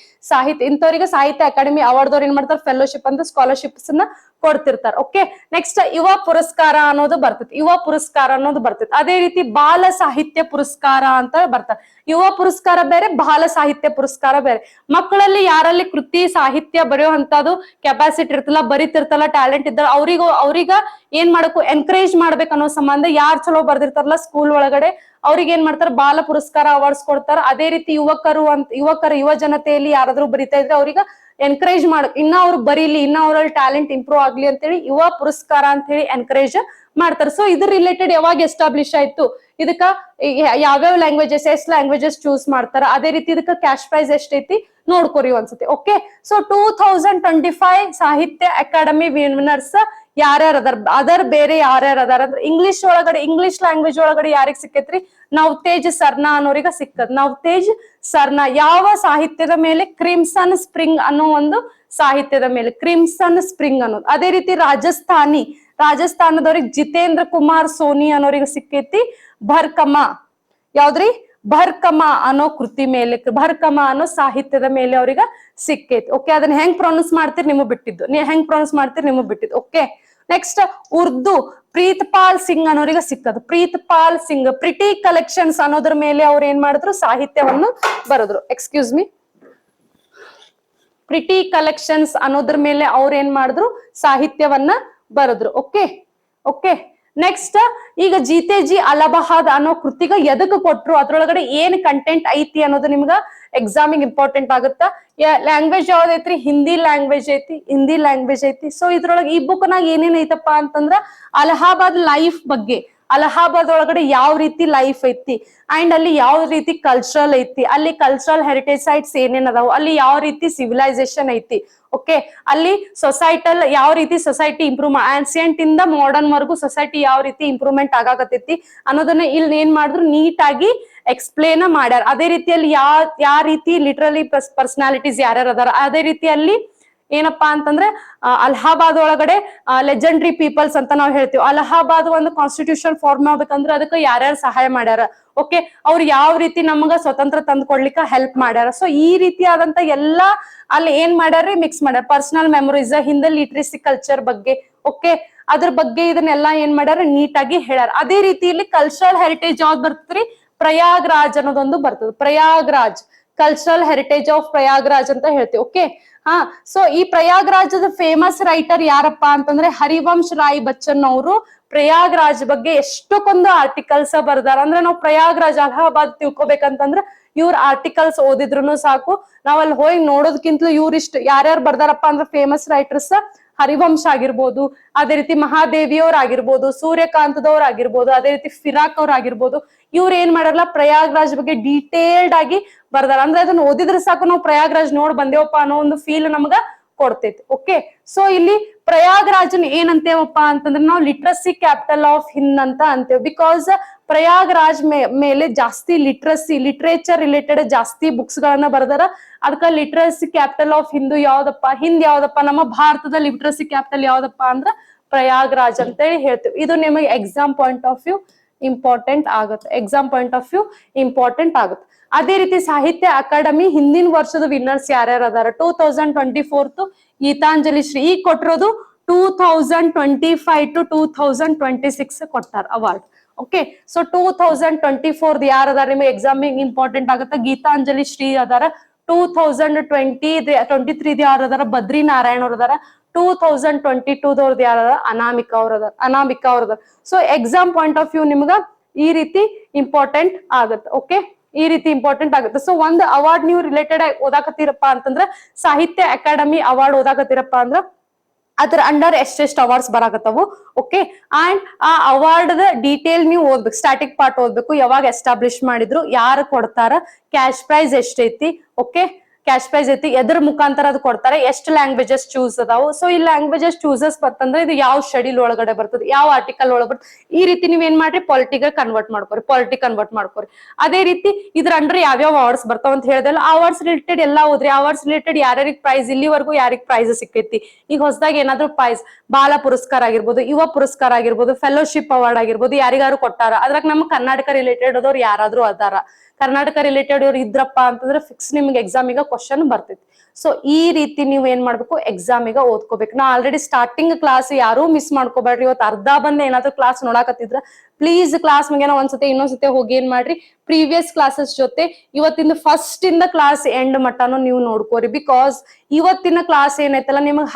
ಇಂಥವ್ರಿಗೆ ಸಾಹಿತ್ಯ ಅಕಾಡೆಮಿ ಅವಾರ್ಡ್ ದವ್ರು ಏನ್ ಮಾಡ್ತಾರೆ, ಫೆಲೋಶಿಪ್ ಅಂತ ಸ್ಕಾಲರ್ಶಿಪ್ಸ್ ನ ಕೊಡ್ತಿರ್ತಾರೆ. ಓಕೆ, ನೆಕ್ಸ್ಟ್ ಯುವ ಪುರಸ್ಕಾರ ಅನ್ನೋದು ಬರ್ತೈತಿ. ಯುವ ಪುರಸ್ಕಾರ ಅನ್ನೋದು ಬರ್ತೈತಿ. ಅದೇ ರೀತಿ ಬಾಲ ಸಾಹಿತ್ಯ ಪುರಸ್ಕಾರ ಅಂತ ಬರ್ತಾರೆ. ಯುವ ಪುರಸ್ಕಾರ ಬೇರೆ, ಬಾಲ ಸಾಹಿತ್ಯ ಪುರಸ್ಕಾರ ಬೇರೆ. ಮಕ್ಕಳಲ್ಲಿ ಯಾರಲ್ಲಿ ಕೃತಿ ಸಾಹಿತ್ಯ ಬರೆಯೋ ಅಂತದ್ದು ಕೆಪಾಸಿಟಿ ಇರ್ತಲ್ಲ, ಬರೀತಿರ್ತಲ್ಲ, ಟ್ಯಾಲೆಂಟ್ ಇದ್ದ ಅವ್ರಿಗ ಏನ್ ಮಾಡಬೇಕು, ಎನ್ಕರೇಜ್ ಮಾಡ್ಬೇಕು ಅನ್ನೋ ಸಂಬಂಧ ಯಾರು ಚಲೋ ಬರ್ದಿರ್ತಾರಲ್ಲ ಸ್ಕೂಲ್ ಒಳಗಡೆ ಅವ್ರಿಗೆ ಏನ್ ಮಾಡ್ತಾರ, ಬಾಲ ಪುರಸ್ಕಾರ ಅವಾರ್ಡ್ಸ್ ಕೊಡ್ತಾರ. ಅದೇ ರೀತಿ ಯುವ ಜನತೆಯಲ್ಲಿ ಯಾರಾದ್ರೂ ಬರಿತಾ ಇದ್ರೆ ಅವ್ರಿಗೆ ಎನ್ಕರೇಜ್ ಇನ್ನ ಅವ್ರು ಬರೀಲಿ, ಇನ್ನ ಅವ್ರಲ್ಲಿ ಟ್ಯಾಲೆಂಟ್ ಇಂಪ್ರೂವ್ ಆಗ್ಲಿ ಅಂತೇಳಿ ಯುವ ಪುರಸ್ಕಾರ ಅಂತ ಹೇಳಿ ಎನ್ಕರೇಜ್ ಮಾಡ್ತಾರೆ. ಸೊ ಇದ್ರ ರಿಲೇಟೆಡ್ ಯಾವಾಗ ಎಸ್ಟಾಬ್ಲಿಷ್ ಆಯ್ತು, ಇದಕ್ಕ ಯಾವ್ಯಾವ ಲ್ಯಾಂಗ್ವೇಜಸ್, ಎಷ್ಟ್ ಲ್ಯಾಂಗ್ವೇಜಸ್ ಚೂಸ್ ಮಾಡ್ತಾರ, ಅದೇ ರೀತಿ ಇದಕ್ಕ ಕ್ಯಾಶ್ ಪ್ರೈಸ್ ಎಷ್ಟೈತಿ ನೋಡ್ಕೊರಿ ಒಂದ್ಸತಿ. ಓಕೆ, ಸೊ 2025 ಸಾಹಿತ್ಯ ಅಕಾಡೆಮಿ ವಿನ್ನರ್ಸ್ ಯಾರ್ಯಾರ ಅದಾರ, ಅದರ್ ಬೇರೆ ಯಾರ್ಯಾರ ಅದಾರ ಅಂದ್ರೆ ಇಂಗ್ಲಿಷ್ ಲ್ಯಾಂಗ್ವೇಜ್ ಒಳಗಡೆ ಯಾರಿಗ್ ಸಿಕ್ಕೈತ್ರಿ, ನವತೇಜ್ ಸರ್ನಾ ಅನ್ನೋರಿಗ ಸಿಕ್ಕದ್. ನವತೇಜ್ ಸರ್ನಾ ಯಾವ ಸಾಹಿತ್ಯದ ಮೇಲೆ? ಕ್ರಿಮ್ಸನ್ ಸ್ಪ್ರಿಂಗ್ ಅನ್ನೋ ಒಂದು ಸಾಹಿತ್ಯದ ಮೇಲೆ, ಕ್ರಿಮ್ಸನ್ ಸ್ಪ್ರಿಂಗ್ ಅನ್ನೋದು. ಅದೇ ರೀತಿ ರಾಜಸ್ಥಾನದವ್ರಿಗೆ ಜಿತೇಂದ್ರ ಕುಮಾರ್ ಸೋನಿ ಅನ್ನೋರಿಗೆ ಸಿಕ್ಕೈತಿ ಭರ್ಕಮ. ಯಾವ್ದ್ರಿ? ಭರ್ಕಮ ಅನ್ನೋ ಕೃತಿ ಮೇಲೆ, ಭರ್ಕಮ ಅನ್ನೋ ಸಾಹಿತ್ಯದ ಮೇಲೆ ಅವ್ರಿಗೆ ಸಿಕ್ಕೈತಿ. ಓಕೆ, ಅದನ್ನ ಹೆಂಗ್ ಪ್ರೊನೌನ್ಸ್ ಮಾಡ್ತೀರಿ ನಿಮಗ್ ಬಿಟ್ಟಿದ್ದು. ಓಕೆ, ನೆಕ್ಸ್ಟ್ ಉರ್ದು ಪ್ರೀತ್ಪಾಲ್ ಸಿಂಗ್ ಅನ್ನೋರಿಗೆ ಸಿಕ್ಕದು. ಪ್ರೀತ್ಪಾಲ್ ಸಿಂಗ್ ಪ್ರಿಟಿ ಕಲೆಕ್ಷನ್ಸ್ ಅನ್ನೋದ್ರ ಮೇಲೆ ಅವ್ರು ಏನ್ ಮಾಡಿದ್ರು, ಸಾಹಿತ್ಯವನ್ನು ಬರೆದ್ರು. ಎಕ್ಸ್ಕ್ಯೂಸ್ ಮಿ, ಪ್ರಿಟಿ ಕಲೆಕ್ಷನ್ಸ್ ಅನ್ನೋದ್ರ ಮೇಲೆ ಅವ್ರು ಏನ್ ಮಾಡಿದ್ರು, ಸಾಹಿತ್ಯವನ್ನ ಬರೆದ್ರು. ಓಕೆ, ನೆಕ್ಸ್ಟ್ ಈಗ ಜೀತೇಜಿ ಅಲಬಹಾದ್ ಅನ್ನೋ ಕೃತಿಗ ಎದಕ್ ಕೊಟ್ರು, ಅದ್ರೊಳಗಡೆ ಏನ್ ಕಂಟೆಂಟ್ ಐತಿ ಅನ್ನೋದು ನಿಮ್ಗ ಎಕ್ಸಾಮಿಗೆ ಇಂಪಾರ್ಟೆಂಟ್ ಆಗುತ್ತ. ಲ್ಯಾಂಗ್ವೇಜ್ ಯಾವ್ದು ಐತ್ರಿ, ಹಿಂದಿ ಲ್ಯಾಂಗ್ವೇಜ್ ಐತಿ. ಸೊ ಇದ್ರೊಳಗೆ ಈ ಬುಕ್ ನಾಗ ಏನೇನ್ ಐತಪ್ಪ ಅಂತಂದ್ರ ಅಲಹಾಬಾದ್ ಲೈಫ್ ಬಗ್ಗೆ, ಅಲಹಾಬಾದ್ ಒಳಗಡೆ ಯಾವ ರೀತಿ ಲೈಫ್ ಐತಿ ಅಂಡ್ ಅಲ್ಲಿ ಯಾವ ರೀತಿ ಕಲ್ಚರಲ್ ಐತಿ, ಅಲ್ಲಿ ಕಲ್ಚರಲ್ ಹೆರಿಟೇಜ್ ಸೈಟ್ಸ್ ಏನೇನ್ ಅದಾವ, ಅಲ್ಲಿ ಯಾವ ರೀತಿ ಸಿವಿಲೈಸೇಷನ್ ಐತಿ, ಓಕೆ, ಅಲ್ಲಿ ಸೊಸೈಟಲ್ ಯಾವ ರೀತಿ ಸೊಸೈಟಿ ಇಂಪ್ರೂವ್ ಆನ್ಸಿಯಂಟ್ ಇಂದ ಮಾಡರ್ನ್ ವರ್ಗು ಸೊಸೈಟಿ ಯಾವ ರೀತಿ ಇಂಪ್ರೂವ್ಮೆಂಟ್ ಆಗಾಕತ್ತೈತಿ ಅನ್ನೋದನ್ನ ಇಲ್ಲಿ ಏನ್ ಮಾಡಿದ್ರು ನೀಟ್ ಆಗಿ ಎಕ್ಸ್ಪ್ಲೇನ್ ಮಾಡ್ಯಾರ. ಅದೇ ರೀತಿಯಲ್ಲಿ ಯಾವ ರೀತಿ ಲಿಟ್ರಲಿ ಪರ್ಸನಾಲಿಟೀಸ್ ಯಾರ್ಯಾರು ಅದಾರ, ಅದೇ ರೀತಿಯಲ್ಲಿ ಏನಪ್ಪಾ ಅಂತಂದ್ರೆ ಅಲಹಾಬಾದ್ ಒಳಗಡೆ ಲೆಜೆಂಡ್ರಿ ಪೀಪಲ್ಸ್ ಅಂತ ನಾವು ಹೇಳ್ತೀವಿ. ಅಲಹಾಬಾದ್ ಒಂದು ಕಾನ್ಸ್ಟಿಟ್ಯೂಷನ್ ಫಾರ್ಮ್ ಆಗ್ಬೇಕಂದ್ರೆ ಅದಕ್ಕೆ ಯಾರ್ಯಾರು ಸಹಾಯ ಮಾಡ್ಯಾರ, ಓಕೆ, ಅವ್ರು ಯಾವ ರೀತಿ ನಮಗ ಸ್ವತಂತ್ರ ತಂದು ಕೊಡ್ಲಿಕ್ಕೆ ಹೆಲ್ಪ್ ಮಾಡ್ಯಾರ. ಸೊ ಈ ರೀತಿಯಾದಂತ ಎಲ್ಲಾ ಅಲ್ಲಿ ಏನ್ ಮಾಡ್ಯಾರ್ರಿ ಮಿಕ್ಸ್ ಮಾಡ್ಯಾರ. ಪರ್ಸನಲ್ ಮೆಮೊರೀಸ್, ಹಿಂದೆ ಲಿಟ್ರಸಿ ಕಲ್ಚರ್ ಬಗ್ಗೆ, ಓಕೆ, ಅದ್ರ ಬಗ್ಗೆ ಇದನ್ನೆಲ್ಲಾ ಏನ್ ಮಾಡ್ಯಾರ ನೀಟ್ ಆಗಿ ಹೇಳ್ಯಾರ. ಅದೇ ರೀತಿಯಲ್ಲಿ ಕಲ್ಚರಲ್ ಹೆರಿಟೇಜ್ ಯಾವ್ದು ಬರ್ತದ್ರಿ, ಪ್ರಯಾಗ್ರಾಜ್ ಅನ್ನೋದೊಂದು ಬರ್ತದೆ. Prayagraj cultural heritage of Prayagraj ಅಂತ ಹೇಳ್ತೀವಿ, ಓಕೆ. ಸೊ ಈ ಪ್ರಯಾಗ್ರಾಜದ ಫೇಮಸ್ ರೈಟರ್ ಯಾರಪ್ಪ ಅಂತಂದ್ರೆ ಹರಿವಂಶ್ ರಾಯ್ ಬಚ್ಚನ್ ಅವರು ಪ್ರಯಾಗ್ರಾಜ್ ಬಗ್ಗೆ ಎಷ್ಟಕ್ಕೊಂದು ಆರ್ಟಿಕಲ್ಸ್ ಬರ್ದಾರ. ಅಂದ್ರೆ ನಾವು ಪ್ರಯಾಗ್ರಾಜ್ ಅಲಹಾಬಾದ್ ತಿಳ್ಕೊಬೇಕಂತಂದ್ರ ಇವ್ರ ಆರ್ಟಿಕಲ್ಸ್ ಓದಿದ್ರು ಸಾಕು. ನಾವ್ ಅಲ್ಲಿ ಹೋಗಿ ನೋಡೋದಕ್ಕಿಂತಲೂ ಇವ್ರಿಷ್ಟು ಯಾರ್ಯಾರು ಬರ್ದಾರಪ್ಪ ಅಂದ್ರೆ ಫೇಮಸ್ ರೈಟರ್ಸ್ ಹರಿವಂಶ್ ಆಗಿರ್ಬೋದು, ಅದೇ ರೀತಿ ಮಹಾದೇವಿಯವ್ರ ಆಗಿರ್ಬೋದು, ಸೂರ್ಯಕಾಂತದವ್ರ ಆಗಿರ್ಬೋದು, ಅದೇ ರೀತಿ ಫಿರಾಕ್ ಅವ್ರ ಆಗಿರ್ಬೋದು. ಇವ್ರ ಏನ್ ಮಾಡಲ್ಲ ಪ್ರಯಾಗ್ರಾಜ್ ಬಗ್ಗೆ ಡೀಟೇಲ್ಡ್ ಆಗಿ ಬರ್ದಾರ. ಅಂದ್ರೆ ಅದನ್ನ ಓದಿದ್ರೆ ಸಾಕು ನಾವು ಪ್ರಯಾಗ್ರಾಜ್ ನೋಡ್ ಬಂದೇವಪ್ಪ ಅನ್ನೋ ಒಂದು ಫೀಲ್ ನಮ್ಗ ಕೊಡ್ತೈತಿ, ಓಕೆ. ಸೊ ಇಲ್ಲಿ ಪ್ರಯಾಗ್ರಾಜನ್ ಏನಂತೇವಪ್ಪ ಅಂತಂದ್ರೆ ನಾವು ಲಿಟ್ರಸಿ ಕ್ಯಾಪಿಟಲ್ ಆಫ್ ಹಿಂದ್ ಅಂತ ಅಂತೇವೆ. ಬಿಕಾಸ್ ಪ್ರಯಾಗ್ರಾಜ್ ಮೇಲೆ ಜಾಸ್ತಿ ಲಿಟ್ರೇಚರ್ ರಿಲೇಟೆಡ್ ಜಾಸ್ತಿ ಬುಕ್ಸ್ ಗಳನ್ನ ಬರ್ದಾರ. ಅದಕ್ಕ ಲಿಟ್ರಸಿ ಕ್ಯಾಪಿಟಲ್ ಆಫ್ ಹಿಂದ್ ಯಾವ್ದಪ್ಪ, ನಮ್ಮ ಭಾರತದ ಲಿಟ್ರಸಿ ಕ್ಯಾಪಿಟಲ್ ಯಾವ್ದಪ್ಪ ಅಂದ್ರ ಪ್ರಯಾಗ್ರಾಜ್ ಅಂತ ಹೇಳಿ ಹೇಳ್ತೇವೆ. ಇದು ನಿಮಗೆ exam point of view important ಆಗುತ್ತೆ. ಅದೇ ರೀತಿ ಸಾಹಿತ್ಯ ಅಕಾಡೆಮಿ ಹಿಂದಿನ ವರ್ಷದ ವಿನ್ನರ್ಸ್ ಯಾರ್ಯಾರು ಅದಾರ, 2024 ಗೀತಾಂಜಲಿ ಶ್ರೀ ಈಗ ಕೊಟ್ಟಿರೋದು 2025 to 2026 ಕೊಟ್ಟಾರ ಅವಾರ್ಡ್, ಓಕೆ. ಸೊ 2024 ಯಾರದಾರ ನಿಮಗೆ ಎಕ್ಸಾಮಿಗೆ ಇಂಪಾರ್ಟೆಂಟ್ ಆಗುತ್ತೆ, ಗೀತಾಂಜಲಿ ಶ್ರೀ ಅದಾರ. 2023 ಯಾರು ಅದಾರ, ಬದ್ರಿ ನಾರಾಯಣ್ ಅವ್ರ ಅದಾರ. 2022 ಯಾರ ಅನಾಮಿಕಾ ಅವ್ರದ. So exam point of view ನಿಮ್ಗ ಈ ರೀತಿ ಇಂಪಾರ್ಟೆಂಟ್ ಆಗುತ್ತೆ, ಓಕೆ, ಈ ರೀತಿ ಇಂಪಾರ್ಟೆಂಟ್ ಆಗುತ್ತೆ. ಸೊ ಒಂದು ಅವಾರ್ಡ್ ನೀವು ರಿಲೇಟೆಡ್ ಆಗಿ ಓದಾಕತ್ತೀರಪ್ಪ ಅಂತಂದ್ರ ಸಾಹಿತ್ಯ ಅಕಾಡೆಮಿ ಅವಾರ್ಡ್ ಓದಾಕತ್ತೀರಪ್ಪ ಅಂದ್ರ ಅದ್ರ ಅಂಡರ್ ಎಷ್ಟೆಷ್ಟು ಅವಾರ್ಡ್ಸ್ ಬರಾಕತ್ತವು, ಓಕೆ. ಅಂಡ್ ಆ ಅವಾರ್ಡ್ ಡೀಟೇಲ್ ನೀವು ಓದ್ಬೇಕು, ಸ್ಟಾಟಿಕ್ ಪಾರ್ಟ್ ಓದ್ಬೇಕು, ಯಾವಾಗ ಎಸ್ಟಾಬ್ಲಿಷ್ ಮಾಡಿದ್ರು, ಯಾರು ಕೊಡ್ತಾರ, ಕ್ಯಾಶ್ ಪ್ರೈಸ್ ಎಷ್ಟೈತಿ, ಓಕೆ, ಕ್ಯಾಶ್ ಪ್ರೈಸ್ ಐತಿ, ಎದ್ರ ಮುಖಾಂತರ ಅದು ಕೊಡ್ತಾರೆ, ಎಷ್ಟು ಲ್ಯಾಂಗ್ವೇಜಸ್ ಚೂಸ್ ಅದಾವು. ಸೊ ಈ ಲ್ಯಾಂಗ್ವೇಜಸ್ ಚೂಸಸ್ ಬರ್ತಂದ್ರೆ ಇದು ಯಾವ ಶೆಡ್ಯೂಲ್ ಒಳಗಡೆ ಬರ್ತದೆ, ಯಾವ ಆರ್ಟಿಕಲ್ ಒಳಗೆ ಬರ್ತದೆ, ಈ ರೀತಿ ನೀವ್ ಏನ್ ಮಾಡ್ರಿ ಪಾಲಿಟಿ ಕನ್ವರ್ಟ್ ಮಾಡ್ಕೋರಿ. ಅದೇ ರೀತಿ ಇದ್ರ ಅಂಡರ್ ಯಾವ್ಯಾವ ಅವಾರ್ಡ್ಸ್ ಬರ್ತಾವ ಅಂತ ಹೇಳಿದಲ್ಲ, ಅವಾರ್ಡ್ಸ್ ರಿಲೇಟೆಡ್ ಎಲ್ಲಾ ಓದ್ರಿ. ಅವಾರ್ಡ್ಸ್ ರಿಲೇಟೆಡ್ ಯಾರ್ಯಾರಿಗೆ ಪ್ರೈಸ್, ಇಲ್ಲಿವರೆಗೂ ಯಾರಿಗ್ ಪ್ರೈಸ್ ಸಿಕ್ಕೈತಿ, ಈಗ ಹೊಸದಾಗಿ ಏನಾದ್ರು ಪ್ರೈಸ್, ಬಾಲ ಪುರಸ್ಕಾರ ಆಗಿರ್ಬೋದು, ಯುವ ಪುರಸ್ಕಾರ ಆಗಿರ್ಬೋದು, ಫೆಲೋಶಿಪ್ ಅವಾರ್ಡ್ ಆಗಿರ್ಬೋದು, ಯಾರಿಗಾರು ಕೊಟ್ಟಾರ. ಅದ್ರಾಗ ನಮ್ಮ ಕರ್ನಾಟಕ ರಿಲೇಟೆಡ್ ಅದವ್ರು ಯಾರಾದ್ರೂ ಅದಾರ, ಕರ್ನಾಟಕ ರಿಲೇಟೆಡ್ ಇವ್ರು ಇದ್ರಪ್ಪ ಅಂತಂದ್ರೆ ಫಿಕ್ಸ್ ನಿಮ್ಗೆ ಎಕ್ಸಾಮಿಗ ಕ್ವಶನ್ ಬರ್ತೈತಿ. ಸೊ ಈ ರೀತಿ ನೀವು ಏನ್ ಮಾಡ್ಬೇಕು, ಎಕ್ಸಾಮಿಗ ಓದ್ಕೋಬೇಕು. ನಾ ಆಲ್ರೆಡಿ ಸ್ಟಾರ್ಟಿಂಗ್ ಕ್ಲಾಸ್ ಯಾರು ಮಿಸ್ ಮಾಡ್ಕೋಬೇಡ್ರಿ. ಇವತ್ತು ಅರ್ಧ ಬಂದ್ ಏನಾದ್ರು ಕ್ಲಾಸ್ ನೋಡಾಕತ್ತಿದ್ರ ಪ್ಲೀಸ್ ಕ್ಲಾಸ್ ಮುಗಿಯೋ ಒಂದ್ಸತಿ ಇನ್ನೊಂದ್ಸತಿ ಹೋಗಿ ಏನ್ ಮಾಡ್ರಿ, ಪ್ರೀವಿಯಸ್ ಕ್ಲಾಸಸ್ ಜೊತೆ ಇವತ್ತಿನ ಫಸ್ಟ್ ಇಂದ ಕ್ಲಾಸ್ ಎಂಡ್ ಮಟ್ಟನು ನೀವು ನೋಡ್ಕೋರಿ. ಬಿಕಾಸ್ ಇವತ್ತಿನ ಕ್ಲಾಸ್ ಏನೈತಲ್ಲ ನಿಮಗೆ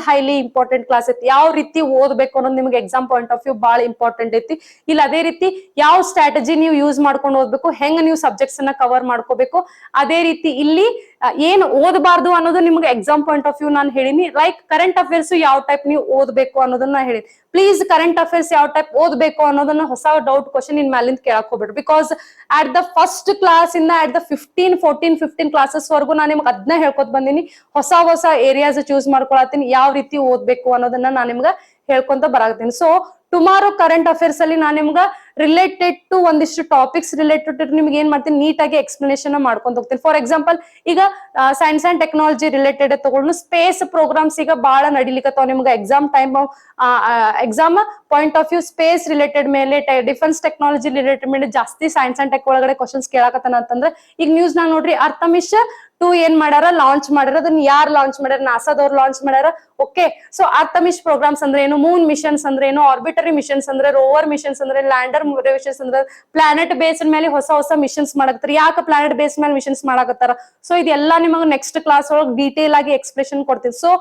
ಹೈಲಿ ಇಂಪಾರ್ಟೆಂಟ್ ಕ್ಲಾಸ್ ಐತಿ. ಯಾವ ರೀತಿ ಓದ್ಬೇಕು ಅನ್ನೋದು ನಿಮ್ಗೆ ಎಕ್ಸಾಮ್ ಪಾಯಿಂಟ್ ಆಫ್ ವ್ಯೂ ಬಹಳ ಇಂಪಾರ್ಟೆಂಟ್ ಐತಿ. ಇಲ್ಲ ಅದೇ ರೀತಿ ಯಾವ ಸ್ಟ್ರಾಟಜಿ ನೀವು ಯೂಸ್ ಮಾಡ್ಕೊಂಡು ಓದ್ಬೇಕು, ಹೆಂಗ್ ನೀವು ಸಬ್ಜೆಕ್ಟ್ಸ್ ಅನ್ನ ಕವರ್ ಮಾಡ್ಕೋಬೇಕು, ಅದೇ ರೀತಿ ಇಲ್ಲಿ ಏನ್ ಓದಬಾರ್ದು ಅನ್ನೋದು ನಿಮ್ಗೆ ಎಕ್ಸಾಮ್ ಪಾಯಿಂಟ್ ಆಫ್ ವ್ಯೂ ನಾನು ಹೇಳಿನಿ. ಲೈಕ್ ಕರೆಂಟ್ ಅಫೇರ್ಸ್ ಯಾವ ಟೈಪ್ ನೀವು ಓದ್ಬೇಕು ಅನ್ನೋದನ್ನ ಹೇಳಿ. ಪ್ಲೀಸ್ ಕರೆಂಟ್ ಅಫೇರ್ಸ್ ಯಾವ ಟೈಪ್ ಓದ್ಬೇಕು ಅನ್ನೋದನ್ನ ಹೊಸ ಡೌಟ್ ಕ್ವಶನ್ ಇನ್ ಮ್ಯಾಲಿಂದ ಕೇಳಕ್ ಹೋಗ್ಬೇಡ್ರಿ. Because at the first class ಇಂದ ಅಟ್ ದ 15 ಕ್ಲಾಸಸ್ ವರೆಗೂ ನಾನು ನಿಮ್ಗೆ ಅದನ್ನ ಹೇಳ್ಕೊತ ಬಂದಿನಿ. ಹೊಸ ಏರಿಯಾಸ್ ಚೂಸ್ ಮಾಡ್ಕೊಳತ್ತೀನಿ, ಯಾವ ರೀತಿ ಓದ್ಬೇಕು ಅನ್ನೋದನ್ನ ನಾನು ನಿಮ್ಗ ಹೇಳ್ಕೊಂತ ಬರಾಕತ್ತೀನಿ. ಸೊ ಟುಮಾರೋ ಕರೆಂಟ್ ಅಫೇರ್ಸ್ ಅಲ್ಲಿ ನಾನು ನಿಮ್ಗ ರಿಲೇಟೆಡ್ ಟು ಒಂದಿಷ್ಟು ಟಾಪಿಕ್ಸ್ ರಿಲೇಟೆಡ್ ನಿಮ್ಗೆ ಏನ್ ಮಾಡ್ತೀನಿ, ನೀಟಾಗಿ ಎಕ್ಸ್ಪ್ಲನೇಷನ್ ಮಾಡ್ಕೊಂತ ಹೋಗ್ತೀನಿ. ಫಾರ್ ಎಕ್ಸಾಂಪಲ್ ಈಗ ಸೈನ್ಸ್ ಅಂಡ್ ಟೆಕ್ನಾಲಜಿ ರಿಲೇಟೆಡ್ ತಗೊಂಡು ಸ್ಪೇಸ್ ಪ್ರೋಗ್ರಾಮ್ಸ್ ಈಗ ಬಹಳ ನಡಿಲಿಕ್ಕತ್ತಾವ. ನಿಮ್ಗೆ exam point of view space related ಮೇಲೆ, ಡಿಫೆನ್ಸ್ ಟೆಕ್ನಾಲಜಿ ರಿಲೇಟೆಡ್ ಮೇಲೆ ಜಾಸ್ತಿ ಸೈನ್ಸ್ ಅಂಡ್ ಟೆಕ್ ಒಳಗಡೆ ಕ್ವಶನ್ಸ್ ಕೇಳಾಕತ್ತಾನ ಅಂತಂದ್ರೆ ಈಗ ನ್ಯೂಸ್ ನಾಗ ನೋಡ್ರಿ, ಅರ್ಥಮಿಶ್ 2 ಏನ್ ಮಾಡ್ಯಾರ, ಲಾಂಚ್ ಮಾಡ್ಯಾರ. ಅದನ್ನ ಯಾರು ಲಾಂಚ್ ಮಾಡ್ಯಾರ, ನಾಸಾದವ್ರು ಲಾಂಚ್ ಮಾಡ್ಯಾರ. ಓಕೆ ಸೊ ಆರ್ಟಮಿಸ್ ಪ್ರೋಗ್ರಾಮ್ಸ್ ಅಂದ್ರೆ ಏನು, ಮೂನ್ ಮಿಷನ್ಸ್ ಅಂದ್ರೆ ಏನು, ಆರ್ಬಿಟರಿ ಮಿಷನ್ಸ್ ಅಂದ್ರೆ, ರೋವರ್ ಮಿಷನ್ಸ್ ಅಂದ್ರೆ, ಲ್ಯಾಂಡರ್ ಮಿಷನ್ಸ್ ಅಂದ್ರೆ, ಪ್ಲಾನೆಟ್ ಬೇಸ್ಡ್ ಮೇಲೆ ಹೊಸ ಹೊಸ ಮಿಷನ್ಸ್ ಮಾಡಕತ್ತಾರ. ಯಾಕೆ ಪ್ಲಾನೆಟ್ ಬೇಸ್ ಮೇಲೆ ಮಿಷನ್ಸ್ ಮಾಡಕತ್ತಾರ, ಸೊ ಇದೆಲ್ಲ ನಿಮಗೆ ನೆಕ್ಸ್ಟ್ ಕ್ಲಾಸ್ ಒಳಗೆ ಡೀಟೇಲ್ ಆಗಿ ಎಕ್ಸ್ಪ್ಲೇಷನ್ ಕೊಡ್ತೀನಿ. ಸೊ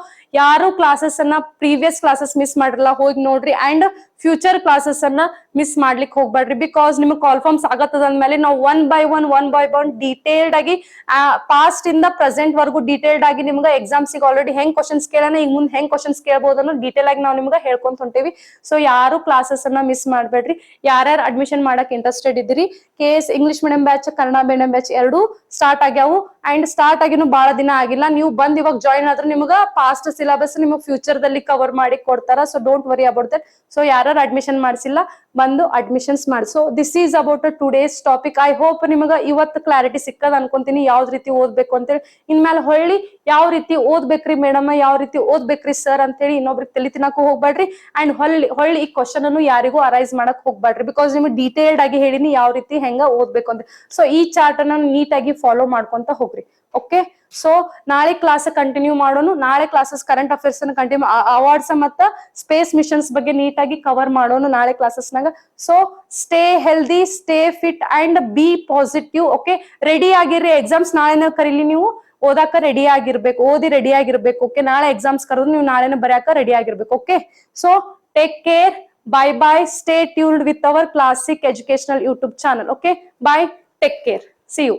ಯಾರು ಕ್ಲಾಸಸ್ ಅನ್ನ ಪ್ರೀವಿಯಸ್ ಕ್ಲಾಸಸ್ ಮಿಸ್ ಮಾಡಿರಲ್ಲ ಹೋಗಿ ನೋಡ್ರಿ, ಅಂಡ್ ಫ್ಯೂಚರ್ ಕ್ಲಾಸಸ್ ಅನ್ನ ಮಿಸ್ ಮಾಡ್ಲಿಕ್ಕೆ ಹೋಗ್ಬೇಡ್ರಿ. ಬಿಕಾಸ್ ನಿಮಗೆ ಕಾಲ್ ಫಾರ್ಮ್ಸ್ ಆಗತ್ತದ ಅಂದ್ಮೇಲೆ ನಾವು ಒನ್ ಬೈ ಒನ್ ಡೀಟೇಲ್ಡ್ ಆಗಿ ಪಾಸ್ಟ್ ಇಂದ ಪ್ರೆಸೆಂಟ್ ವರ್ಗು ಡೀಟೇಲ್ಡ್ ಆಗಿ ನಿಮ್ಗೆ ಎಕ್ಸಾಮ್ಸ್ ಆಲ್ರೆಡಿ ಹೆಂಗ್ ಕ್ವಶನ್ಸ್ ಕೇಳೋಣ, ಈಗ ಮುಂದೆ ಹೆಂಗ್ ಕ್ವಶನ್ಸ್ ಕೇಳಬಹುದು ಅನ್ನೋ ಡೀಟೇಲ್ ಆಗಿ ನಾವು ನಿಮ್ಗೆ ಹೇಳ್ಕೊಂತ ಹೊಂಟೇವಿ. ಸೊ ಯಾರು ಕ್ಲಾಸಸ್ ಅನ್ನ ಮಿಸ್ ಮಾಡ್ಬೇಡ್ರಿ. ಯಾರ್ಯಾರು ಅಡ್ಮಿಷನ್ ಮಾಡಕ್ ಇಂಟ್ರೆಸ್ಟೆಡ್ ಇದ್ದೀರಿ, KS English medium batch, Kannada medium batch ಎರಡು ಸ್ಟಾರ್ಟ್ ಆಗ್ಯಾವು. ಅಂಡ್ ಸ್ಟಾರ್ಟ್ ಆಗಿನೂ ಬಹಳ ದಿನ ಆಗಿಲ್ಲ. ನೀವು ಬಂದ್ ಇವಾಗ ಜಾಯಿನ್ ಆದ್ರೆ ನಿಮ್ಗೆ ಪಾಸ್ಟ್ ಸಿಲೆಬಸ್ ನಿಮಗೆ ಫ್ಯೂಚರ್ ದಲ್ಲಿ ಕವರ್ ಮಾಡಿ ಕೊಡ್ತಾರ. So don't worry about that. So ಯಾರು ಅಡ್ಮಿಷನ್ ಮಾಡಿಸಿಲ್ಲ ಬಂದು ಅಡ್ಮಿಷನ್ಸ್ ಮಾಡಿ. So this is about today's topic. I hope ನಿಮಗೆ ಇವತ್ತು ಕ್ಲಾರಿಟಿ ಸಿಕ್ಕದ ಅನ್ಕೊಂತೀನಿ, ಯಾವ್ದ್ ರೀತಿ ಓದ್ಬೇಕು ಅಂತೇಳಿ. ಇನ್ಮೇಲೆ ಹೊಳ್ಳಿ ಯಾವ ರೀತಿ ಓದ್ಬೇಕ್ರಿ ಮೇಡಮ್, ಯಾವ ರೀತಿ ಓದ್ಬೇಕ್ರಿ ಸರ್ ಅಂತೇಳಿ ಇನ್ನೊಬ್ರಿಗೆ ತಲೆ ತಿನ್ನಕ್ ಹೋಗ್ಬೇಡ್ರಿ. ಅಂಡ್ ಹೊಳ್ಳಿ ಈ ಕ್ವಶನ್ ಅನ್ನು ಯಾರಿಗೂ ಅರೈಸ್ ಮಾಡಕ್ ಹೋಗ್ಬೇಡ್ರಿ. ಬಿಕಾಸ್ ನಿಮ್ಗೆ ಡೀಟೇಲ್ಡ್ ಆಗಿ ಹೇಳಿನಿ ಯಾವ ರೀತಿ ಹೆಂಗ ಓದ್ಬೇಕು ಅಂತ. ಸೊ ಈ ಚಾರ್ಟ್ ಅನ್ನ ನೀಟಾಗಿ ಫಾಲೋ ಮಾಡ್ಕೊಂತ ಹೋಗ್ರಿ. ಓಕೆ, ಸೊ ನಾಳೆ ಕ್ಲಾಸ್ ಕಂಟಿನ್ಯೂ ಮಾಡೋಣ. ನಾಳೆ classes current affairs continue, awards ಮತ್ತ ಸ್ಪೇಸ್ ಮಿಷನ್ಸ್ ಬಗ್ಗೆ ನೀಟಾಗಿ ಕವರ್ ಮಾಡೋಣ ನಾಳೆ ಕ್ಲಾಸಸ್ ನಾಗ. So stay healthy, stay fit and be positive. Okay, ready ಆಗಿರ್ರಿ. ಎಕ್ಸಾಮ್ಸ್ ನಾಳೆನ ಕರೀಲಿ, ನೀವು ಓದಾಕ ರೆಡಿ ಆಗಿರ್ಬೇಕು, ಓದಿ ರೆಡಿ ಆಗಿರ್ಬೇಕು. ಓಕೆ, ನಾಳೆ ಎಕ್ಸಾಮ್ಸ್ ಕರೆದು ನೀವು ನಾಳೆನ ಬರೆಯಾಕ ರೆಡಿ ಆಗಿರ್ಬೇಕು. Okay, so take care, bye bye, stay tuned with our classic educational YouTube channel. Okay, bye, take care, see you.